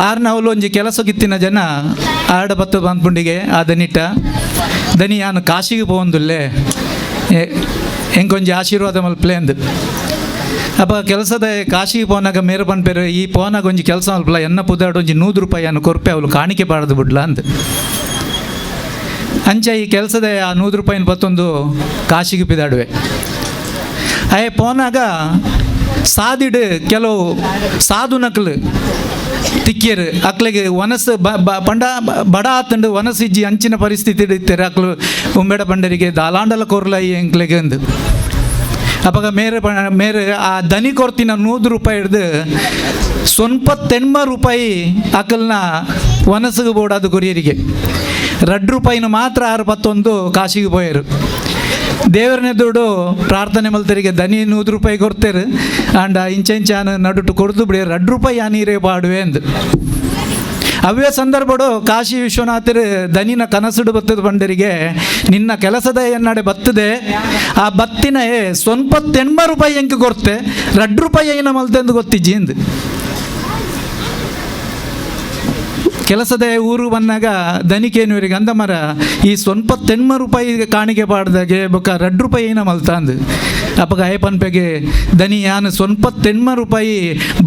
ಆರ್ನ ಅವಳು ಒಂಜಿ ಕೆಲಸಕ್ಕಿತ್ತಿನ ಜನ ಆಡ ಬತ್ತು ಬಂದ್ಪುಂಡಿಗೆ ಆ ದನಿಟ್ಟ ದನಿ ಯಾನು ಕಾಶಿಗೆ ಪೋಂದುಲ್ಲೆ ಎಂಕೊಂಜಿ ಆಶೀರ್ವಾದ ಮಲ್ಪಲೆ ಅಂದು ಅಪ್ಪ ಕೆಲಸದ ಕಾಶಿಗೆ ಪೋನಾಗ ಮೇರೆ ಪನ್ಪೇರು ಈ ಪೋನಾಗ ಒಂಜಿ ಕೆಲಸ ಮಲ್ಪಲ ಎನ್ನ ಪುದಾಡು ಒಂಜಿ 100 ರೂಪಾಯಿಯನ್ನು ಕೊರ್ಪೆ ಅವಳು ಕಾಣಿಕೆ ಬಾರದು ಬಿಡ್ಲ ಅಂದು ಅಂಚ ಈ ಕೆಲಸದ ಆ 100 ರೂಪಾಯಿನ ಬತ್ತೊಂದು ಕಾಶಿಗೆ ಪಿದಾಡುವೆ. ಅಯ್ಯ ಪೋನಾಗ ಸಾದಿಡು ಕೆಲವು ಸಾಧು ನಕಲು ತಿಕ್ಕಿಯರು ಅಕ್ಲಿಗೆ ಒನಸು ಪಂಡ ಬಡ ಆತಂಡು ಒನಸಿಜ್ಜಿ ಅಂಚಿನ ಪರಿಸ್ಥಿತಿ ಇಡ್ತಾರೆ ಅಕ್ಲು ಉಂಬೆಡ ಪಂಡರಿಗೆ ದಾಲಾಂಡಲ ಕೊರ್ಲಾಯಿ ಎಂಕ್ಲೆಗೆ ಅಂದು ಅವಾಗ ಮೇರೆ ಆ ದನಿ ಕೊರ್ತಿನ 100 ರೂಪಾಯಿ ಹಿಡ್ದು ಸ್ವಲ್ಪ 80 ರೂಪಾಯಿ ಅಕಲ್ನ ಒನಸಿಗೆ ಬೋಡಾದು ಕೊರಿಯರಿಗೆ 2 ರೂಪಾಯಿನ ಮಾತ್ರ 6 ಕಾಶಿಗೆ ಪೋಯರು. ದೇವರನ್ನೇ ದುಡ್ಡು ಪ್ರಾರ್ಥನೆ ಮಲ್ತರಿಗೆ ದನಿ 100 ರೂಪಾಯಿ ಕೊಡ್ತೇರು ಆಂಡ ಇಂಚಾನು ನಡುಟು ಕೊಡ್ದು ಬಿಡಿ 2 ರೂಪಾಯಿ ಆ ನೀರೇ ಪಾಡುವೆ ಅಂದು ಅವೇ ಸಂದರ್ಭಡು ಕಾಶಿ ವಿಶ್ವನಾಥರು ದನಿನ ಕನಸುಡು ಬತ್ತದ ಬಂಡರಿಗೆ ನಿನ್ನ ಕೆಲಸದ ಎನ್ನಡೆ ಬತ್ತದೆ ಆ ಬತ್ತಿನ ಸ್ವಲ್ಪ 80 ರೂಪಾಯಿ ಎಂಕೆ ಕೊಡ್ತೆ 2 ರೂಪಾಯಿ ಏನ ಮಲ್ತೆಂದು ಗೊತ್ತಿಜ್ಜಿ ಎಂದು ಕೆಲಸದ ಊರು ಬಂದಾಗ ದನಿಕೇನುವರಿಗೆ ಅಂದ ಮರ ಈ ಸ್ವಲ್ಪ 80 ರೂಪಾಯಿ ಕಾಣಿಕೆ ಪಾಡ್ದಾಗೆ ಬೊಕ್ಕ 2 ರೂಪಾಯಿ ಏನ ಮಲ್ತ ಅಂದು ಅಪ್ಪಗ ಅಯ್ಯಪ್ಪನ್ಪೆಗೆ ದನಿ ಯಾನು ಸ್ವಲ್ಪ 80 ರೂಪಾಯಿ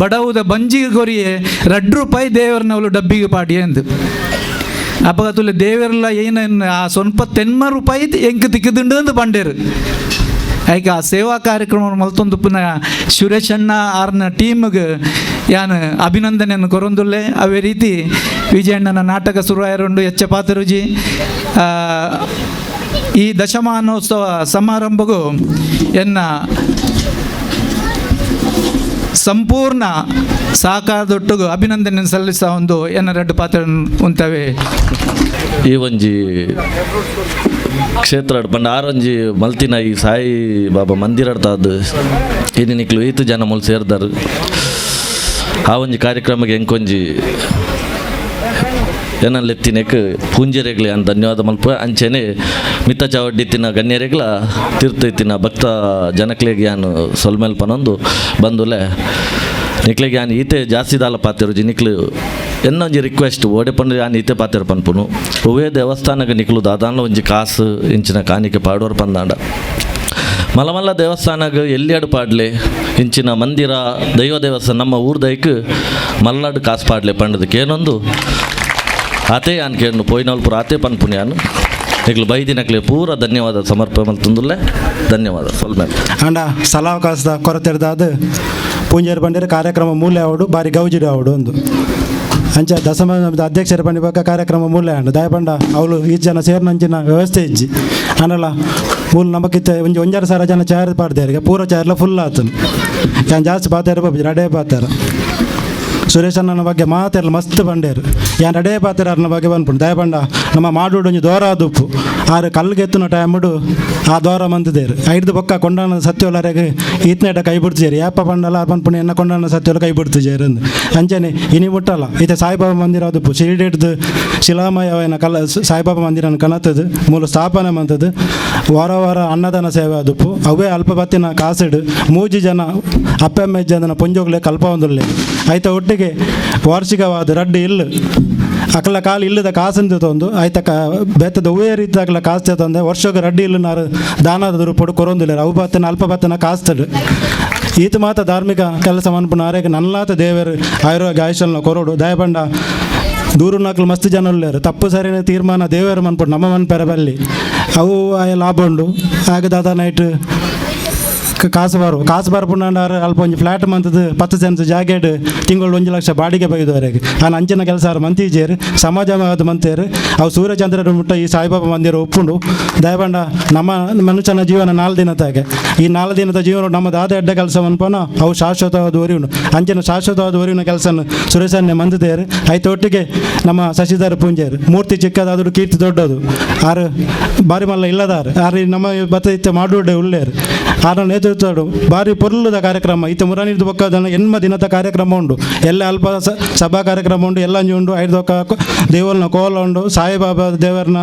ಬಡವುದ ಬಂಜಿಗೆ ಕೊರಿಯೆ 2 ರೂಪಾಯಿ ದೇವರನವಳು ಡಬ್ಬಿಗೆ ಪಾಡಿ ಅಂದು ಅಪ್ಪಗ ತುಲೆ ದೇವರೆಲ್ಲ ಏನು ಆ ಸ್ವಲ್ಪ 80 ರೂಪಾಯಿ ಎಂಕ ತಿಕ್ಕದುಂಡು ಅಂದು ಬಂಡೇರು. ಈಗ ಆ ಸೇವಾ ಕಾರ್ಯಕ್ರಮ ಮಲ್ತೊಂದು ಪುನಃ ಸುರೇಶಣ್ಣ ಆರ್ನ ಟೀಮ್ಗೆ ಯಾನು ಅಭಿನಂದನೆಯನ್ನು ಕೊರೊಂದುಲ್ಲೆ. ಅವೇ ರೀತಿ ವಿಜಯಣ್ಣನ ನಾಟಕ ಶುರುವಾಯರುಂಡು ಎಚ್ಚ ಪಾತರುಜಿ ಈ ದಶಮಾನೋತ್ಸವ ಸಮಾರಂಭಗೂ ಎನ್ನ ಸಂಪೂರ್ಣ ಸಹಕಾರದೊಟ್ಟಿಗೂ ಅಭಿನಂದನೆ ಸಲ್ಲಿಸ ಒಂದು ಎನ್ನ 2 ಪಾತ್ರ ಉಂಟವೆ. ಈ ಒಂಜಿ ಕ್ಷೇತ್ರ ಪಂಡ ಆರೊಂಜಿ ಮಲ್ತಿನ ಈ ಸಾಯಿ ಬಾಬಾ ಮಂದಿರಡ್ತಾದು ಇನ್ನು ನಿಕ್ಲು 5 ಜನ ಮೂಲ ಸೇರ್ದಾರು ಆ ಒಂಜಿ ಕಾರ್ಯಕ್ರಮಕ್ಕೆ ಎಂಕೊಂಜಿ ಏನಲ್ಲೆತ್ತಿನಕ್ಕೆ ಪೂಂಜೆರೆಗ್ಲಿ ಅಂತ ಧನ್ಯವಾದ ಮಲ್ಪ ಅಂಚೆನೆ ಮಿತ್ತ ಚಾವಡ್ಡಿತ್ತಿನ ಗಣ್ಯರೆಗ್ಲ ತೀರ್ಥ ಇತ್ತಿನ ಭಕ್ತ ಜನಕ್ಲೆಗೆ ಯಾನು ಸೊಲ್ಮೇಲ್ ಪನೊಂದು ಬಂದುಲೆ ನಿಕ್ಲೆಗೆ ಯಾನು ಈತೆ ಜಾಸ್ತಿ ದಾಲ ಪಾತಿರುಜಿ ನಿಕ್ಲು ಎನ್ನೊಂಜಿ ರಿಕ್ವೆಸ್ಟ್ ಓಡೆ ಪಂಡ ಯಾನು ಈತೆ ಪಾತಿರು ಪನ್ಪುನು ಒವೇ ದೇವಸ್ಥಾನಕ್ಕೆ ನಿಕ್ಲು ದಾದಾನ್ಲ ಒಂಜಿ ಕಾಸು ಇಂಚಿನ ಕಾಣಿಕೆ ಪಾಡೋರು ಪಂದಾಂಡ ಮಲ್ಲ ದೇವಸ್ಥಾನಕ್ಕೆ ಎಲ್ಲಿಯಾಡು ಪಾಡ್ಲೆ ಇಂಚಿನ ಮಂದಿರ ದೈವ ದೇವಸ್ಥಾನ ನಮ್ಮ ಊರ್ದೈಕ್ ಮಲ್ಲಾಡು ಕಾಸು ಪಾಡ್ಲೆ ಪಂಡದಕ್ಕೆ ಏನೊಂದು ಆತೆ ಯಾನು ಕೇಳು ಪೋಯಿನವಲ್ಪುರ ಆತೆ ಪನ್ಪುನಿ ಯಾನು ಈಗಲೂ ಬೈದಿನಕ್ಲೆ ಪೂರ ಧನ್ಯವಾದ ಸಮರ್ಪಣೆ ತಂದುಲ್ಲೆ ಧನ್ಯವಾದ ಸ್ವಲ್ಪ ಅಂಡ ಸಲಾವಕಾಶದ ಕೊರತೆ ಇರ್ದಾದ ಪೂಂಜೇರು ಬಂದಿರ ಕಾರ್ಯಕ್ರಮ ಮೂಲೆ ಅವಡು ಬಾರಿ ಗೌಜಿಡು ಅವಡು ಒಂದು ಅಂಚ ದಸಮ ಅಧ್ಯಕ್ಷರ ಪಂಡಿಬೇಕಾ ಕಾರ್ಯಕ್ರಮ ಮೂಲೆ ಅಂಡು ದಯಪಂಡ ಅವಳು ಈ ಜನ ಸೇರ್ನಂಚಿನ ವ್ಯವಸ್ಥೆ ಇಜ್ಜಿ ಅನ್ನಲ್ಲ ಮೂಲ ನಮಕಿತ್ತ ಒಂಜಿ 1,000 ಜನ ಚೇರ್ ಪಾಡ್ದೇರಿಗೆ ಪೂರ ಚೇರ್ಲ ಫುಲ್ ಆತನು ಯಾನ್ ಜಾಸ್ತಿ ಪಾತಾರ ಬಾಬು ರಡೇ ಪಾತಾರ ಸುರೇಶಣ್ಣನ ಬಗ್ಗೆ ಮಾತೆಲ್ಲ ಮಸ್ತ್ ಬಂಡೇರು ಯಾನ್ ರಡೇ ಪಾತಾರ ಅನ್ನ ಬಗ್ಗೆ ಬಂದ್ಪುಂಡು ದಯಪಂಡ ನಮ್ಮ ಮಾಡೂಡು ಒಂಜಿ ದೋರ ದುಪ್ಪು ಆರು ಕಲ್ಗೆ ಎತ್ತುನ ಟೈಮಡು ಆ ದೋರ ಮಂತದೇರು 5 ಬೊಕ್ಕ ಕೊಂಡನ ಸತ್ಯೋಲರೆಗೆ ಈತ್ನೇಟ ಕೈ ಬಿಡ್ತಿಜೇರಿ ಯಾಪ ಪಂಡಲ್ಲ ಬಂದ್ಪುಣಿ ಎನ್ನ ಕೊಂಡನ ಸತ್ಯೋಲ ಕೈ ಬಿಡ್ತಿಜೇರು ಅಂದು ಅಂಚನೆ ಇನಿ ಮುಟ್ಟಲ್ಲ ಈತ ಸಾಯಿಬಾಬಾ ಮಂದಿರ ದುಪ್ಪು ಶಿರಡಿಡ್ದು ಶಿಲಾಮಯನ ಸಾಯಿಬಾಬಾ ಮಂದಿರನ ಕನತದು ಮೂಲ ಸ್ಥಾಪನೆ ಮಂತದ್ದು ವಾರ ಅನ್ನದಾನ ಸೇವೆ ಆದುಪ್ಪು ಅವೇ ಅಲ್ಪ ಬತ್ತಿನ ಕಾಸಿಡು 3 ಜನ ಅಪ್ಪೆಮ್ಮೆ ಜನ ಪುಂಜೋಗ್ಲೆ ಕಲ್ಪ ಒಂದುಲ್ಲೆ ಆಯ್ತ ಒಟ್ಟಿಗೆ ವಾರ್ಷಿಕವಾದ ರಡ್ಡು ಇಲ್ಲು ಅಕಲ ಕಾಲು ಇಲ್ಲದ ಕಾಸಂದು ತಂದು ಆಯ್ತ ಬೆತ್ತದ ಹೂವೇ ರೀತಿ ಅಕಲ ಕಾಸ್ತೆ ತಂದೆ ವರ್ಷಕ್ಕೆ ರಡ್ಡಿ ಇಲ್ಲ ನಾರು ದಾನದ ರೂಪಡು ಕೊರೊಂದಿಲ್ಲ ಅವು ಬತ್ತನ ಅಲ್ಪ ಬತ್ತನ ಕಾಸ್ತಡು ಈತ ಮಾತ ಧಾರ್ಮಿಕ ಕೆಲಸ ಮನ್ಪುನ ಆರೇಗ ನಲ್ಲಾತ ದೇವರು ಆಯುರ್ವೇಗ ಆಯುಷಲ್ನ ಕೊರೋಡು ದಯಪಂಡ ದೂರು ನಾಲ್ಕು ಮಸ್ತ್ ಜನ ಉಳ್ಳೇರು ತಪ್ಪು ಸರಿನ ತೀರ್ಮಾನ ದೇವರು ಮನ್ಪುಡು ನಮ್ಮ ಮನ್ಪೆರ ಬಲ್ಲಿ ಅವು ಲಾಭ ಉಂಡು ಆಗ ದಾದ ನೈಟ್ ಕಾಸು ಬರ್ಪುಂಡಾರು ಅಲ್ಪ ಒಂಜಿ ಫ್ಲಾಟ್ ಮಂತದ್ದು 10 ಸೆನ್ಸ್ ಜಾಗೇಡ್ ತಿಂಗಳು 1 ಲಕ್ಷ ಬಾಡಿಗೆ ಬೈದವರೆಗೆ ನಾನು ಅಂಚಿನ ಕೆಲಸ ಮಂತಿಜೇರು ಸಮಾಜವಾದ ಮಂತೇರು ಅವು ಸೂರ್ಯಚಂದ್ರ ಮುಟ್ಟ ಈ ಸಾಯಿಬಾಬಾ ಮಂದಿರ ಒಪ್ಪುಂಡು ದಯಬಂಡ ನಮ್ಮ ಮನುಷ್ಯನ ಜೀವನ 4 ದಿನದಾಗೆ ಈ 4 ದಿನದ ಜೀವನ ನಮ್ಮದು ಆದ ಎಡ್ಡ ಕೆಲಸ ಅನ್ಪೋನ ಅವು ಶಾಶ್ವತವಾದ ಒರಿವನು ಅಂಚಿನ ಶಾಶ್ವತವಾದ ಒರಿವಿನ ಕೆಲಸನ ಸುರೇಶನ್ನೇ ಮಂದಿದೇರು ಆಯ್ತು ಒಟ್ಟಿಗೆ ನಮ್ಮ ಶಶಿಧರ ಪೂಂಜೇರು ಮೂರ್ತಿ ಚಿಕ್ಕದಾದರೂ ಕೀರ್ತಿ ದೊಡ್ಡದು ಆರು ಬಾರಿ ಮಲ್ಲ ಇಲ್ಲದಾರು ಆರು ನಮ್ಮ ಬತ್ತ ಮಾಡುವುದೇ ಉಳ್ಳೇರು ಆರ ನೇತೃತ್ವ ಭಾರಿ ಪೊರ್ಲದ ಕಾರ್ಯಕ್ರಮ ಇತ್ತ ಮುರಾನಿದ್ದು ಬೊಕ್ಕದನ್ನು 8 ದಿನದ ಕಾರ್ಯಕ್ರಮ ಉಂಡು ಎಲ್ಲ ಅಲ್ಪ ಸಭಾ ಕಾರ್ಯಕ್ರಮ ಉಂಡು ಎಲ್ಲ ಉಂಡು 5 ದೊಕ್ಕ ದೇವರನ ಕೋಲ ಉಂಡು ಸಾಯಿಬಾಬಾ ದೇವರನ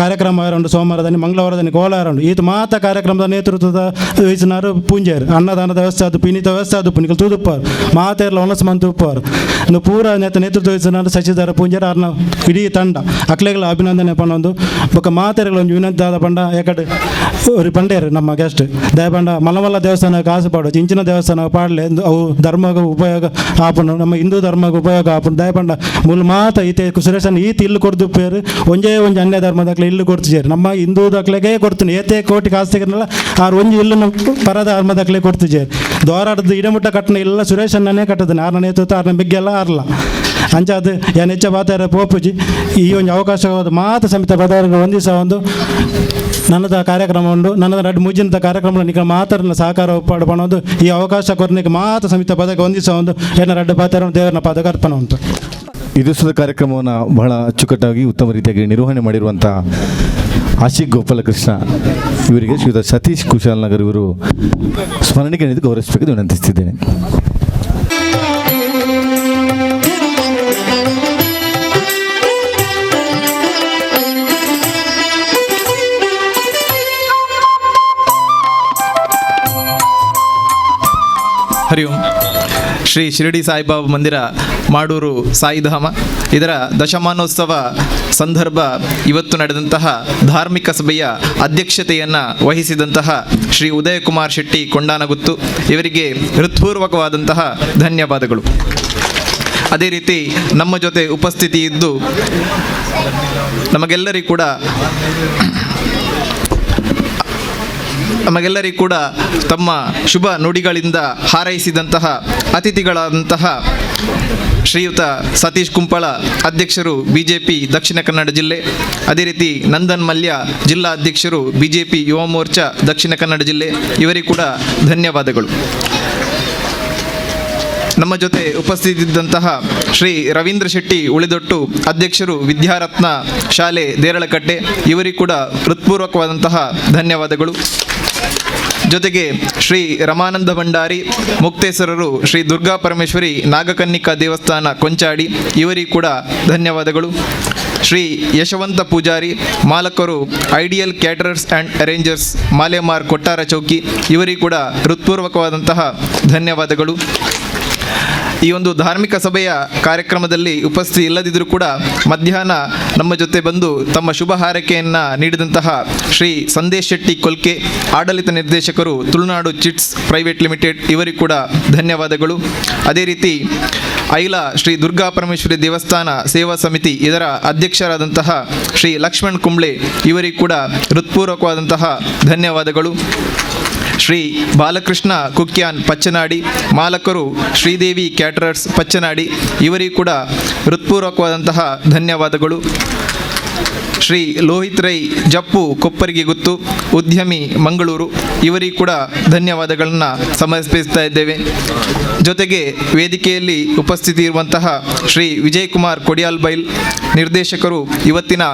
ಕಾರ್ಯಕ್ರಮ ಉಂಡು ಸೋಮವಾರದಲ್ಲಿ ಮಂಗಳವಾರದಲ್ಲಿ ಕೋಲಾರ ಉಂಡು ಈತ ಮಾತ ಕಾರ್ಯಕ್ರಮದ ನೇತೃತ್ವದ ವಹಿಸಿನಾರು ಪೂಂಜೇರು ಅನ್ನದಾನದ ವ್ಯವಸ್ಥೆ ಅದು ಪಿನಿತ ವ್ಯವಸ್ಥೆ ಅದು ಪುನಿಕಲ್ ತೂದುಪ್ಪಾರು ಮಾತೆಲ್ಲ ಒನಸ್ ಮಂತ್ ಉಪ್ಪಾರು ಇನ್ನು ಪೂರ ನೇತೃತ್ವ ವಹಿಸಿನಾರು ಶಶಿಧರ ಪೂಂಜೇರು ಅವ್ರನ್ನ ಇಡೀ ತಂಡ ಅಕ್ಲೆಗಳ ಅಭಿನಂದನೆ ಪನ್ನೊಂದು ಬೊಕ್ಕ ಮಾತೆರೆಗಳ ಒಂದು ವಿನಂತಿ ಆದ ಪಂಡ ಯಾಕಡೆ ஒரு பண்டேரு நம்ம கெஸ்ட் ದಯಪಂಡ ಮಲಮಲ್ಲ ದೇವಸ್ಥಾನ ಕಾಸು ಪಾಡು ಚಿಂಚಿನ ದೇವಸ್ಥಾನ ಪಾಡಲೆ ಅವು ಧರ್ಮಗ ಉಪಯೋಗ ಆಪುಂಡು ನಮ್ಮ ಹಿಂದೂ ಧರ್ಮಗ ಉಪಯೋಗ ಆಪುಂಡು ದಯಪಂಡ ಮುಲ್ ಮಾತ ಈತೆ ಸುರೇಶನ್ ಈತ ಇಲ್ಲು ಕೊಡ್ದು ಪೇರು ಒಂಜೇ ಒಂಜಿ ಅನ್ಯ ಧರ್ಮದಕ್ಲೆ ಇಲ್ಲು ಕೊಡ್ತಿಜೇರು ನಮ್ಮ ಹಿಂದೂ ದಕ್ಲೆಗೆ ಕೊಡ್ತೀನಿ ಏತೆ ಕೋಟಿ ಕಾಸು ತೆಗೆನಲ್ಲ ಆರು ಒಂಜಿ ಇಲ್ಲು ಪರ ಧರ್ಮದಕ್ಲೆ ಕೊಡ್ತಿಜೇರು ದೋರಾಡದು ಇಡಮುಟ್ಟ ಕಟ್ಟಣ ಇಲ್ಲ ಸುರೇಶನ್ನೇ ಕಟ್ಟದನೆ ಆರ್ನ ನೇತೃತ್ವ ಆರ್ನ ಬಿಗ್ಗೆಲ್ಲ ಆರ್ಲ ಅಂಚಾದ ಏನು ಹೆಚ್ಚ ಬಾತಾರ ಪೋಪುಜಿ ಈ ಒಂದು ಅವಕಾಶವಾದ ಮಾತ ಸಮಿತ ಪದಾರ್ಥ ಒಂದಿಸ ಒಂದು ನನ್ನದ ಕಾರ್ಯಕ್ರಮ ಉಂಡು ನನ್ನದ 2 ಮುಜಿನದ ಕಾರ್ಯಕ್ರಮ ನಿಖ ಮಾತರನ್ನ ಸಹಕಾರ ಒಪ್ಪಾಡು ಪಣೋದು ಈ ಅವಕಾಶ ಕೊರನಿಗೆ ಮಾತ ಸಮಿತ ಪದಕ ಒಂದಿಸ ಒಂದು ಏನ 2 ಪಾತ್ರ ದೇವರನ್ನ ಪದಕ ಅರ್ಪಣೆ ಉಂಟು. ಈ ದಿವಸದ ಕಾರ್ಯಕ್ರಮವನ್ನು ಬಹಳ ಅಚ್ಚುಕಟ್ಟಾಗಿ ಉತ್ತಮ ರೀತಿಯಾಗಿ ನಿರ್ವಹಣೆ ಮಾಡಿರುವಂಥ ಆಶಿಕ್ ಗೋಪಾಲಕೃಷ್ಣ ಇವರಿಗೆ ಶ್ರೀಯುತ ಸತೀಶ್ ಕುಶಾಲನಗರ್ ಇವರು ಸ್ಮರಣಿಕೆ ನೀಡಿ ಗೌರವಿಸಬೇಕೆಂದು ವಿನಂತಿಸುತ್ತಿದ್ದೇನೆ. ಹರಿ ಓಂ. ಶ್ರೀ ಶಿರಡಿ ಸಾಯಿಬಾಬಾ ಮಂದಿರ ಮಾಡೂರು ಸಾಯಿಧಾಮ ಇದರ ದಶಮಾನೋತ್ಸವ ಸಂದರ್ಭ ಇವತ್ತು ನಡೆದಂತಹ ಧಾರ್ಮಿಕ ಸಭೆಯ ಅಧ್ಯಕ್ಷತೆಯನ್ನು ವಹಿಸಿದಂತಹ ಶ್ರೀ ಉದಯಕುಮಾರ್ ಶೆಟ್ಟಿ ಕೊಂಡಾನಗುತ್ತು ಇವರಿಗೆ ಹೃತ್ಪೂರ್ವಕವಾದಂತಹ ಧನ್ಯವಾದಗಳು. ಅದೇ ರೀತಿ ನಮ್ಮ ಜೊತೆ ಉಪಸ್ಥಿತಿ ಇದ್ದು ನಮಗೆಲ್ಲರಿಗೂ ಕೂಡ ತಮ್ಮ ಶುಭ ನುಡಿಗಳಿಂದ ಹಾರೈಸಿದಂತಹ ಅತಿಥಿಗಳಾದಂತಹ ಶ್ರೀಯುತ ಸತೀಶ್ ಕುಂಪಳ ಅಧ್ಯಕ್ಷರು ಬಿಜೆಪಿ ದಕ್ಷಿಣ ಕನ್ನಡ ಜಿಲ್ಲೆ, ಅದೇ ರೀತಿ ನಂದನ್ ಮಲ್ಯ ಜಿಲ್ಲಾ ಅಧ್ಯಕ್ಷರು ಬಿಜೆಪಿ ಯುವ ಮೋರ್ಚಾ ದಕ್ಷಿಣ ಕನ್ನಡ ಜಿಲ್ಲೆ, ಇವರಿಗೂ ಕೂಡ ಧನ್ಯವಾದಗಳು. ನಮ್ಮ ಜೊತೆ ಉಪಸ್ಥಿತಿದ್ದಂತಹ ಶ್ರೀ ರವೀಂದ್ರ ಶೆಟ್ಟಿ ಉಳಿದೊಟ್ಟು ಅಧ್ಯಕ್ಷರು ವಿದ್ಯಾರತ್ನ ಶಾಲೆ ದೇರಳಕಟ್ಟೆ, ಇವರಿಗೂ ಕೂಡ ಹೃತ್ಪೂರ್ವಕವಾದಂತಹ ಧನ್ಯವಾದಗಳು. ಜೊತೆಗೆ ಶ್ರೀ ರಮಾನಂದ ಭಂಡಾರಿ ಮುಕ್ತೇಶ್ವರರು ಶ್ರೀ ದುರ್ಗಾ ಪರಮೇಶ್ವರಿ ನಾಗಕನ್ನಿಕಾ ದೇವಸ್ಥಾನ ಕೊಂಚಾಡಿ, ಇವರಿಗೂ ಕೂಡ ಧನ್ಯವಾದಗಳು. ಶ್ರೀ ಯಶವಂತ ಪೂಜಾರಿ ಮಾಲಕರು ideal caterers and arrangers Malemar Kottara Chowki, ಇವರಿಗೂ ಕೂಡ ಹೃತ್ಪೂರ್ವಕವಾದಂತಹ ಧನ್ಯವಾದಗಳು. ಈ ಒಂದು ಧಾರ್ಮಿಕ ಸಭೆಯ ಕಾರ್ಯಕ್ರಮದಲ್ಲಿ ಉಪಸ್ಥಿತಿ ಇಲ್ಲದಿದ್ದರೂ ಕೂಡ ಮಧ್ಯಾಹ್ನ ನಮ್ಮ ಜೊತೆ ಬಂದು ತಮ್ಮ ಶುಭ ಹಾರೈಕೆಯನ್ನು ನೀಡಿದಂತಹ ಶ್ರೀ ಸಂದೇಶ್ ಶೆಟ್ಟಿ ಕೊಲ್ಕೆ ಆಡಳಿತ ನಿರ್ದೇಶಕರು ತುಳುನಾಡು ಚಿಟ್ಸ್ ಪ್ರೈವೇಟ್ ಲಿಮಿಟೆಡ್, ಇವರಿಗೂ ಕೂಡ ಧನ್ಯವಾದಗಳು. ಅದೇ ರೀತಿ ಐಲಾ ಶ್ರೀ ದುರ್ಗಾ ಪರಮೇಶ್ವರಿ ದೇವಸ್ಥಾನ ಸೇವಾ ಸಮಿತಿ ಇದರ ಅಧ್ಯಕ್ಷರಾದಂತಹ ಶ್ರೀ ಲಕ್ಷ್ಮಣ್ ಕುಂಬ್ಳೆ, ಇವರಿಗೂ ಕೂಡ ಹೃತ್ಪೂರ್ವಕವಾದಂತಹ ಧನ್ಯವಾದಗಳು. ಶ್ರೀ ಬಾಲಕೃಷ್ಣ ಕುಕ್ಯಾನ್ ಪಚ್ಚನಾಡಿ ಮಾಲಕರು ಶ್ರೀದೇವಿ ಕ್ಯಾಟರರ್ಸ್ ಪಚ್ಚನಾಡಿ, ಇವರಿಗೂ ಕೂಡ ಹೃತ್ಪೂರ್ವಕವಾದಂತಹ ಧನ್ಯವಾದಗಳು. ಶ್ರೀ ಲೋಹಿತ್ ರೈ ಜಪ್ಪು ಕೊಪ್ಪರಿಗೆ ಗುತ್ತು ಉದ್ಯಮಿ ಮಂಗಳೂರು, ಇವರಿಗೂ ಕೂಡ ಧನ್ಯವಾದಗಳನ್ನು ಸಮರ್ಪಿಸ್ತಾ ಇದ್ದೇವೆ. ಜೊತೆಗೆ ವೇದಿಕೆಯಲ್ಲಿ ಉಪಸ್ಥಿತಿ ಇರುವಂತಹ ಶ್ರೀ ವಿಜಯ್ ಕುಮಾರ್ ಕೊಡಿಯಾಲ್ ಬೈಲ್ ನಿರ್ದೇಶಕರು ಇವತ್ತಿನ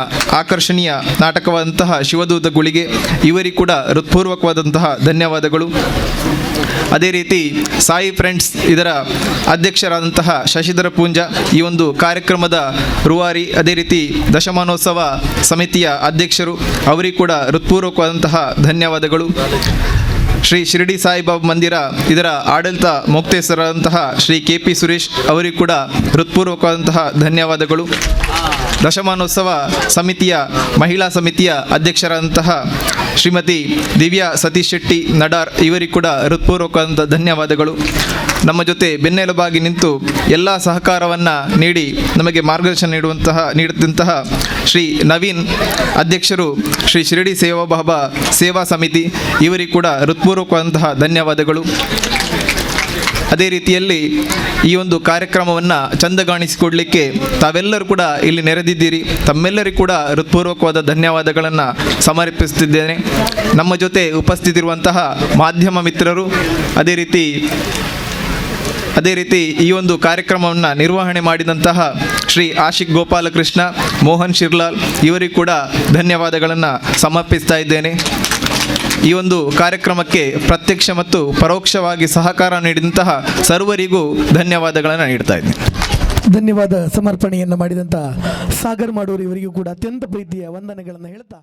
ಆಕರ್ಷಣೀಯ ನಾಟಕವಾದಂತಹ ಶಿವದೂತ ಗುಳಿಗೆ, ಇವರಿಗೂ ಕೂಡ ಹೃತ್ಪೂರ್ವಕವಾದಂತಹ ಧನ್ಯವಾದಗಳು. ಅದೇ ರೀತಿ ಸಾಯಿ ಫ್ರೆಂಡ್ಸ್ ಇದರ ಅಧ್ಯಕ್ಷರಾದಂತಹ ಶಶಿಧರ ಪೂಂಜಾ ಈ ಒಂದು ಕಾರ್ಯಕ್ರಮದ ರೂವಾರಿ, ಅದೇ ರೀತಿ ದಶಮಾನೋತ್ಸವ ಸಮಿತಿಯ ಅಧ್ಯಕ್ಷರು, ಅವರಿಗೂ ಕೂಡ ಹೃತ್ಪೂರ್ವಕವಾದಂತಹ ಧನ್ಯವಾದಗಳು. ಶ್ರೀ ಶಿರಡಿ ಸಾಯಿಬಾಬಾ ಮಂದಿರ ಇದರ ಆಡಳಿತ ಮುಕ್ತೇಶ್ವರಾದಂತಹ ಶ್ರೀ KP ಸುರೇಶ್, ಅವರಿಗೂ ಕೂಡ ಹೃತ್ಪೂರ್ವಕವಾದಂತಹ ಧನ್ಯವಾದಗಳು. ದಶಮಾನೋತ್ಸವ ಸಮಿತಿಯ ಮಹಿಳಾ ಸಮಿತಿಯ ಅಧ್ಯಕ್ಷರಾದಂತಹ ಶ್ರೀಮತಿ ದಿವ್ಯಾ ಸತೀಶ್ ಶೆಟ್ಟಿ ನಡಾರ್ ಇವರಿಗೆ ಕೂಡ ಹೃತ್ಪೂರ್ವಕವಾದಂಥ ಧನ್ಯವಾದಗಳು. ನಮ್ಮ ಜೊತೆ ಬೆನ್ನೆಲುಬಾಗಿ ನಿಂತು ಎಲ್ಲ ಸಹಕಾರವನ್ನು ನೀಡಿ ನಮಗೆ ಮಾರ್ಗದರ್ಶನ ನೀಡಿದಂತಹ ಶ್ರೀ ನವೀನ್ ಅಧ್ಯಕ್ಷರು ಶ್ರೀ ಶಿರಡಿ ಸೇವಾಭಾವ ಸೇವಾ ಸಮಿತಿ ಇವರಿಗೆ ಕೂಡ ಹೃತ್ಪೂರ್ವಕವಾದಂತಹ ಧನ್ಯವಾದಗಳು. ಅದೇ ರೀತಿಯಲ್ಲಿ ಈ ಒಂದು ಕಾರ್ಯಕ್ರಮವನ್ನು ಚಂದಗಾಣಿಸಿಕೊಡಲಿಕ್ಕೆ ತಾವೆಲ್ಲರೂ ಕೂಡ ಇಲ್ಲಿ ನೆರೆದಿದ್ದೀರಿ. ತಮ್ಮೆಲ್ಲರಿಗೂ ಕೂಡ ಹೃತ್ಪೂರ್ವಕವಾದ ಧನ್ಯವಾದಗಳನ್ನು ಸಮರ್ಪಿಸುತ್ತಿದ್ದೇನೆ. ನಮ್ಮ ಜೊತೆ ಉಪಸ್ಥಿತಿರುವಂತಹ ಮಾಧ್ಯಮ ಮಿತ್ರರು, ಅದೇ ರೀತಿ ಈ ಒಂದು ಕಾರ್ಯಕ್ರಮವನ್ನು ನಿರ್ವಹಣೆ ಮಾಡಿದಂತಹ ಶ್ರೀ ಆಶಿಕ್ ಗೋಪಾಲಕೃಷ್ಣ, ಮೋಹನ್ ಶಿರ್ಲಾಲ್ ಇವರಿಗೂ ಕೂಡ ಧನ್ಯವಾದಗಳನ್ನು ಸಮರ್ಪಿಸ್ತಾ ಇದ್ದೇನೆ. ಈ ಒಂದು ಕಾರ್ಯಕ್ರಮಕ್ಕೆ ಪ್ರತ್ಯಕ್ಷ ಮತ್ತು ಪರೋಕ್ಷವಾಗಿ ಸಹಕಾರ ನೀಡಿದಂತಹ ಸರ್ವರಿಗೂ ಧನ್ಯವಾದಗಳನ್ನು ನೀಡ್ತಾ ಇದ್ದೇನೆ. ಧನ್ಯವಾದ ಸಮರ್ಪಣೆಯನ್ನು ಮಾಡಿದಂಥ ಸಾಗರ್ ಮಾಡೂರು ಇವರಿಗೂ ಕೂಡ ಅತ್ಯಂತ ಪ್ರೀತಿಯ ವಂದನೆಗಳನ್ನು ಹೇಳ್ತಾ